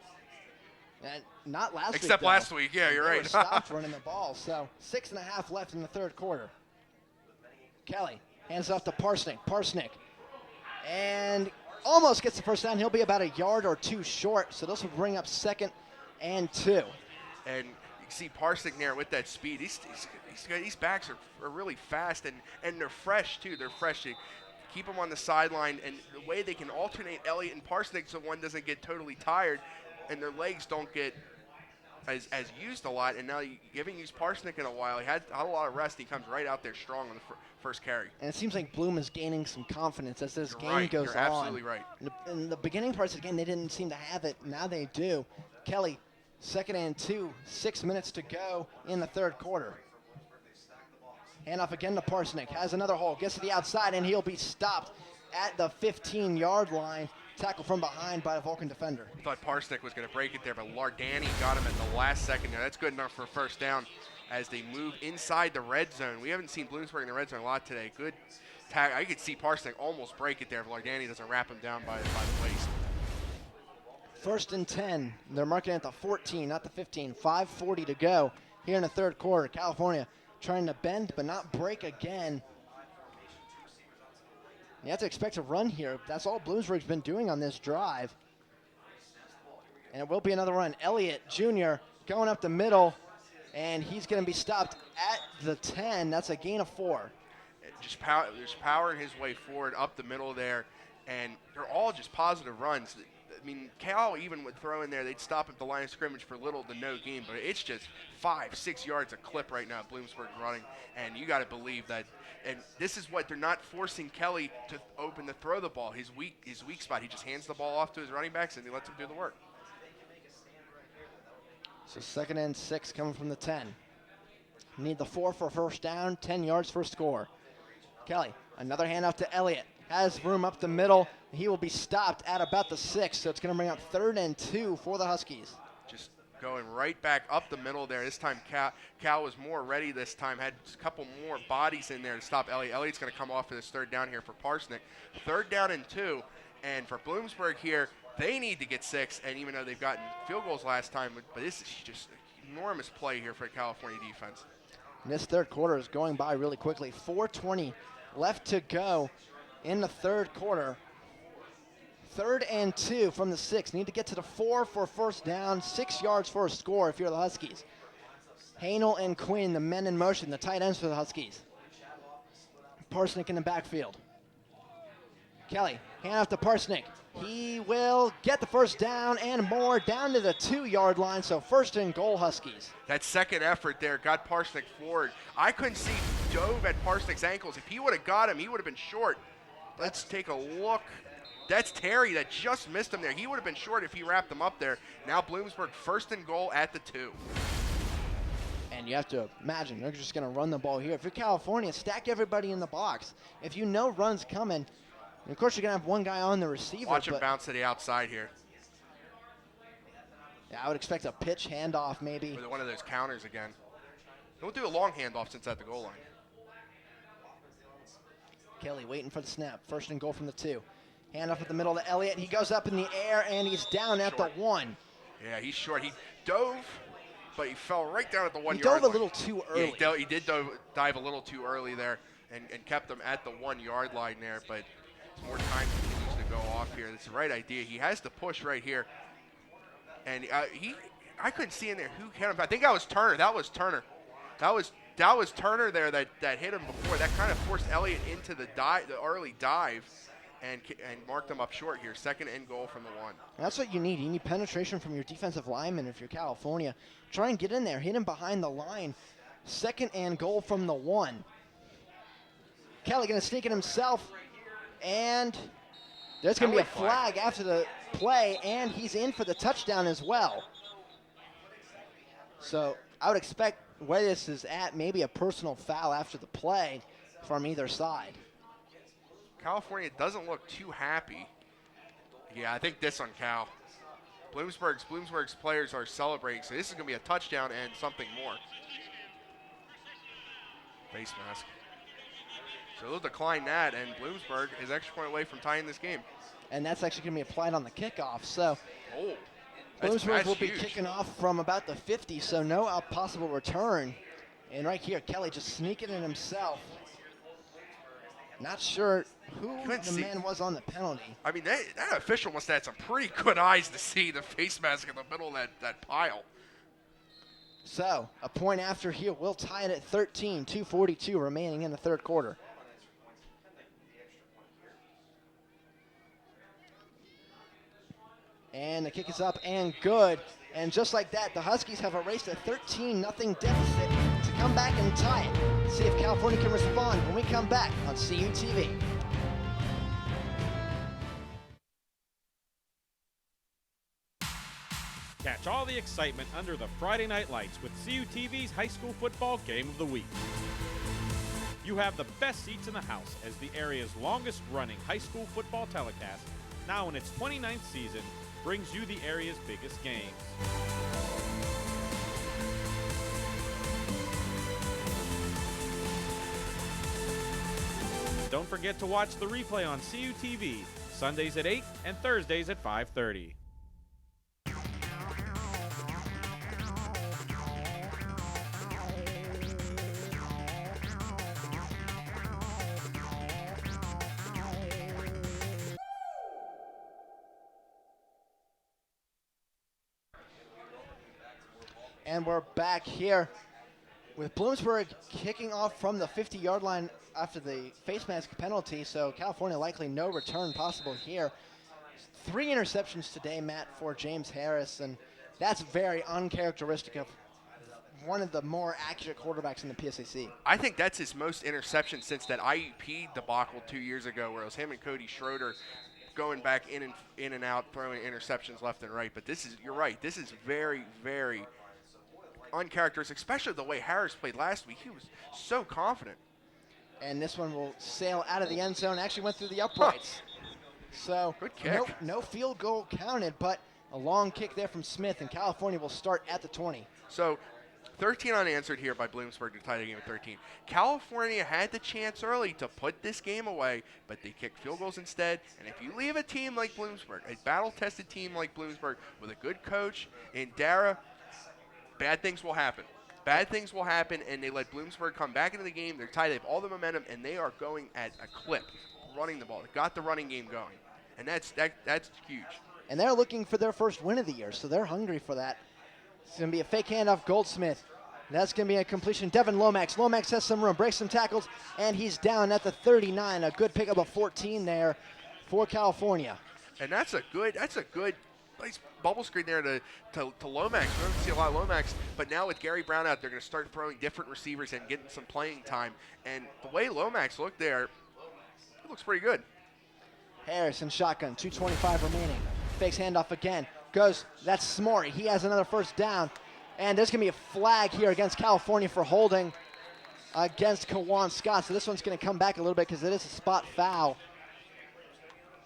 A: And not last week,
B: Except last week, yeah, you're right.
A: They stopped running the ball, so 6.5 left in the third quarter. Kelly hands off to Parsnick. Parsnick, and almost gets the first down. He'll be about a yard or 2 short, so this will bring up 2nd and 2.
B: And you see Parsnick there with that speed. These backs are really fast, and they're fresh, too. They're fresh. They keep them on the sideline, and the way they can alternate Elliott and Parsnick so one doesn't get totally tired and their legs don't get as used a lot. And now you haven't used Parsnick in a while. He had a lot of rest. He comes right out there strong on the first carry.
A: And it seems like Bloom is gaining some confidence as this game goes on.
B: You're absolutely right.
A: In the beginning parts of the game, they didn't seem to have it. Now they do. Kelly, 2nd and 2, 6 minutes to go in the third quarter. Handoff again to Parsnick. Has another hole. Gets to the outside, and he'll be stopped at the 15-yard line. Tackle from behind by a Vulcan defender.
B: I thought Parsnick was going to break it there, but Lardani got him at the last second there. That's good enough for a first down as they move inside the red zone. We haven't seen Bloomsburg in the red zone a lot today. Good tag. I could see Parsnick almost break it there if Lardani doesn't wrap him down by the waist.
A: 1st and 10. They're marking at the 14, not the 15. 5:40 to go here in the third quarter. California trying to bend but not break again. You have to expect a run here. That's all Bloomsburg's been doing on this drive. And it will be another run. Elliott Jr. going up the middle, and he's going to be stopped at the 10. That's a gain of 4.
B: There's power in his way forward up the middle there, and they're all just positive runs. I mean, Cal even would throw in there, they'd stop at the line of scrimmage for little to no gain, but it's just 5-6 yards a clip right now Bloomsburg's running, and you got to believe that. And this is what they're not forcing Kelly to open to throw the ball. His weak spot, he just hands the ball off to his running backs and he lets them do the work.
A: So 2nd and 6 coming from the 10. Need the 4 for a first down, 10 yards for a score. Kelly, another handoff to Elliott. Has room up the middle. He will be stopped at about the 6, so it's going to bring up 3rd and 2 for the Huskies.
B: Just going right back up the middle there. This time Cal was more ready this time, had a couple more bodies in there to stop Elliott. Elliott's going to come off for this 3rd down here for Parsnick. 3rd down and 2, and for Bloomsburg here, they need to get 6, and even though they've gotten field goals last time, but this is just an enormous play here for the California defense.
A: And this third quarter is going by really quickly. 4:20 left to go in the third quarter. 3rd and 2 from the 6. Need to get to the 4 for a first down, 6 yards for a score if you're the Huskies. Hanel and Quinn, the men in motion, the tight ends for the Huskies. Parsnick in the backfield. Kelly, hand off to Parsnick. He will get the first down and more down to the 2-yard line, so 1st and goal Huskies.
B: That second effort there got Parsnick forward. I couldn't see dove at Parsnick's ankles. If he would have got him, he would have been short. Let's take a look. That's Terry that just missed him there. He would have been short if he wrapped him up there. Now Bloomsburg 1st and goal at the 2.
A: And you have to imagine they're just going to run the ball here. If you're California, stack everybody in the box. If you know run's coming, and of course you're going to have one guy on the receiver.
B: Watch him bounce to the outside here.
A: Yeah, I would expect a pitch handoff maybe.
B: Or one of those counters again. Don't do a long handoff since at the goal line.
A: Kelly waiting for the snap. 1st and goal from the 2. Hand off at the middle to Elliott. He goes up in the air, and he's down at the 1.
B: Yeah, he's short. He dove, but he fell right down at the 1
A: He
B: yard
A: dove a
B: line.
A: little too early.
B: Yeah, he did dive a little too early there and kept him at the 1 yard line there, but more time continues to go off here. That's the right idea. He has to push right here. And I couldn't see in there who hit him. I think that was Turner. That was Turner. That was Turner there that hit him before. That kind of forced Elliott into the early dive and marked him up short here. Second and goal from the 1.
A: That's what you need. You need penetration from your defensive lineman if you're California. Try and get in there. Hit him behind the line. Second and goal from the 1. Kelly going to sneak it himself. And there's going to be a flag after the play, and he's in for the touchdown as well. So I would expect where this is at, maybe a personal foul after the play from either side.
B: California doesn't look too happy. Yeah, I think this on Cal. Bloomsburg's players are celebrating, so this is going to be a touchdown and something more. Face mask. So they'll decline that, and Bloomsburg is extra point away from tying this game.
A: And that's actually going to be applied on the kickoff. So
B: that's
A: Bloomsburg will be
B: huge.
A: kicking off from about the 50, so no possible return. And right here, Kelly just sneaking it himself. Not sure who the man was on the penalty.
B: I mean, that official must have had some pretty good eyes to see the face mask in the middle of that pile.
A: So a point after here, we'll tie it at 13, 2:42 remaining in the third quarter. And the kick is up and good. And just like that, the Huskies have erased a 13-0 deficit to come back and tie it. See if California can respond when we come back on CUTV.
D: Catch all the excitement under the Friday night lights with CUTV's High School Football Game of the Week. You have the best seats in the house as the area's longest-running high school football telecast, now in its 29th season, brings you the area's biggest games. Don't forget to watch the replay on CUTV, Sundays at 8 and Thursdays at 5:30.
A: And we're back here with Bloomsburg kicking off from the 50-yard line after the face mask penalty, so California likely no return possible here. 3 interceptions today, Matt, for James Harris, and that's very uncharacteristic of one of the more accurate quarterbacks in the PSAC.
B: I think that's his most interceptions since that IUP debacle 2 years ago, where it was him and Cody Schroeder going back in and out, throwing interceptions left and right. But you're right, this is very, very uncharacteristic, especially the way Harris played last week. He was so confident.
A: And this one will sail out of the end zone, actually went through the uprights. So
B: good kick.
A: No field goal counted, but a long kick there from Smith, and California will start at the 20.
B: So 13 unanswered here by Bloomsburg to tie the game at 13. California had the chance early to put this game away, but they kicked field goals instead. And if you leave a team like Bloomsburg, a battle-tested team like Bloomsburg, with a good coach in Dara, bad things will happen. Bad things will happen, and they let Bloomsburg come back into the game. They're tied. They have all the momentum, and they are going at a clip, running the ball. They got the running game going, and that's huge.
A: And they're looking for their first win of the year, so they're hungry for that. It's going to be a fake handoff, Goldsmith. That's going to be a completion. Devin Lomax. Lomax has some room, breaks some tackles, and he's down at the 39. A good pickup of 14 there for California.
B: And that's a good nice bubble screen there to Lomax. We don't see a lot of Lomax, but now with Gary Brown out, they're going to start throwing different receivers and getting some playing time. And the way Lomax looked there, it looks pretty good.
A: Harris in shotgun, 2:25 remaining. Fakes handoff again. Goes, that's Smorey. He has another first down. And there's going to be a flag here against California for holding against Kawan Scott. So this one's going to come back a little bit because it is a spot foul.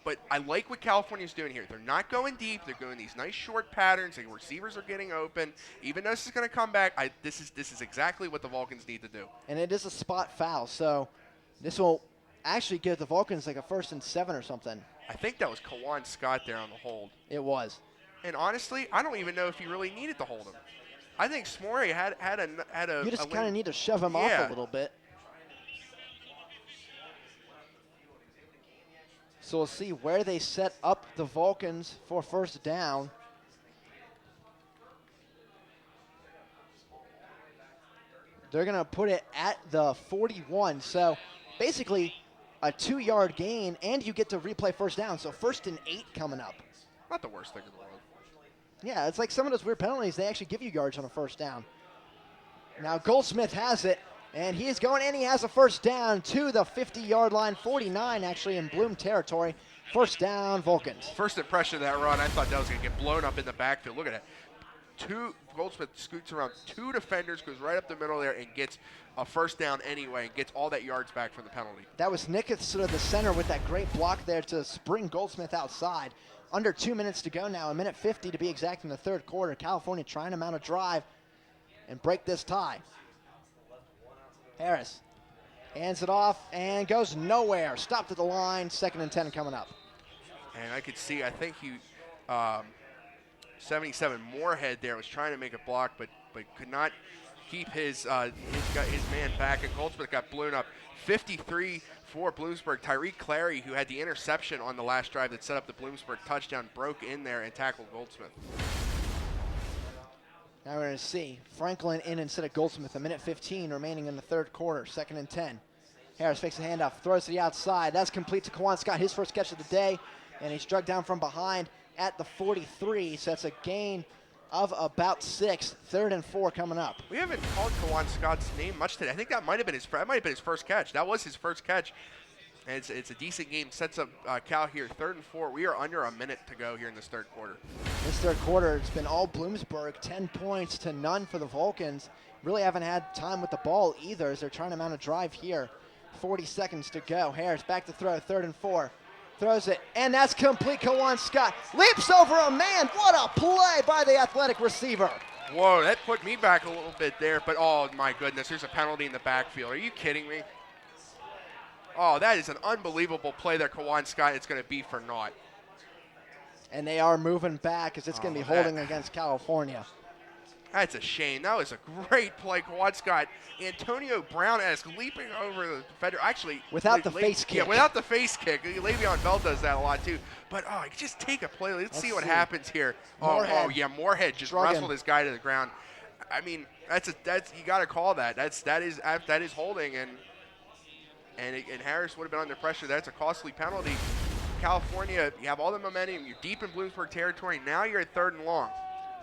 B: But I like what California's doing here. They're not going deep. They're going these nice short patterns. The receivers are getting open. Even though this is going to come back, this is exactly what the Vulcans need to do.
A: And it is a spot foul, so this will actually give the Vulcans like a 1st and 7 or something.
B: I think that was Kawan Scott there on the hold.
A: It was.
B: And honestly, I don't even know if he really needed to hold him. I think Smorey had a.
A: You just kind of need to shove him off a little bit. So we'll see where they set up the Vulcans for first down. They're going to put it at the 41. So basically a 2-yard gain, and you get to replay first down. So 1st and 8 coming up.
B: Not the worst thing in the world.
A: Yeah, it's like some of those weird penalties, they actually give you yards on a first down. Now Goldsmith has it, and he is going in. He has a first down to the 50-yard line, 49 actually in Bloom territory. First down, Vulcans.
B: First impression of that run, I thought that was going to get blown up in the backfield. Look at that. Goldsmith scoots around 2 defenders, goes right up the middle there, and gets a first down anyway, and gets all that yards back from the penalty.
A: That was Nicketh to the center with that great block there to spring Goldsmith outside. Under 2 minutes to go now, 1:50 to be exact in the third quarter. California trying to mount a drive and break this tie. Harris hands it off and goes nowhere. Stopped at the line, 2nd and 10 coming up.
B: And I could see, I think he, 77 Moorhead there was trying to make a block, but could not keep his man back, and Goldsmith got blown up. 53 for Bloomsburg. Tyreek Clary, who had the interception on the last drive that set up the Bloomsburg touchdown, broke in there and tackled Goldsmith.
A: Now we're going to see Franklin in instead of Goldsmith. 1:15 remaining in the third quarter. 2nd and 10. Harris fakes a handoff, throws to the outside. That's complete to Kawan Scott, his first catch of the day, and he's struck down from behind at the 43. So that's a gain of about 6. 3rd and 4 coming up.
B: We haven't called Kawan Scott's name much today. I think that might have been his first catch. That was his first catch. And it's a decent game. Sets up Cal here. 3rd and 4. We are under a minute to go here in this third quarter.
A: This third quarter, it's been all Bloomsburg. 10 points to none for the Vulcans. Really haven't had time with the ball either as they're trying to mount a drive here. 40 seconds to go. Harris back to throw. 3rd and 4. Throws it, and that's complete. Kawan Scott leaps over a man. What a play by the athletic receiver.
B: Whoa, that put me back a little bit there, but oh my goodness, there's a penalty in the backfield. Are you kidding me? Oh, that is an unbelievable play there, Kawan Scott. It's going to be for naught.
A: And they are moving back as it's going to be holding against California.
B: That's a shame. That was a great play. Kawan Scott, Antonio Brown-esque, leaping over the defender. Actually,
A: without the face kick.
B: Yeah, without the face kick. Le'Veon Bell does that a lot too. But just take a play. Let's see what happens here. Moorhead just wrestled this guy to the ground. I mean, that's you got to call that. That is holding, and Harris would have been under pressure. That's a costly penalty. California, you have all the momentum. You're deep in Bloomsburg territory. Now you're at 3rd and long.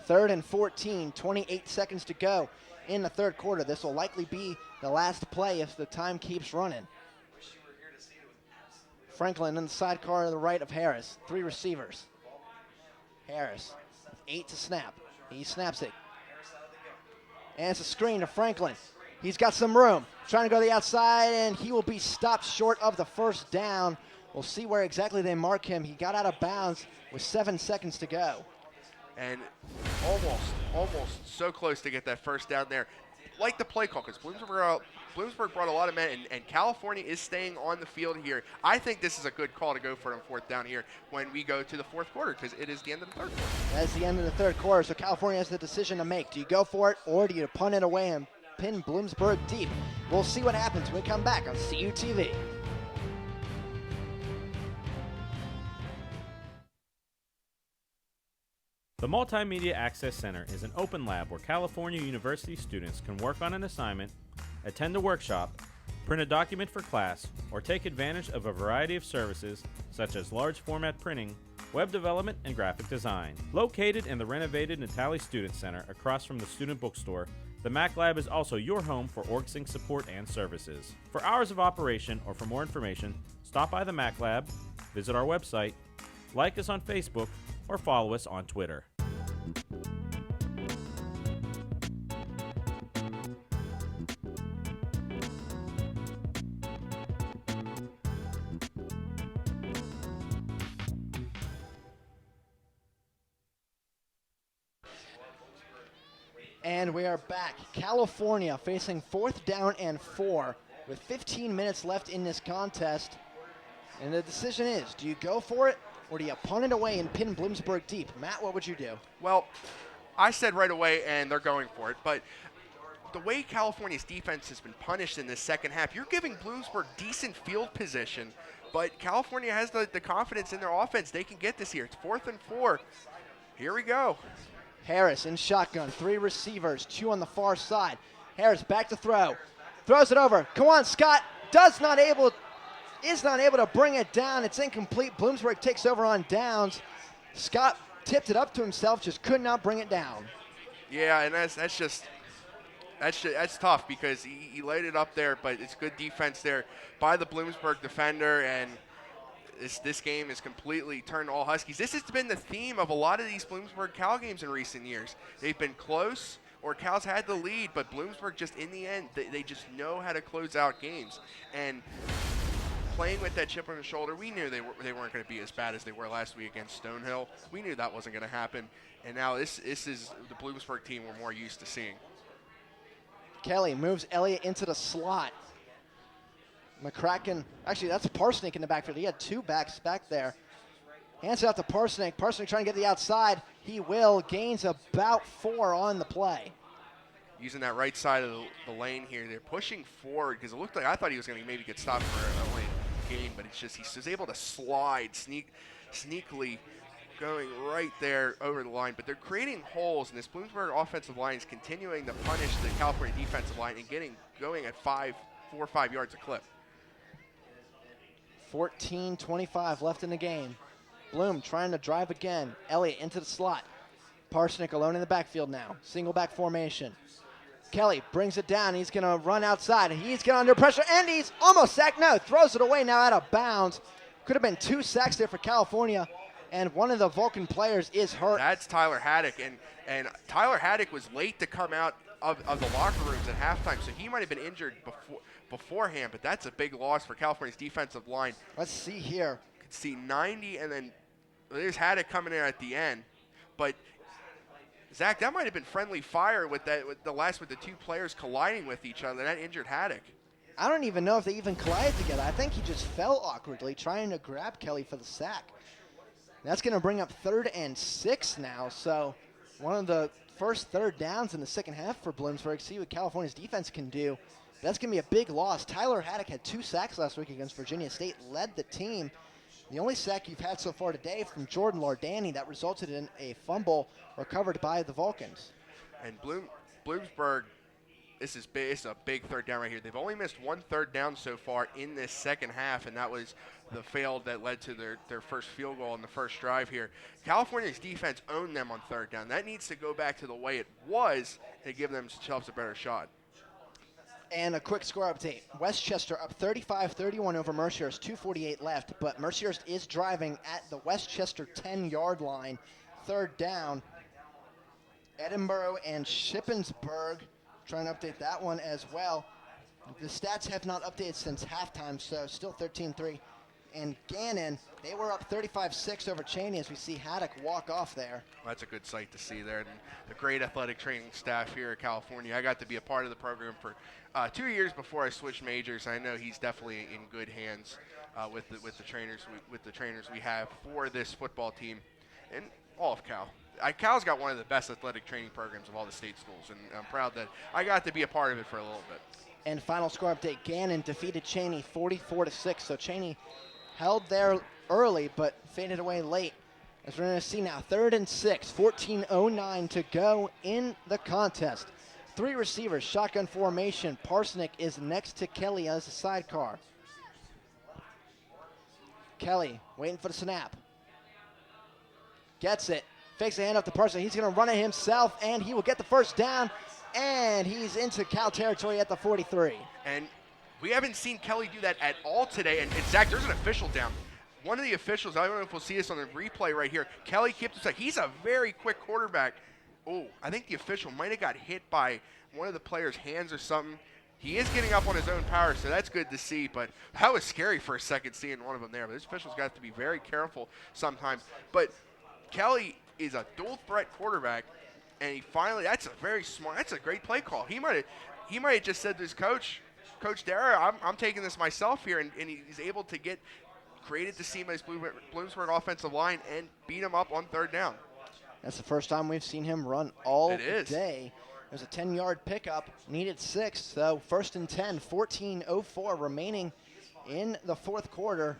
A: 3rd and 14, 28 seconds to go in the third quarter. This will likely be the last play if the time keeps running. Franklin in the sidecar to the right of Harris. 3 receivers. Harris, 8 to snap. He snaps it. And it's a screen to Franklin. He's got some room. Trying to go to the outside, and he will be stopped short of the first down. We'll see where exactly they mark him. He got out of bounds with 7 seconds to go.
B: And almost so close to get that first down there. Like the play call, because Bloomsburg brought a lot of men, and California is staying on the field here. I think this is a good call to go for it on 4th down here when we go to the 4th quarter, because it is the end of the third quarter.
A: That's the end of the third quarter, so California has the decision to make. Do you go for it, or do you punt it away and pin Bloomsburg deep? We'll see what happens when we come back on CUTV.
D: The Multimedia Access Center is an open lab where California University students can work on an assignment, attend a workshop, print a document for class, or take advantage of a variety of services such as large format printing, web development, and graphic design. Located in the renovated Natali Student Center across from the student bookstore, the Mac Lab is also your home for OrgSync support and services. For hours of operation or for more information, stop by the Mac Lab, visit our website, like us on Facebook, or follow us on Twitter.
A: And we are back. California facing 4th down and 4 with 15 minutes left in this contest. And the decision is, do you go for it or do you punt it away and pin Bloomsburg deep? Matt, what would you do?
B: Well, I said right away, and they're going for it. But the way California's defense has been punished in this second half, you're giving Bloomsburg decent field position, but California has the confidence in their offense. They can get this here. It's 4th and 4. Here we go.
A: Harris in shotgun, 3 receivers, 2 on the far side. Harris back to throw, throws it over. Kawan Scott is not able to bring it down. It's incomplete. Bloomsburg takes over on downs. Scott tipped it up to himself, just could not bring it down.
B: Yeah, and that's tough because he laid it up there, but it's good defense there by the Bloomsburg defender, and this game is completely turned all Huskies. This has been the theme of a lot of these Bloomsburg Cal games in recent years. They've been close, or Cal's had the lead, but Bloomsburg just in the end, they just know how to close out games. And playing with that chip on the shoulder, we knew they weren't going to be as bad as they were last week against Stonehill. We knew that wasn't going to happen. And now this is the Bloomsburg team we're more used to seeing.
A: Kelly moves Elliott into the slot. McCracken, actually that's Parsnick in the backfield. He had 2 backs back there. Hands it out to Parsnick. Parsnick trying to get to the outside. He will. Gains about 4 on the play.
B: Using that right side of the lane here. They're pushing forward because it looked like I thought he was going to maybe get stopped for a late game, but it's just he's able to slide sneakily going right there over the line. But they're creating holes, and this Bloomsburg offensive line is continuing to punish the California defensive line and going at 4 or 5 yards a clip.
A: 14:25 left in the game. Bloom trying to drive again. Elliott into the slot. Parsnick alone in the backfield now. Single back formation. Kelly brings it down. He's going to run outside. He's getting under pressure, and he's almost sacked. No, throws it away now out of bounds. Could have been 2 sacks there for California, and one of the Vulcan players is hurt.
B: That's Tyler Haddock, and Tyler Haddock was late to come out of the locker rooms at halftime, so he might have been injured beforehand, but that's a big loss for California's defensive line.
A: Let's see here.
B: You can see 90, and then there's Haddock coming in at the end, but Zach, that might have been friendly fire with the 2 players colliding with each other. That injured Haddock.
A: I don't even know if they even collided together. I think he just fell awkwardly trying to grab Kelly for the sack. That's going to bring up 3rd and 6 now. So one of the first 3rd downs in the second half for Bloomsburg. See what California's defense can do. That's going to be a big loss. Tyler Haddock had 2 sacks last week against Virginia State, led the team. The only sack you've had so far today from Jordan Lardani that resulted in a fumble recovered by the Vulcans.
B: And Bloomsburg, this is big. It's a big 3rd down right here. They've only missed 1 3rd down so far in this second half, and that was the failed that led to their first field goal in the first drive here. California's defense owned them on 3rd down. That needs to go back to the way it was to give themselves a better shot.
A: And a quick score update. Westchester up 35-31 over Mercyhurst, 2:48 left, but Mercyhurst is driving at the Westchester 10-yard line, 3rd down. Edinburgh and Shippensburg, trying to update that one as well. The stats have not updated since halftime, so still 13-3. And Gannon, they were up 35-6 over Cheney as we see Haddock walk off there.
B: That's a good sight to see there. And the great athletic training staff here at California. I got to be a part of the program for 2 years before I switched majors. I know he's definitely in good hands with the trainers we have for this football team and all of Cal. Cal's got one of the best athletic training programs of all the state schools, and I'm proud that I got to be a part of it for a little bit.
A: And final score update, Gannon defeated Cheney 44-6. So Cheney held there early but faded away late. As we're going to see now, 3rd and 6, 14:09 to go in the contest. 3 receivers, shotgun formation. Parsnick is next to Kelly as a sidecar. Kelly waiting for the snap. Gets it. Fakes a hand up to Parsnick. He's going to run it himself, and he will get the first down. And he's into Cal territory at the 43.
B: And we haven't seen Kelly do that at all today. And Zach, there's an official down. One of the officials, I don't know if we'll see this on the replay right here. Kelly kept his side. He's a very quick quarterback. Oh, I think the official might have got hit by one of the players' hands or something. He is getting up on his own power, so that's good to see. But that was scary for a second seeing one of them there. But this official's got to be very careful sometimes. But Kelly is a dual threat quarterback, and he finally, that's a very smart, that's a great play call. He might have just said to his coach, Coach Dara, I'm taking this myself here, and he's able to created the seam of his Bloomsburg offensive line and beat him up on 3rd down.
A: That's the first time we've seen him run all
B: It is.
A: day. There's a 10-yard pickup, needed 6, so 1st and 10, 14:04 remaining in the fourth quarter.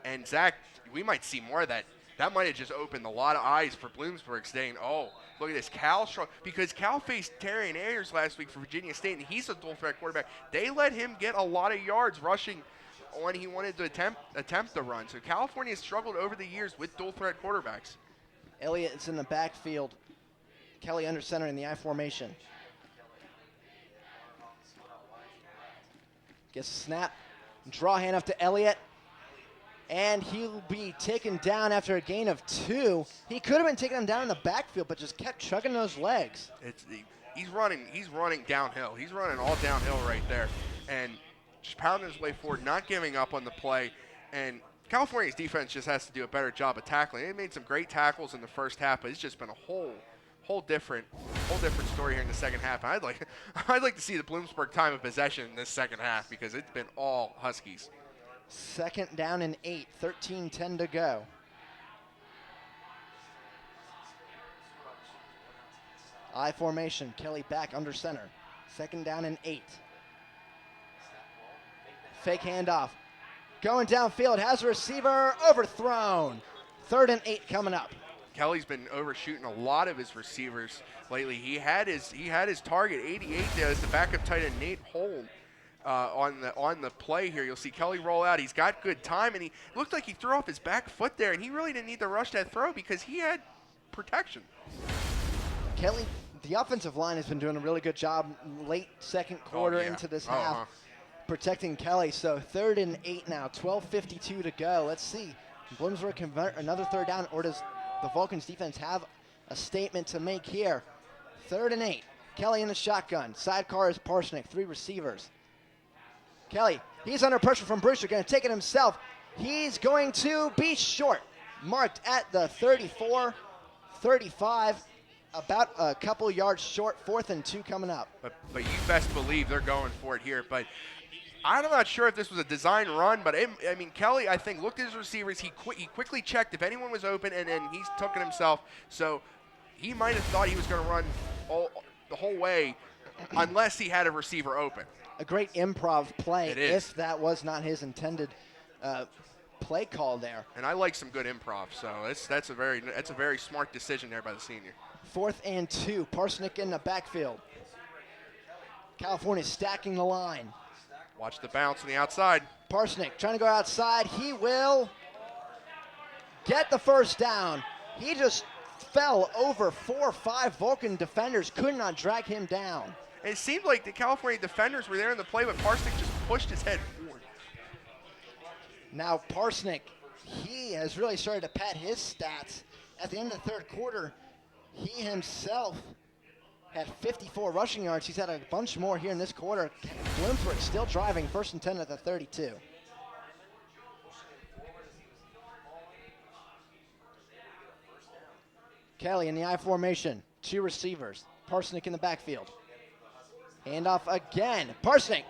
B: And Zach, we might see more of that. That might have just opened a lot of eyes for Bloomsburg, saying, oh, look at this. Cal strong, because Cal faced Terrion Ayers last week for Virginia State, and he's a dual threat quarterback. They let him get a lot of yards rushing when he wanted to attempt the run. So California has struggled over the years with dual threat quarterbacks.
A: Elliott is in the backfield. Kelly under center in the I formation. Gets a snap. Draw hand up to Elliott. And he'll be taken down after a gain of 2. He could have been taking him down in the backfield, but just kept chugging those legs.
B: He's running downhill. He's running all downhill right there. And just pounding his way forward, not giving up on the play. And California's defense just has to do a better job of tackling. They made some great tackles in the first half, but it's just been a whole different story here in the second half. I'd like to see the Bloomsburg time of possession in this second half because it's been all Huskies.
A: 2nd down and 8, 13:10 to go. I formation, Kelly back under center. 2nd down and 8. Fake handoff. Going downfield, has a receiver, overthrown. 3rd and 8 coming up.
B: Kelly's been overshooting a lot of his receivers lately. He had his target 88 there as the backup tight end Nate Hold on the play here. You'll see Kelly roll out. He's got good time, and he looked like he threw off his back foot there, and he really didn't need to rush that throw because he had protection.
A: Kelly, the offensive line has been doing a really good job late second quarter into this half, protecting Kelly. So 3rd and 8 now, 12:52 to go. Let's see, Bloomsburg convert another 3rd down, or does the Vulcans defense have a statement to make here? 3rd and 8, Kelly in the shotgun. Sidecar is Parsnick, 3 receivers. Kelly, he's under pressure from Brewster, going to take it himself. He's going to be short, marked at the 34, 35, about a couple yards short. 4th and 2 coming up.
B: But you best believe they're going for it here. But I'm not sure if this was a design run, but Kelly, I think, looked at his receivers. He quickly checked if anyone was open, and then he took it himself. So he might have thought he was going to run the whole way unless he had a receiver open.
A: A great improv play
B: It is.
A: if that was not his intended play call there.
B: And I like some good improv, so that's a very smart decision there by the senior.
A: 4th and 2, Parsnick in the backfield. California stacking the line.
B: Watch the bounce on the outside.
A: Parsnick trying to go outside. He will get the 1st down. He just fell over 4 or 5 Vulcan defenders, could not drag him down.
B: It seemed like the California defenders were there in the play, but Parsnick just pushed his head forward.
A: Now Parsnick, he has really started to pad his stats. At the end of the 3rd quarter, he himself had 54 rushing yards. He's had a bunch more here in this quarter. Bloomsburg still driving, 1st and 10 at the 32. Kelly in the I formation, 2 receivers. Parsnick in the backfield. Handoff again. Parsnick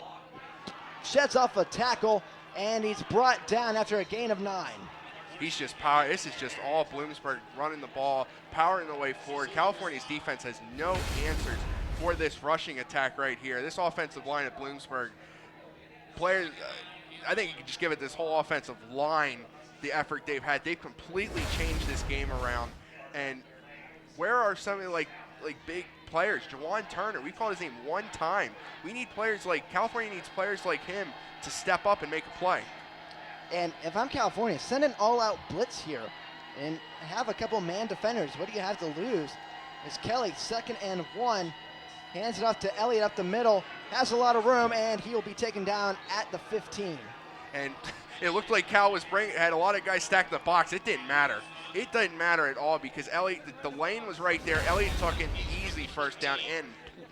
A: sheds off a tackle, and he's brought down after a gain of 9.
B: He's just power. This is just all Bloomsburg running the ball, powering the way forward. California's defense has no answers for this rushing attack right here. This offensive line at Bloomsburg, players, I think you can just give it this whole offensive line the effort they've had. They've completely changed this game around. And where are some of like big players? Jawan Turner, we called his name one time. We need players like, California needs players like him to step up and make a play.
A: And if I'm California, send an all-out blitz here and have a couple man defenders. What do you have to lose? It's Kelly, 2nd and 1. Hands it off to Elliott up the middle. Has a lot of room, and he will be taken down at the 15.
B: And it looked like Cal had a lot of guys stacked in the box. It didn't matter. It didn't matter at all because Elliott, the lane was right there. Elliott took an easy 1st down and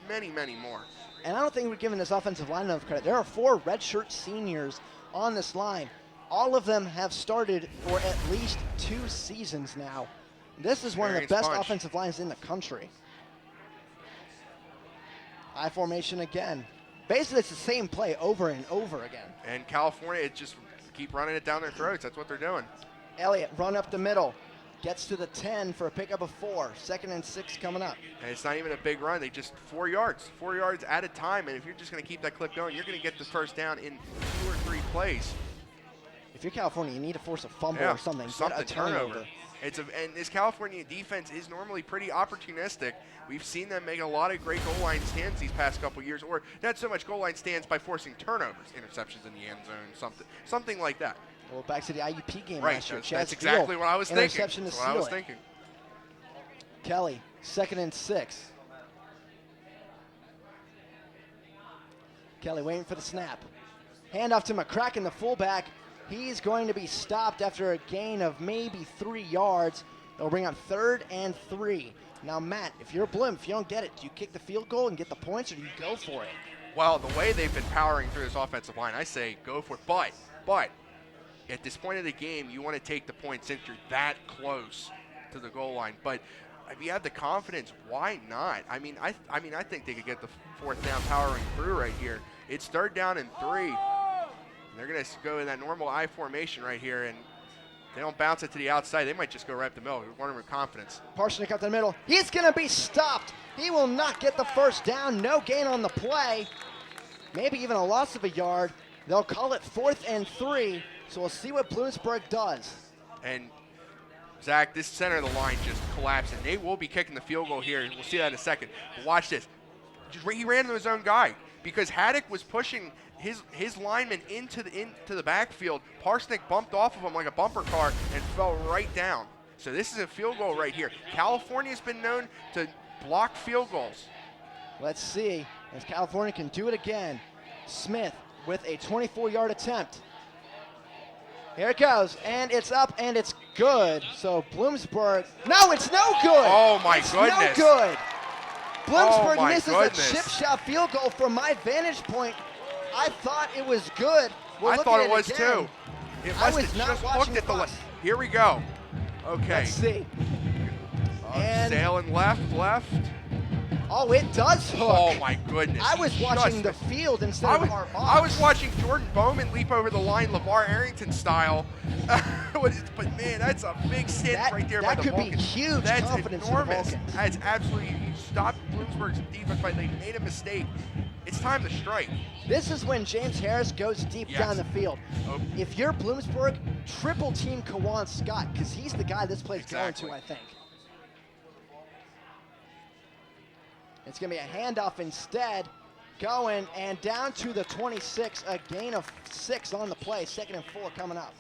B: many, many more.
A: And I don't think we're giving this offensive line enough credit. There are 4 redshirt seniors on this line. All of them have started for at least 2 seasons now. This is one of the best offensive lines in the country. I formation again. Basically, it's the same play over and over again.
B: And California, it just keep running it down their throats. That's what they're doing.
A: Elliott run up the middle. Gets to the 10 for a pickup of 4. 2nd and 6 coming up.
B: And it's not even a big run. They just 4 yards at a time. And if you're just going to keep that clip going, you're going to get the first down in 2 or 3 plays.
A: If you're California, you need to force a fumble or something. Get a turnover.
B: And this California defense is normally pretty opportunistic. We've seen them make a lot of great goal line stands these past couple years, or not so much goal line stands by forcing turnovers, interceptions in the end zone, something like that.
A: Well, back to the IUP game
B: Right,
A: last year.
B: that's exactly what I was thinking.
A: Interception to
B: That's what I was thinking.
A: Kelly, 2nd and 6. Kelly waiting for the snap. Handoff to McCracken, the fullback. He's going to be stopped after a gain of maybe 3 yards. They'll bring up 3rd and 3. Now, Matt, if you're Bloom, if you don't get it, do you kick the field goal and get the points, or do you go for it?
B: Well, the way they've been powering through this offensive line, I say go for it. But at this point of the game, you want to take the points since you're that close to the goal line. But if you have the confidence, why not? I think they could get the 4th down powering through right here. It's 3rd down and 3. They're going to go in that normal I formation right here, and they don't bounce it to the outside. They might just go right up the middle. We're running with confidence.
A: Parsonic up the middle. He's going to be stopped. He will not get the first down. No gain on the play. Maybe even a loss of a yard. They'll call it 4th and 3, so we'll see what Bloomsburg does.
B: And, Zach, this center of the line just collapsed, and they will be kicking the field goal here. We'll see that in a second. But watch this. He ran into his own guy because Haddock was pushing his lineman into the backfield. Parsnick bumped off of him like a bumper car and fell right down. So this is a field goal right here. California's been known to block field goals.
A: Let's see if California can do it again. Smith with a 24-yard attempt. Here it goes, and it's up, and it's good. So Bloomsburg, no, it's no good.
B: Oh my
A: it's
B: goodness.
A: No good. Bloomsburg
B: Oh my
A: misses
B: goodness.
A: a chip shot field goal from my vantage point. I thought it was good.
B: I thought it was
A: again.
B: too. It
A: I
B: must
A: was
B: have
A: not
B: just
A: watching
B: looked at the
A: Fox.
B: Here we go. Okay.
A: Let's see. And
B: Sailing left.
A: oh, it does hook.
B: Oh my goodness.
A: I was watching the field instead of our box.
B: I was watching Jordan Bowman leap over the line, LeVar Arrington style. But man, that's a big stint right there by the
A: That could be
B: Vulcans.
A: huge
B: That's
A: confidence
B: enormous.
A: for the Vulcans.
B: That's absolutely, you stopped Bloomsburg's defense, but they made a mistake. It's time to strike.
A: This is when James Harris goes deep down the field.
B: Oh.
A: If you're Bloomsburg, triple team Kawan Scott, because he's the guy this play's going to, I think. It's going to be a handoff instead. Going and down to the 26, a gain of 6 on the play. 2nd and 4 coming up.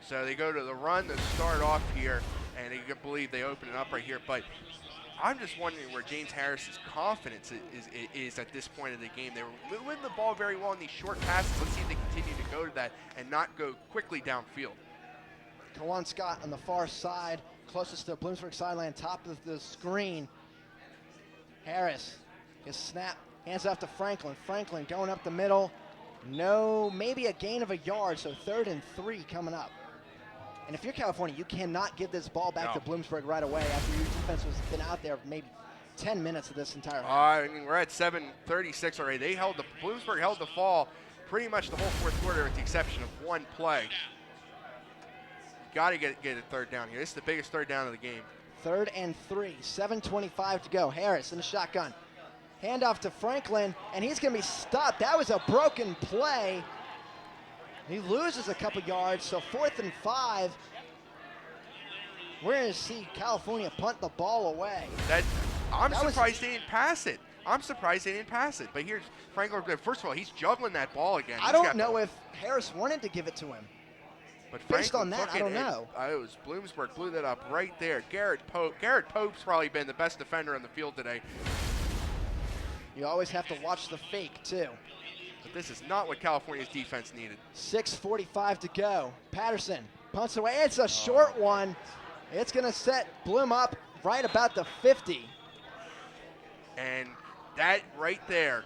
B: So they go to the run to start off here, and you can believe they open it up right here. But I'm just wondering where James Harris's confidence is at this point of the game. They were moving the ball very well in these short passes. Let's see if they continue to go to that and not go quickly downfield.
A: Kawan Scott on the far side, closest to Bloomsburg sideline, top of the screen. Harris, his snap, hands off to Franklin. Franklin going up the middle. No, maybe a gain of a yard, so 3rd and 3 coming up. And if you're California, you cannot give this ball back to Bloomsburg right away after your defense has been out there maybe 10 minutes of this entire half.
B: I mean, we're at 7:36 already. Bloomsburg held the fall pretty much the whole 4th quarter with the exception of one play. Got to get a 3rd down here. This is the biggest 3rd down of the game.
A: 3rd and 3, 7:25 to go. Harris in the shotgun. Handoff to Franklin, and he's going to be stopped. That was a broken play. He loses a couple yards, so 4th and 5. We're going to see California punt the ball away.
B: I'm surprised they didn't pass it. But here's Franklin. First of all, he's juggling that ball again.
A: I don't know if Harris wanted to give it to him.
B: But
A: based on that, I don't know.
B: It was Bloomsburg blew that up right there. Garrett Pope's probably been the best defender on the field today.
A: You always have to watch the fake, too.
B: But this is not what California's defense needed.
A: 6:45 to go. Patterson punts away. It's a short one. It's going to set Bloom up right about the 50.
B: And that right there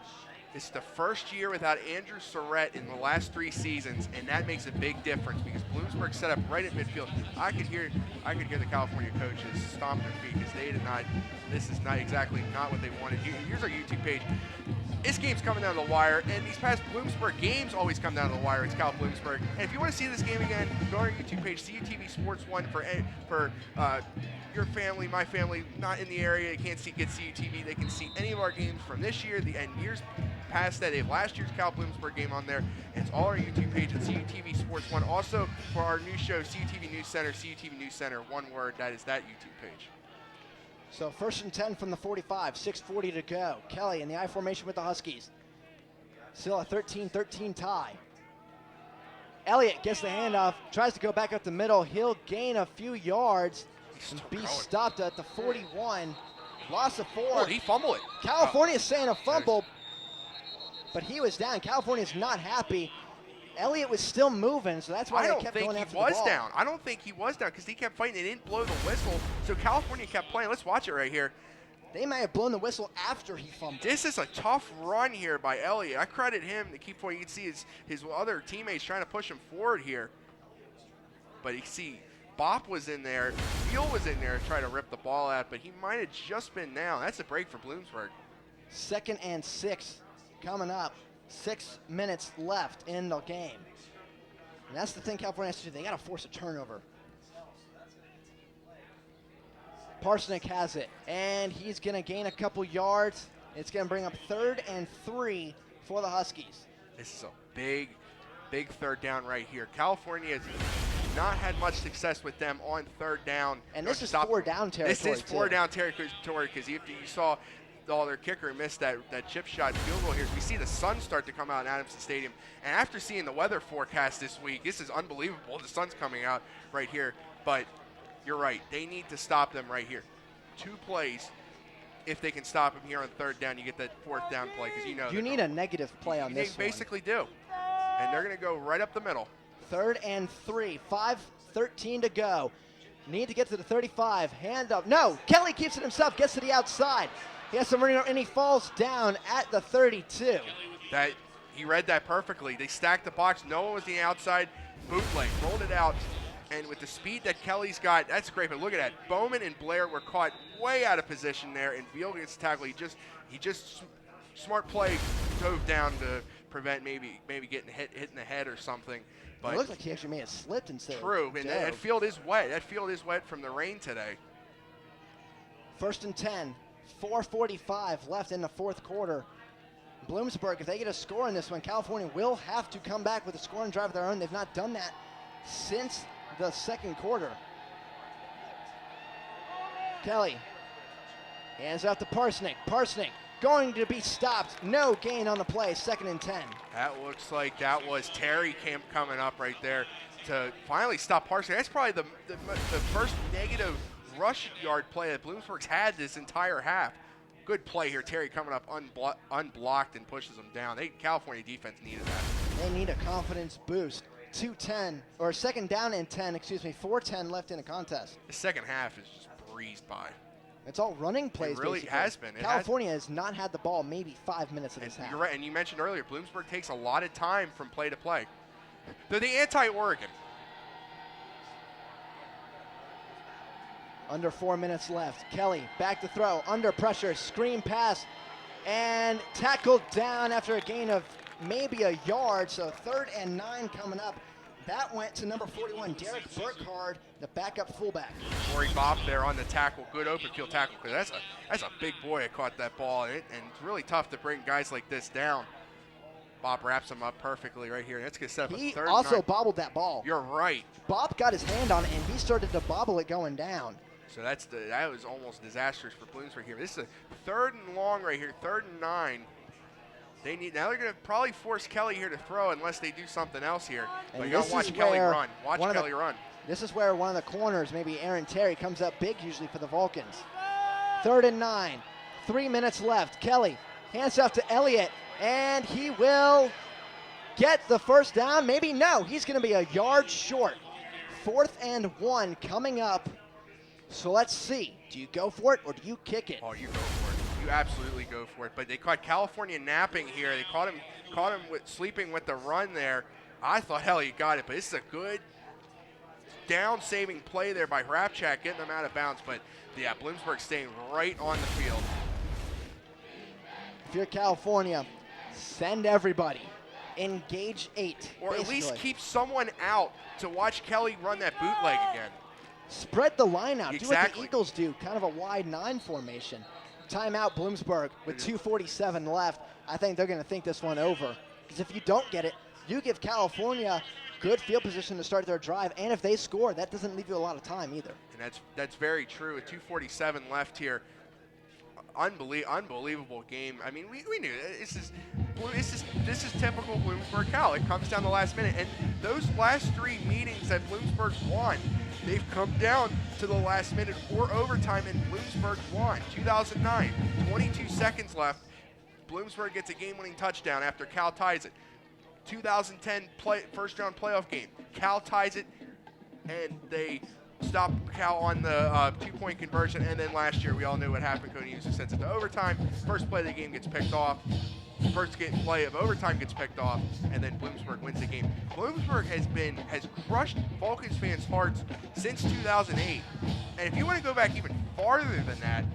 B: is the first year without Andrew Surratt in the last 3 seasons, and that makes a big difference because Bloomsburg set up right at midfield. I could hear the California coaches stomp their feet because they did not. This is not exactly not what they wanted. Here's our YouTube page. This game's coming down to the wire, and these past Bloomsburg games always come down to the wire. It's Cal Bloomsburg. And if you want to see this game again, go on our YouTube page, CUTV Sports 1 for your family, my family, not in the area. They can't get CUTV. They can see any of our games from this year, and years past that. They have last year's Cal Bloomsburg game on there. And it's all our YouTube page at CUTV Sports 1. Also, for our new show, CUTV News Center, one word, that is that YouTube page.
A: So 1st and 10 from the 45, 6:40 to go. Kelly in the I formation with the Huskies. Still a 13-13 tie. Elliott gets the handoff, tries to go back up the middle. He'll gain a few yards and be stopped at the 41. Loss of 4.
B: Oh, he fumbled it.
A: California is saying a fumble, but he was down. California's not happy. Elliott was still moving, so that's why they kept going after the ball.
B: I don't think he was down because he kept fighting. They didn't blow the whistle, so California kept playing. Let's watch it right here.
A: They might have blown the whistle after he fumbled.
B: This is a tough run here by Elliott. I credit him to keep pointing. You can see his other teammates trying to push him forward here. But you see, Bop was in there. Field was in there trying to rip the ball out, but he might have just been down. That's a break for Bloomsburg.
A: 2nd and 6 coming up. 6 minutes left in the game. And that's the thing California has to do. They got to force a turnover. Parsnick has it, and he's going to gain a couple yards. It's going to bring up 3rd and 3 for the Huskies.
B: This is a big 3rd down right here. California has not had much success with them on 3rd down.
A: And this is 4 down territory.
B: This is 4 down territory because you saw their kicker missed that chip shot field goal here. So we see the sun start to come out in Adamson Stadium. And after seeing the weather forecast this week, this is unbelievable. The sun's coming out right here. But you're right. They need to stop them right here. 2 plays. If they can stop them here on 3rd down, you get that 4th down play because you need
A: a negative play on this one.
B: They basically do. And they're going to go right up the middle.
A: 3rd and 3. 5:13 to go. Need to get to the 35. Hand up. No. Kelly keeps it himself. Gets to the outside. He has some running, and he falls down at the 32.
B: He read that perfectly. They stacked the box. No one was the outside. Bootleg. Rolled it out. And with the speed that Kelly's got, that's great. But look at that. Bowman and Blair were caught way out of position there, and Veal gets tackled. He just smart play, dove down to prevent maybe getting hit in the head or something. But
A: it looked like he actually may have slipped instead.
B: True, and that field is wet. That field is wet from the rain today.
A: 1st and 10, 4:45 left in the 4th quarter. Bloomsburg, if they get a score in this one, California will have to come back with a scoring drive of their own. They've not done that since the 2nd quarter. Kelly hands out to Parsnick. Parsnick going to be stopped. No gain on the play. 2nd and 10.
B: That looks like that was Terry coming up right there to finally stop Parsnick. That's probably the first negative rush yard play that Bloomsburg's had this entire half. Good play here. Terry coming up unblocked and pushes him down. California defense needed that.
A: They need a confidence boost. 2:10, or 2nd down and 10, 4:10 left in the contest.
B: The second half is just breezed by.
A: It's all running plays.
B: It really
A: basically.
B: has been.
A: California has not had the ball maybe 5 minutes of this half.
B: You're right, and you mentioned earlier, Bloomsburg takes a lot of time from play to play. They're the anti-Oregon.
A: Under 4 minutes left. Kelly back to throw, under pressure, screen pass, and tackled down after a gain of maybe a yard. So 3rd and 9 coming up. That went to number 41, Derek Burkhard, the backup fullback.
B: Corey Bopp there on the tackle. Good open field tackle, because that's a big boy that caught that ball, and it's really tough to bring guys like this down. Bopp wraps him up perfectly right here. That's going to set up a 3rd and 9.
A: He also bobbled that ball.
B: You're right.
A: Bopp got his hand on it, and he started to bobble it going down.
B: So that was almost disastrous for Bloomsburg here. This is a 3rd and long right here, 3rd and 9. Now they're going to probably force Kelly here to throw unless they do something else here. But you got to watch Kelly run. Watch Kelly run.
A: This is where one of the corners, maybe Aaron Terry, comes up big usually for the Vulcans. 3rd and 9. 3 minutes left. Kelly hands off to Elliott, and he will get the 1st down. Maybe no. He's going to be a yard short. 4th and 1 coming up. So let's see. Do you go for it or do you kick it?
B: Oh, you go for it. You absolutely go for it. But they caught California napping here. They caught him sleeping with the run there. I thought, hell, you got it. But this is a good down-saving play there by Hrapchak, getting them out of bounds. But, yeah, Bloomsburg staying right on the field.
A: If you're California, send everybody. Engage 8.
B: Or at least
A: basically.
B: keep someone out to watch Kelly run that bootleg again.
A: Spread the line out. Do what
B: Exactly.
A: the Eagles do, kind of a wide 9 formation. Timeout Bloomsburg with 2:47 left. I think they're going to think this one over. Because if you don't get it, you give California good field position to start their drive. And if they score, that doesn't leave you a lot of time either.
B: And that's very true. With 2:47 left here. Unbelievable game. I mean, we knew this is typical Bloomsburg Cal. It comes down the last minute, and those last 3 meetings that Bloomsburg won, they've come down to the last minute or overtime, and Bloomsburg won. 2009, 22 seconds left. Bloomsburg gets a game-winning touchdown after Cal ties it. 2010 first-round playoff game. Cal ties it, and they stop Cal on the 2-point conversion, and then last year we all knew what happened. Cody User sends it to overtime. First play of the game gets picked off. First play of overtime gets picked off, and then Bloomsburg wins the game. Bloomsburg has crushed Vulcans fans' hearts since 2008. And if you want to go back even farther than that,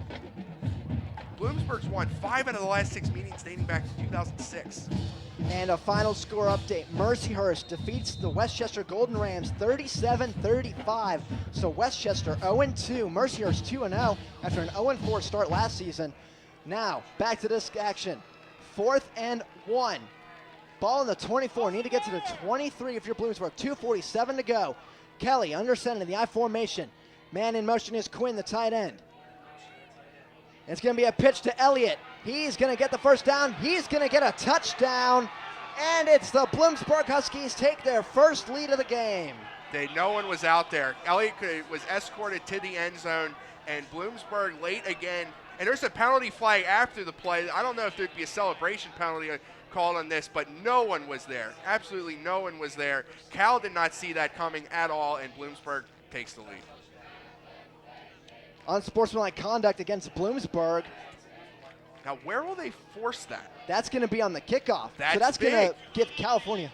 B: Bloomsburg's won 5 out of the last 6 meetings dating back to 2006.
A: And a final score update. Mercyhurst defeats the Westchester Golden Rams 37-35. So Westchester 0-2, Mercyhurst 2-0 after an 0-4 start last season. Now, back to this action. 4th and 1. Ball in the 24. Need to get to the 23 if you're Bloomsburg. 2:47 to go. Kelly under center in the I formation. Man in motion is Quinn, the tight end. It's going to be a pitch to Elliott. He's going to get the first down. He's going to get a touchdown. And it's the Bloomsburg Huskies take their first lead of the game.
B: No one was out there. Elliott was escorted to the end zone, and Bloomsburg late again. And there's a penalty flag after the play. I don't know if there'd be a celebration penalty called on this, but no one was there. Absolutely no one was there. Cal did not see that coming at all, and Bloomsburg takes the lead.
A: Unsportsmanlike conduct against Bloomsburg.
B: Now, where will they force that?
A: That's going to be on the kickoff.
B: That's
A: so that's
B: big.
A: going to give California.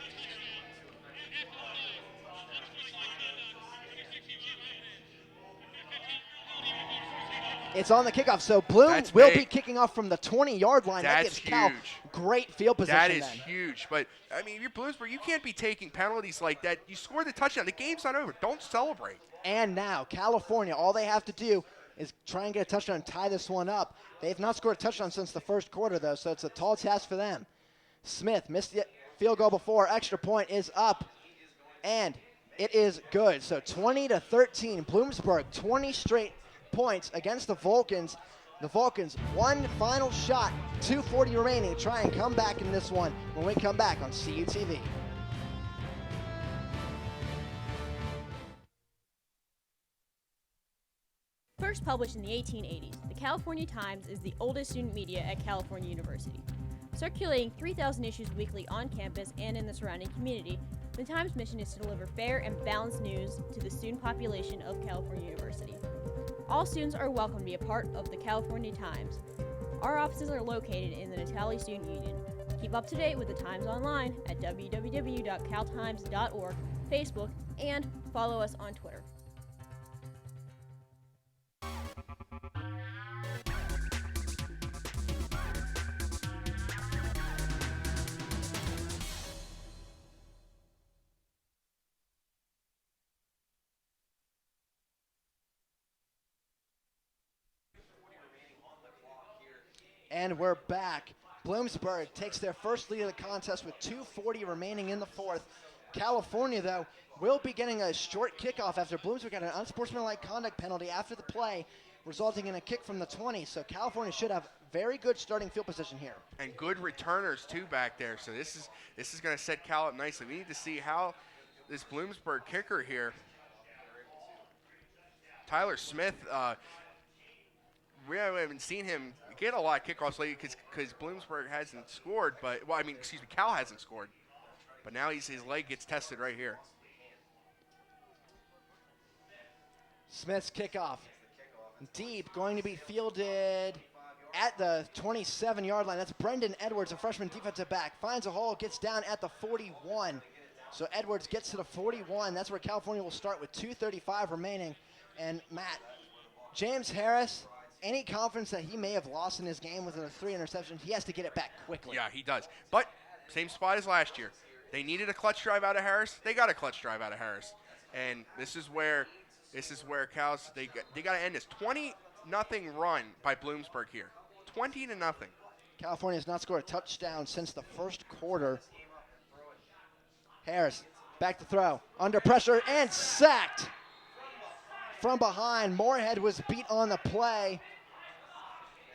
A: It's on the kickoff. So Bloom will be kicking off from the 20-yard line. That gives Cal great field position.
B: That is huge. But, I mean, if you're Bloomsburg, you can't be taking penalties like that. You scored the touchdown. The game's not over. Don't celebrate.
A: And now, California, all they have to do is try and get a touchdown and tie this one up. They have not scored a touchdown since the first quarter, though, so it's a tall task for them. Smith missed the field goal before. Extra point is up, and it is good. So 20-13, Bloomsburg, 20 straight points against the Vulcans. The Vulcans, one final shot, 2:40 remaining. Try and come back in this one when we come back on CUTV.
I: First published in the 1880s, the California Times is the oldest student media at California University. Circulating 3,000 issues weekly on campus and in the surrounding community, the Times' mission is to deliver fair and balanced news to the student population of California University. All students are welcome to be a part of the California Times. Our offices are located in the Natali Student Union. Keep up to date with the Times online at www.caltimes.org, Facebook, and follow us on Twitter.
A: And we're back. Bloomsburg takes their first lead of the contest with 2:40 remaining in the fourth. California, though, will be getting a short kickoff after Bloomsburg got an unsportsmanlike conduct penalty after the play, resulting in a kick from the 20. So California should have very good starting field position here.
B: And good returners, too, back there. So this is going to set Cal up nicely. We need to see how this Bloomsburg kicker here, Tyler Smith, we haven't seen him get a lot of kickoffs lately because Bloomsburg hasn't scored. Cal hasn't scored. But now his leg gets tested right here.
A: Smith's kickoff. Deep, going to be fielded at the 27-yard line. That's Brendan Edwards, a freshman defensive back. Finds a hole, gets down at the 41. So Edwards gets to the 41. That's where California will start with 2:35 remaining. And Matt, James Harris, any confidence that he may have lost in his game with the 3 interceptions, he has to get it back quickly.
B: Yeah, he does. But same spot as last year. They needed a clutch drive out of Harris. They got a clutch drive out of Harris. And this is where Cal's they got to end this 20-0 run by Bloomsburg here. 20-0.
A: California has not scored a touchdown since the first quarter. Harris back to throw, under pressure and sacked from behind. Moorhead was beat on the play.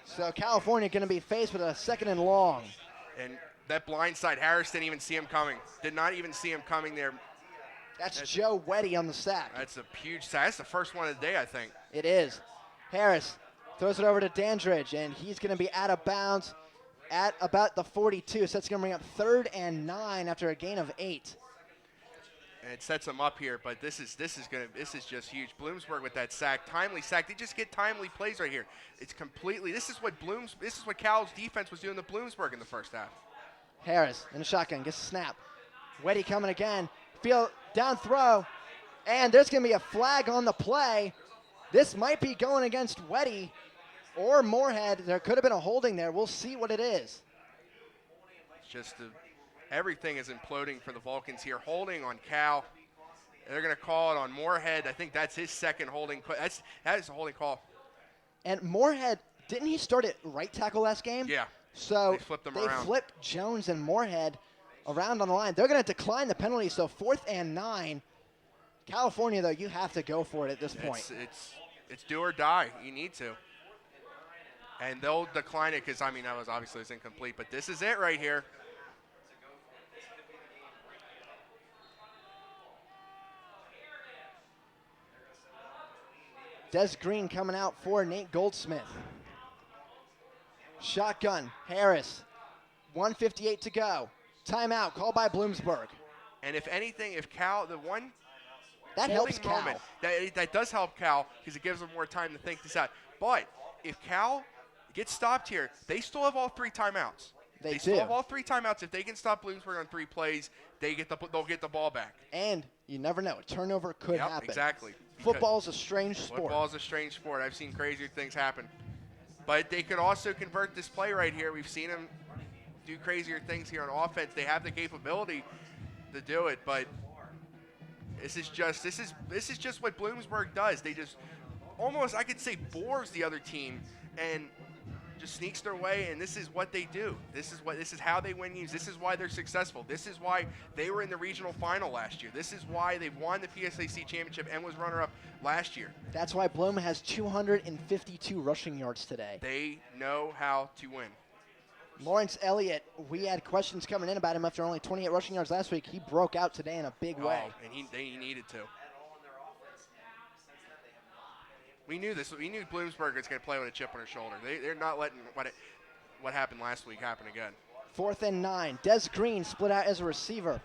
A: So California going to be faced with a 2nd and long.
B: And that blind side, Harris didn't even see him coming. Did not even see him coming there.
A: That's Joe Weddy on the sack.
B: That's a huge sack. That's the first one of the day, I think.
A: It is. Harris throws it over to Dandridge, and he's going to be out of bounds at about the 42. So that's going to bring up 3rd and 9 after a gain of 8.
B: And it sets them up here, but this is just huge. Bloomsburg with that sack, timely sack. They just get timely plays right here. It's completely. This is what Cal's defense was doing to Bloomsburg in the first half.
A: Harris in the shotgun gets a snap. Weddy coming again. Field down throw, and there's going to be a flag on the play. This might be going against Weddy or Moorhead. There could have been a holding there. We'll see what it is.
B: It's just everything is imploding for the Vulcans here. Holding on Cal. They're going to call it on Moorhead. I think that's his second holding. That is a holding call.
A: And Moorhead, didn't he start at right tackle last game?
B: Yeah.
A: So
B: they
A: flipped Jones and Moorhead around on the line. They're going to decline the penalty, so 4th and 9. California, though, you have to go for it at this point.
B: It's do or die. You need to. And they'll decline it because, that was obviously it's incomplete. But this is it right here.
A: Des Green coming out for Nate Goldsmith. Shotgun, Harris. 1:58 to go. Timeout called by Bloomsburg.
B: And if anything, if Cal, the one
A: that helps Cal.
B: Moment, that does help Cal because it gives them more time to think this out. But if Cal gets stopped here, they still have all 3 timeouts. They still have all 3 timeouts. If they can stop Bloomsburg on 3 plays, they'll get the ball back.
A: And you never know. A turnover could happen.
B: Exactly.
A: Football's a strange sport.
B: Football's a strange sport. I've seen crazier things happen. But they could also convert this play right here. We've seen them do crazier things here on offense. They have the capability to do it, but this is just what Bloomsburg does. They just almost, I could say, bores the other team and just sneaks their way, and this is what they do. This is how they win games. This is why they're successful. This is why they were in the regional final last year. This is why they've won the PSAC championship and was runner-up last year.
A: That's why Bloom has 252 rushing yards today.
B: They know how to win.
A: Lawrence Elliott, we had questions coming in about him after only 28 rushing yards last week. He broke out today in a big way.
B: And he needed to. We knew this. We knew Bloomsburg was going to play with a chip on his shoulder. They're not letting what happened last week happen again.
A: 4th and 9. Des Green split out as a receiver.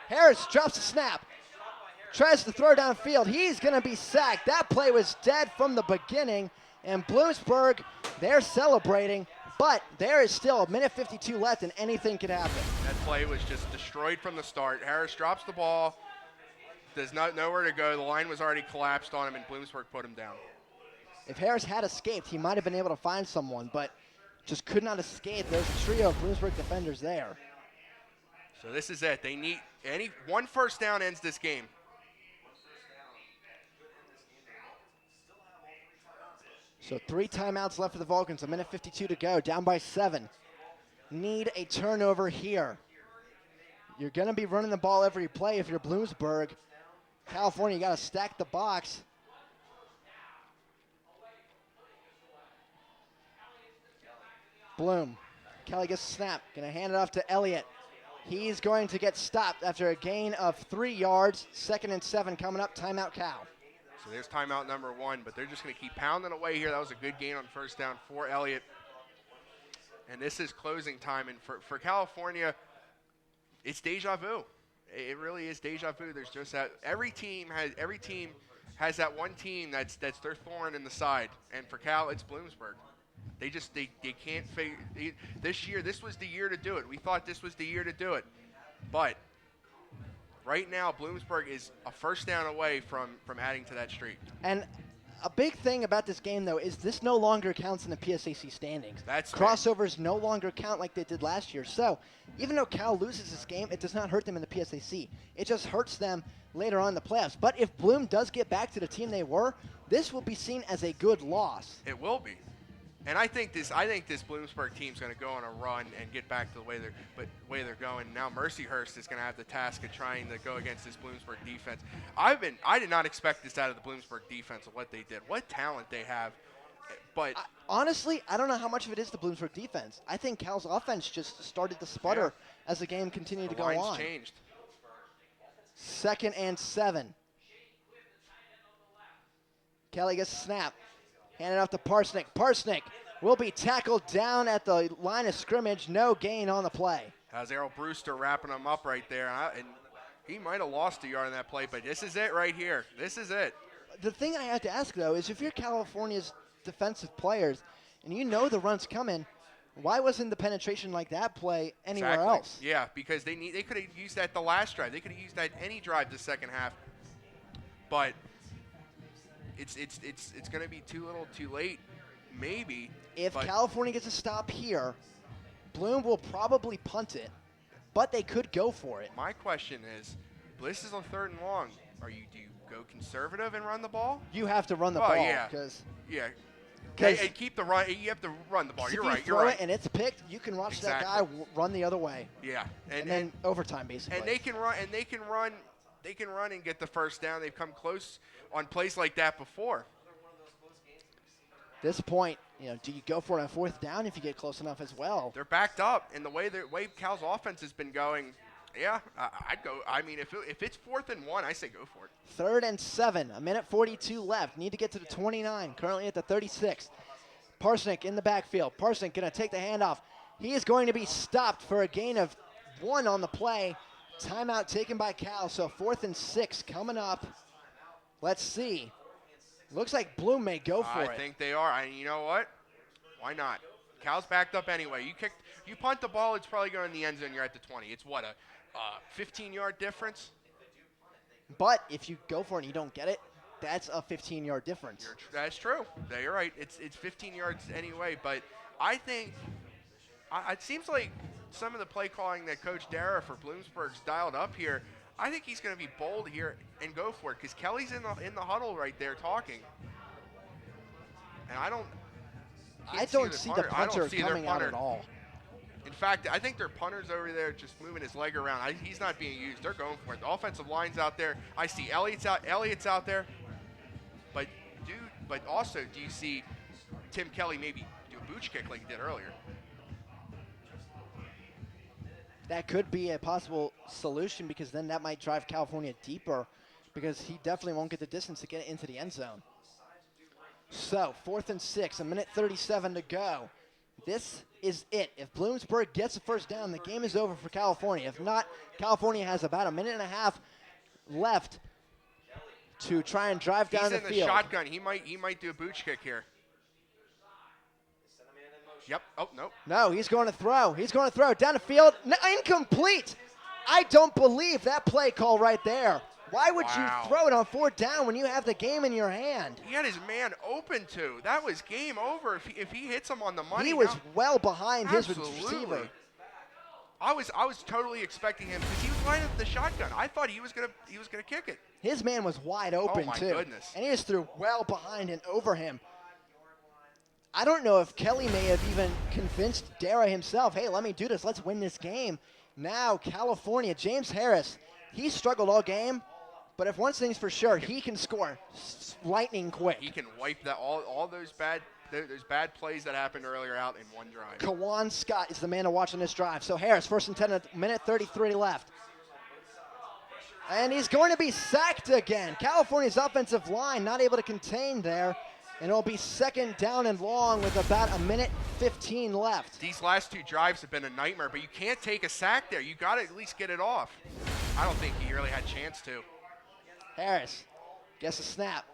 A: Harris drops the snap. Tries to throw downfield. He's going to be sacked. That play was dead from the beginning. And Bloomsburg, they're celebrating. But there is still 1:52 left, and anything could happen.
B: That play was just destroyed from the start. Harris drops the ball. Does not know where to go. The line was already collapsed on him, and Bloomsburg put him down.
A: If Harris had escaped, he might have been able to find someone, but just could not escape. There's a trio of Bloomsburg defenders there.
B: So this is it. They need one first down ends this game.
A: So 3 timeouts left for the Vulcans. 1:52 to go. Down by 7. Need a turnover here. You're going to be running the ball every play if you're Bloomsburg. California, you got to stack the box. Bloom. Kelly gets a snap. Going to hand it off to Elliott. He's going to get stopped after a gain of 3 yards. 2nd and 7 coming up. Timeout Cal.
B: So there's timeout number 1, but they're just going to keep pounding away here. That was a good gain on first down for Elliott. And this is closing time. And for California, it's deja vu. It really is deja vu. There's just that every team has that one team that's their thorn in the side. And for Cal, it's Bloomsburg. They can't figure this year. This was the year to do it. We thought this was the year to do it. But right now, Bloomsburg is a first down away from adding to that streak.
A: And a big thing about this game, though, is this no longer counts in the PSAC standings.
B: That's
A: Crossovers no longer count like they did last year. So even though Cal loses this game, it does not hurt them in the PSAC. It just hurts them later on in the playoffs. But if Bloom does get back to the team they were, this will be seen as a good loss.
B: It will be. And I think this Bloomsburg team's going to go on a run and get back to the way they're going. Now Mercyhurst is going to have the task of trying to go against this Bloomsburg defense. I did not expect this out of the Bloomsburg defense of what they did. What talent they have. But
A: honestly, I don't know how much of it is the Bloomsburg defense. I think Cal's offense just started to sputter as the game continued to go on.
B: The line's changed.
A: 2nd and 7. Kelly gets a snap. Hand it off to Parsnick. Parsnick will be tackled down at the line of scrimmage. No gain on the play.
B: How's Errol Brewster wrapping him up right there. And he might have lost a yard on that play, but this is it right here. This is it.
A: The thing I have to ask, though, is if you're California's defensive players and you know the run's coming, why wasn't the penetration like that play anywhere else?
B: Yeah, because they could have used that the last drive. They could have used that any drive the second half. But it's going to be too little, too late, maybe.
A: If California gets a stop here, Bloom will probably punt it, but they could go for it.
B: My question is, this is a 3rd and long. Do you go conservative and run the ball?
A: You have to run the ball.
B: Yeah. And keep the run. You have to run the ball. You're right.
A: If you throw it and it's picked, you can watch that guy run the other way.
B: Yeah.
A: And then overtime, basically.
B: And they can run. And they can run. They can run and get the first down. They've come close on plays like that before.
A: This point, do you go for it on 4th down if you get close enough as well?
B: They're backed up, and the way Cal's offense has been going, I'd go. I mean, if it's 4th and 1, I say go for it.
A: 3rd and 7, a minute 42 left. Need to get to the 29, currently at the 36. Parsnick in the backfield. Parsnick going to take the handoff. He is going to be stopped for a gain of 1 on the play. Timeout taken by Cal, so 4th and 6 coming up. Let's see. Looks like Bloom may go for it.
B: I think they are. You know what? Why not? Cal's backed up anyway. You punt the ball, it's probably going in the end zone. You're at the 20. It's what, a 15-yard difference?
A: But if you go for it and you don't get it, that's a 15-yard difference.
B: That's true. You're right. It's 15 yards anyway. But I think it seems like some of the play calling that Coach Dara for Bloomsburg's dialed up here, I think he's going to be bold here and go for it because Kelly's in the huddle right there talking. And I don't see the punter coming out at all. In fact, I think their punter's over there just moving his leg around. He's not being used. They're going for it. The offensive line's out there. I see Elliott's out there. But also, do you see Tim Kelly maybe do a booch kick like he did earlier?
A: That could be a possible solution because then that might drive California deeper because he definitely won't get the distance to get into the end zone. So, 4th and 6, a minute 37 to go. This is it. If Bloomsburg gets the first down, the game is over for California. If not, California has about a minute and a half left to try and drive down the field.
B: He's in the shotgun. He might do a booch kick here. Yep. Oh, no.
A: No, he's going to throw. He's going to throw down the field. No, incomplete. I don't believe that play call right there. Why would you throw it on 4th down when you have the game in your hand?
B: He had his man open too. That was game over if he hits him on the money.
A: He was well behind his receiver.
B: I was totally expecting him because he was lining up the shotgun. I thought he was gonna kick it.
A: His man was wide open
B: my
A: too.
B: Goodness.
A: And he just threw well behind and over him. I don't know if Kelly may have even convinced Dara himself, hey, let me do this. Let's win this game. Now, California, James Harris, he struggled all game, but if one thing's for sure, he can score lightning quick.
B: He can wipe all those bad plays that happened earlier out in one drive.
A: Kawan Scott is the man to watch on this drive. So Harris, 1st and 10, a minute 33 left. And he's going to be sacked again. California's offensive line not able to contain there. And it'll be 2nd down and long with about a minute 15 left.
B: These last 2 drives have been a nightmare, but you can't take a sack there. You got to at least get it off. I don't think he really had a chance to.
A: Harris gets a snap.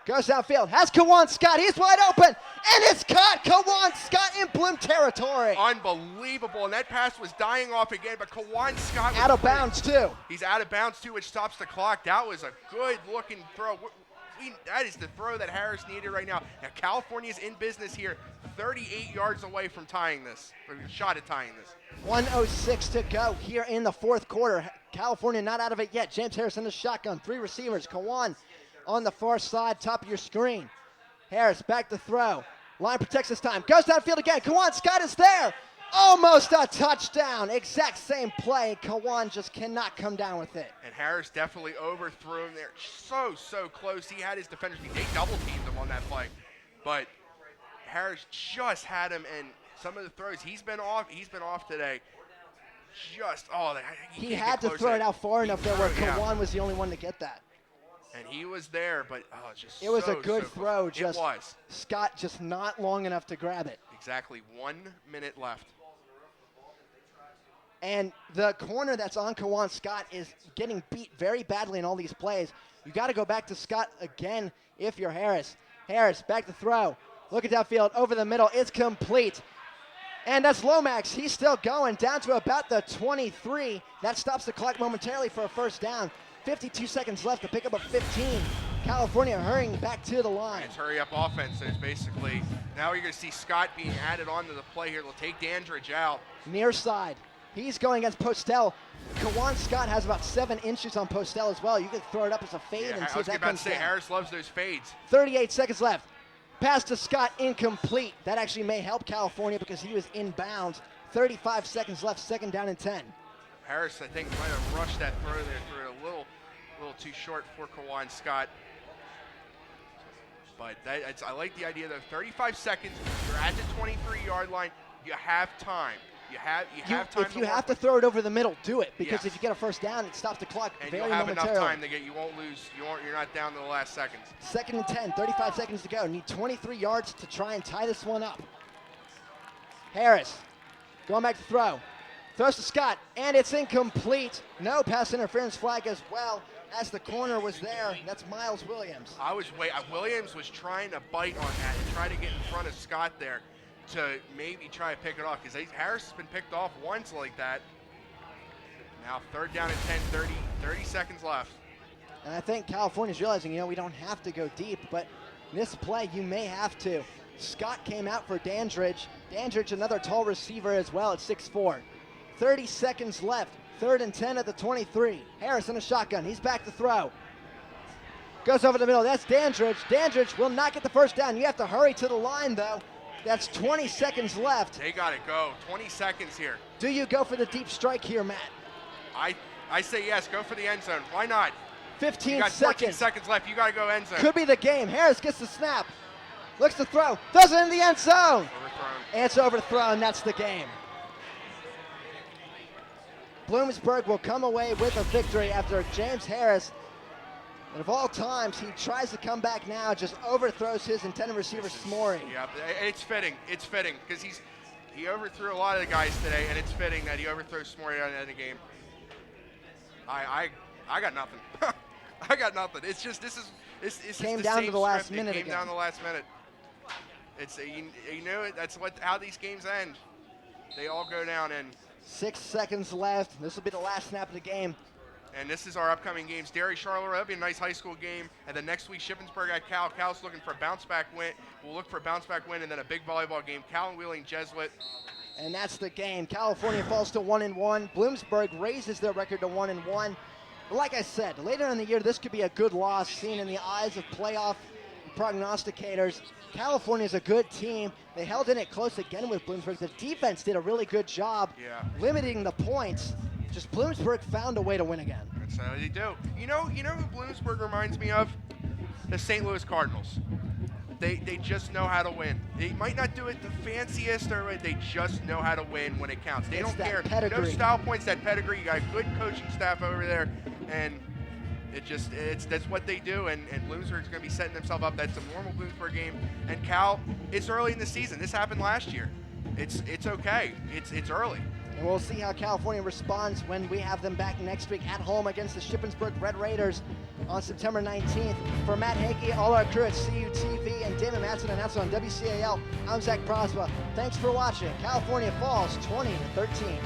A: Goes downfield, has Kawan Scott, he's wide open, and it's caught! Kawan Scott in Bloom territory.
B: Unbelievable, and that pass was dying off again, but Kawan Scott was
A: Out of
B: great.
A: bounds, too.
B: He's out of bounds, too, which stops the clock. That was a good-looking throw. That is the throw that Harris needed right now. Now, California's in business here, 38 yards away from tying this, or a shot at tying this.
A: 1:06 to go here in the fourth quarter. California not out of it yet. James Harris in the shotgun, 3 receivers. Kawan on the far side, top of your screen. Harris back to throw. Line protects this time. Goes downfield again. Kawan Scott is there. Almost a touchdown. Exact same play. Kawan just cannot come down with it.
B: And Harris definitely overthrew him there. So close. He had his defenders. They double teamed him on that play. But Harris just had him, and some of the throws, he's been off today.
A: He had to throw it out far enough there where Kawan was the only one to get that.
B: And he was there, but
A: it was a good throw.
B: It was.
A: Scott just not long enough to grab it.
B: Exactly 1 minute left.
A: And the corner that's on Kawan Scott is getting beat very badly in all these plays. You got to go back to Scott again if you're Harris. Harris back to throw. Looking downfield over the middle. It's complete. And that's Lomax. He's still going down to about the 23. That stops the clock momentarily for a first down. 52 seconds left to pick up a 15. California hurrying back to the line.
B: It's hurry up offense. It's basically, now you're going to see Scott being added onto the play here. They'll take Dandridge out.
A: Near side. He's going against Postel. Kawan Scott has about 7 inches on Postel as well. You can throw it up as a fade and see if that comes down.
B: Harris loves those fades.
A: 38 seconds left. Pass to Scott, incomplete. That actually may help California because he was inbounds. 35 seconds left, 2nd down and 10.
B: Harris, I think, might have rushed that throw there, threw it a little too short for Kawan Scott. But I like the idea, though. 35 seconds, you're at the 23-yard line. You have time. You have time.
A: If you have to throw it over the middle, do it. Because if you get a first down, it stops the clock
B: and
A: very
B: you'll have
A: momentarily.
B: enough time to get. You won't lose. You're not down to the last seconds.
A: 2nd and 10, 35 seconds to go. Need 23 yards to try and tie this one up. Harris going back to throw. Throws to Scott, and it's incomplete. No pass interference flag as well, as the corner was there. That's Miles Williams.
B: Williams was trying to bite on that and try to get in front of Scott there to maybe try to pick it off, because Harris has been picked off once like that. Now 3rd down and 10, 30 seconds left.
A: And I think California's realizing, we don't have to go deep, but in this play, you may have to. Scott came out for Dandridge. Dandridge, another tall receiver as well at 6'4". 30 seconds left. 3rd and 10 at the 23. Harris in a shotgun. He's back to throw. Goes over the middle. That's Dandridge. Dandridge will not get the first down. You have to hurry to the line, though. That's 20 seconds left.
B: They got to go. 20 seconds here.
A: Do you go for the deep strike here, Matt?
B: I say yes. Go for the end zone. Why not?
A: 15
B: you got
A: seconds.
B: 14 seconds left. You got to go end zone.
A: Could be the game. Harris gets the snap. Looks to throw. Throws it in the end zone.
B: Overthrown.
A: And it's overthrown. That's the game. Bloomsburg will come away with a victory after James Harris, and of all times, he tries to come back now, just overthrows his intended receiver, Smorey.
B: Yeah, it's fitting. It's fitting because he overthrew a lot of the guys today, and it's fitting that he overthrows Smorey at the end of the game. I got nothing. I got nothing. It's just this
A: came
B: the
A: down
B: same
A: to the last
B: script.
A: minute.
B: It came down to the last minute. It's you know that's how these games end. They all go down and.
A: 6 seconds left. This will be the last snap of the game.
B: And this is our upcoming games. Derry Charleroi, that'll be a nice high school game. And then next week, Shippensburg at Cal. Cal's looking for a bounce-back win. We'll look for a bounce-back win, and then a big volleyball game. Cal and Wheeling Jesuit.
A: And that's the game. California falls to 1-1. Bloomsburg raises their record to 1-1. But like I said, later in the year, this could be a good loss seen in the eyes of playoff prognosticators. California's a good team. They held in it close again with Bloomsburg. The defense did a really good job limiting the points. Just Bloomsburg found a way to win again.
B: That's how they do. You know who Bloomsburg reminds me of? The St. Louis Cardinals. They just know how to win. They might not do it the fanciest, or they just know how to win when it counts. They don't care.
A: Pedigree.
B: No style points, that pedigree. You got a good coaching staff over there, and that's what they do, and Bloomsburg's going to be setting themselves up. That's a normal Bloomsburg game. And Cal, it's early in the season. This happened last year. It's okay. It's early.
A: And we'll see how California responds when we have them back next week at home against the Shippensburg Red Raiders. on September 19th. For Matt Hankey, all our crew at CUTV, and Damon Matson announced on WCAL, I'm Zach Prosba. Thanks for watching. California falls 20-13.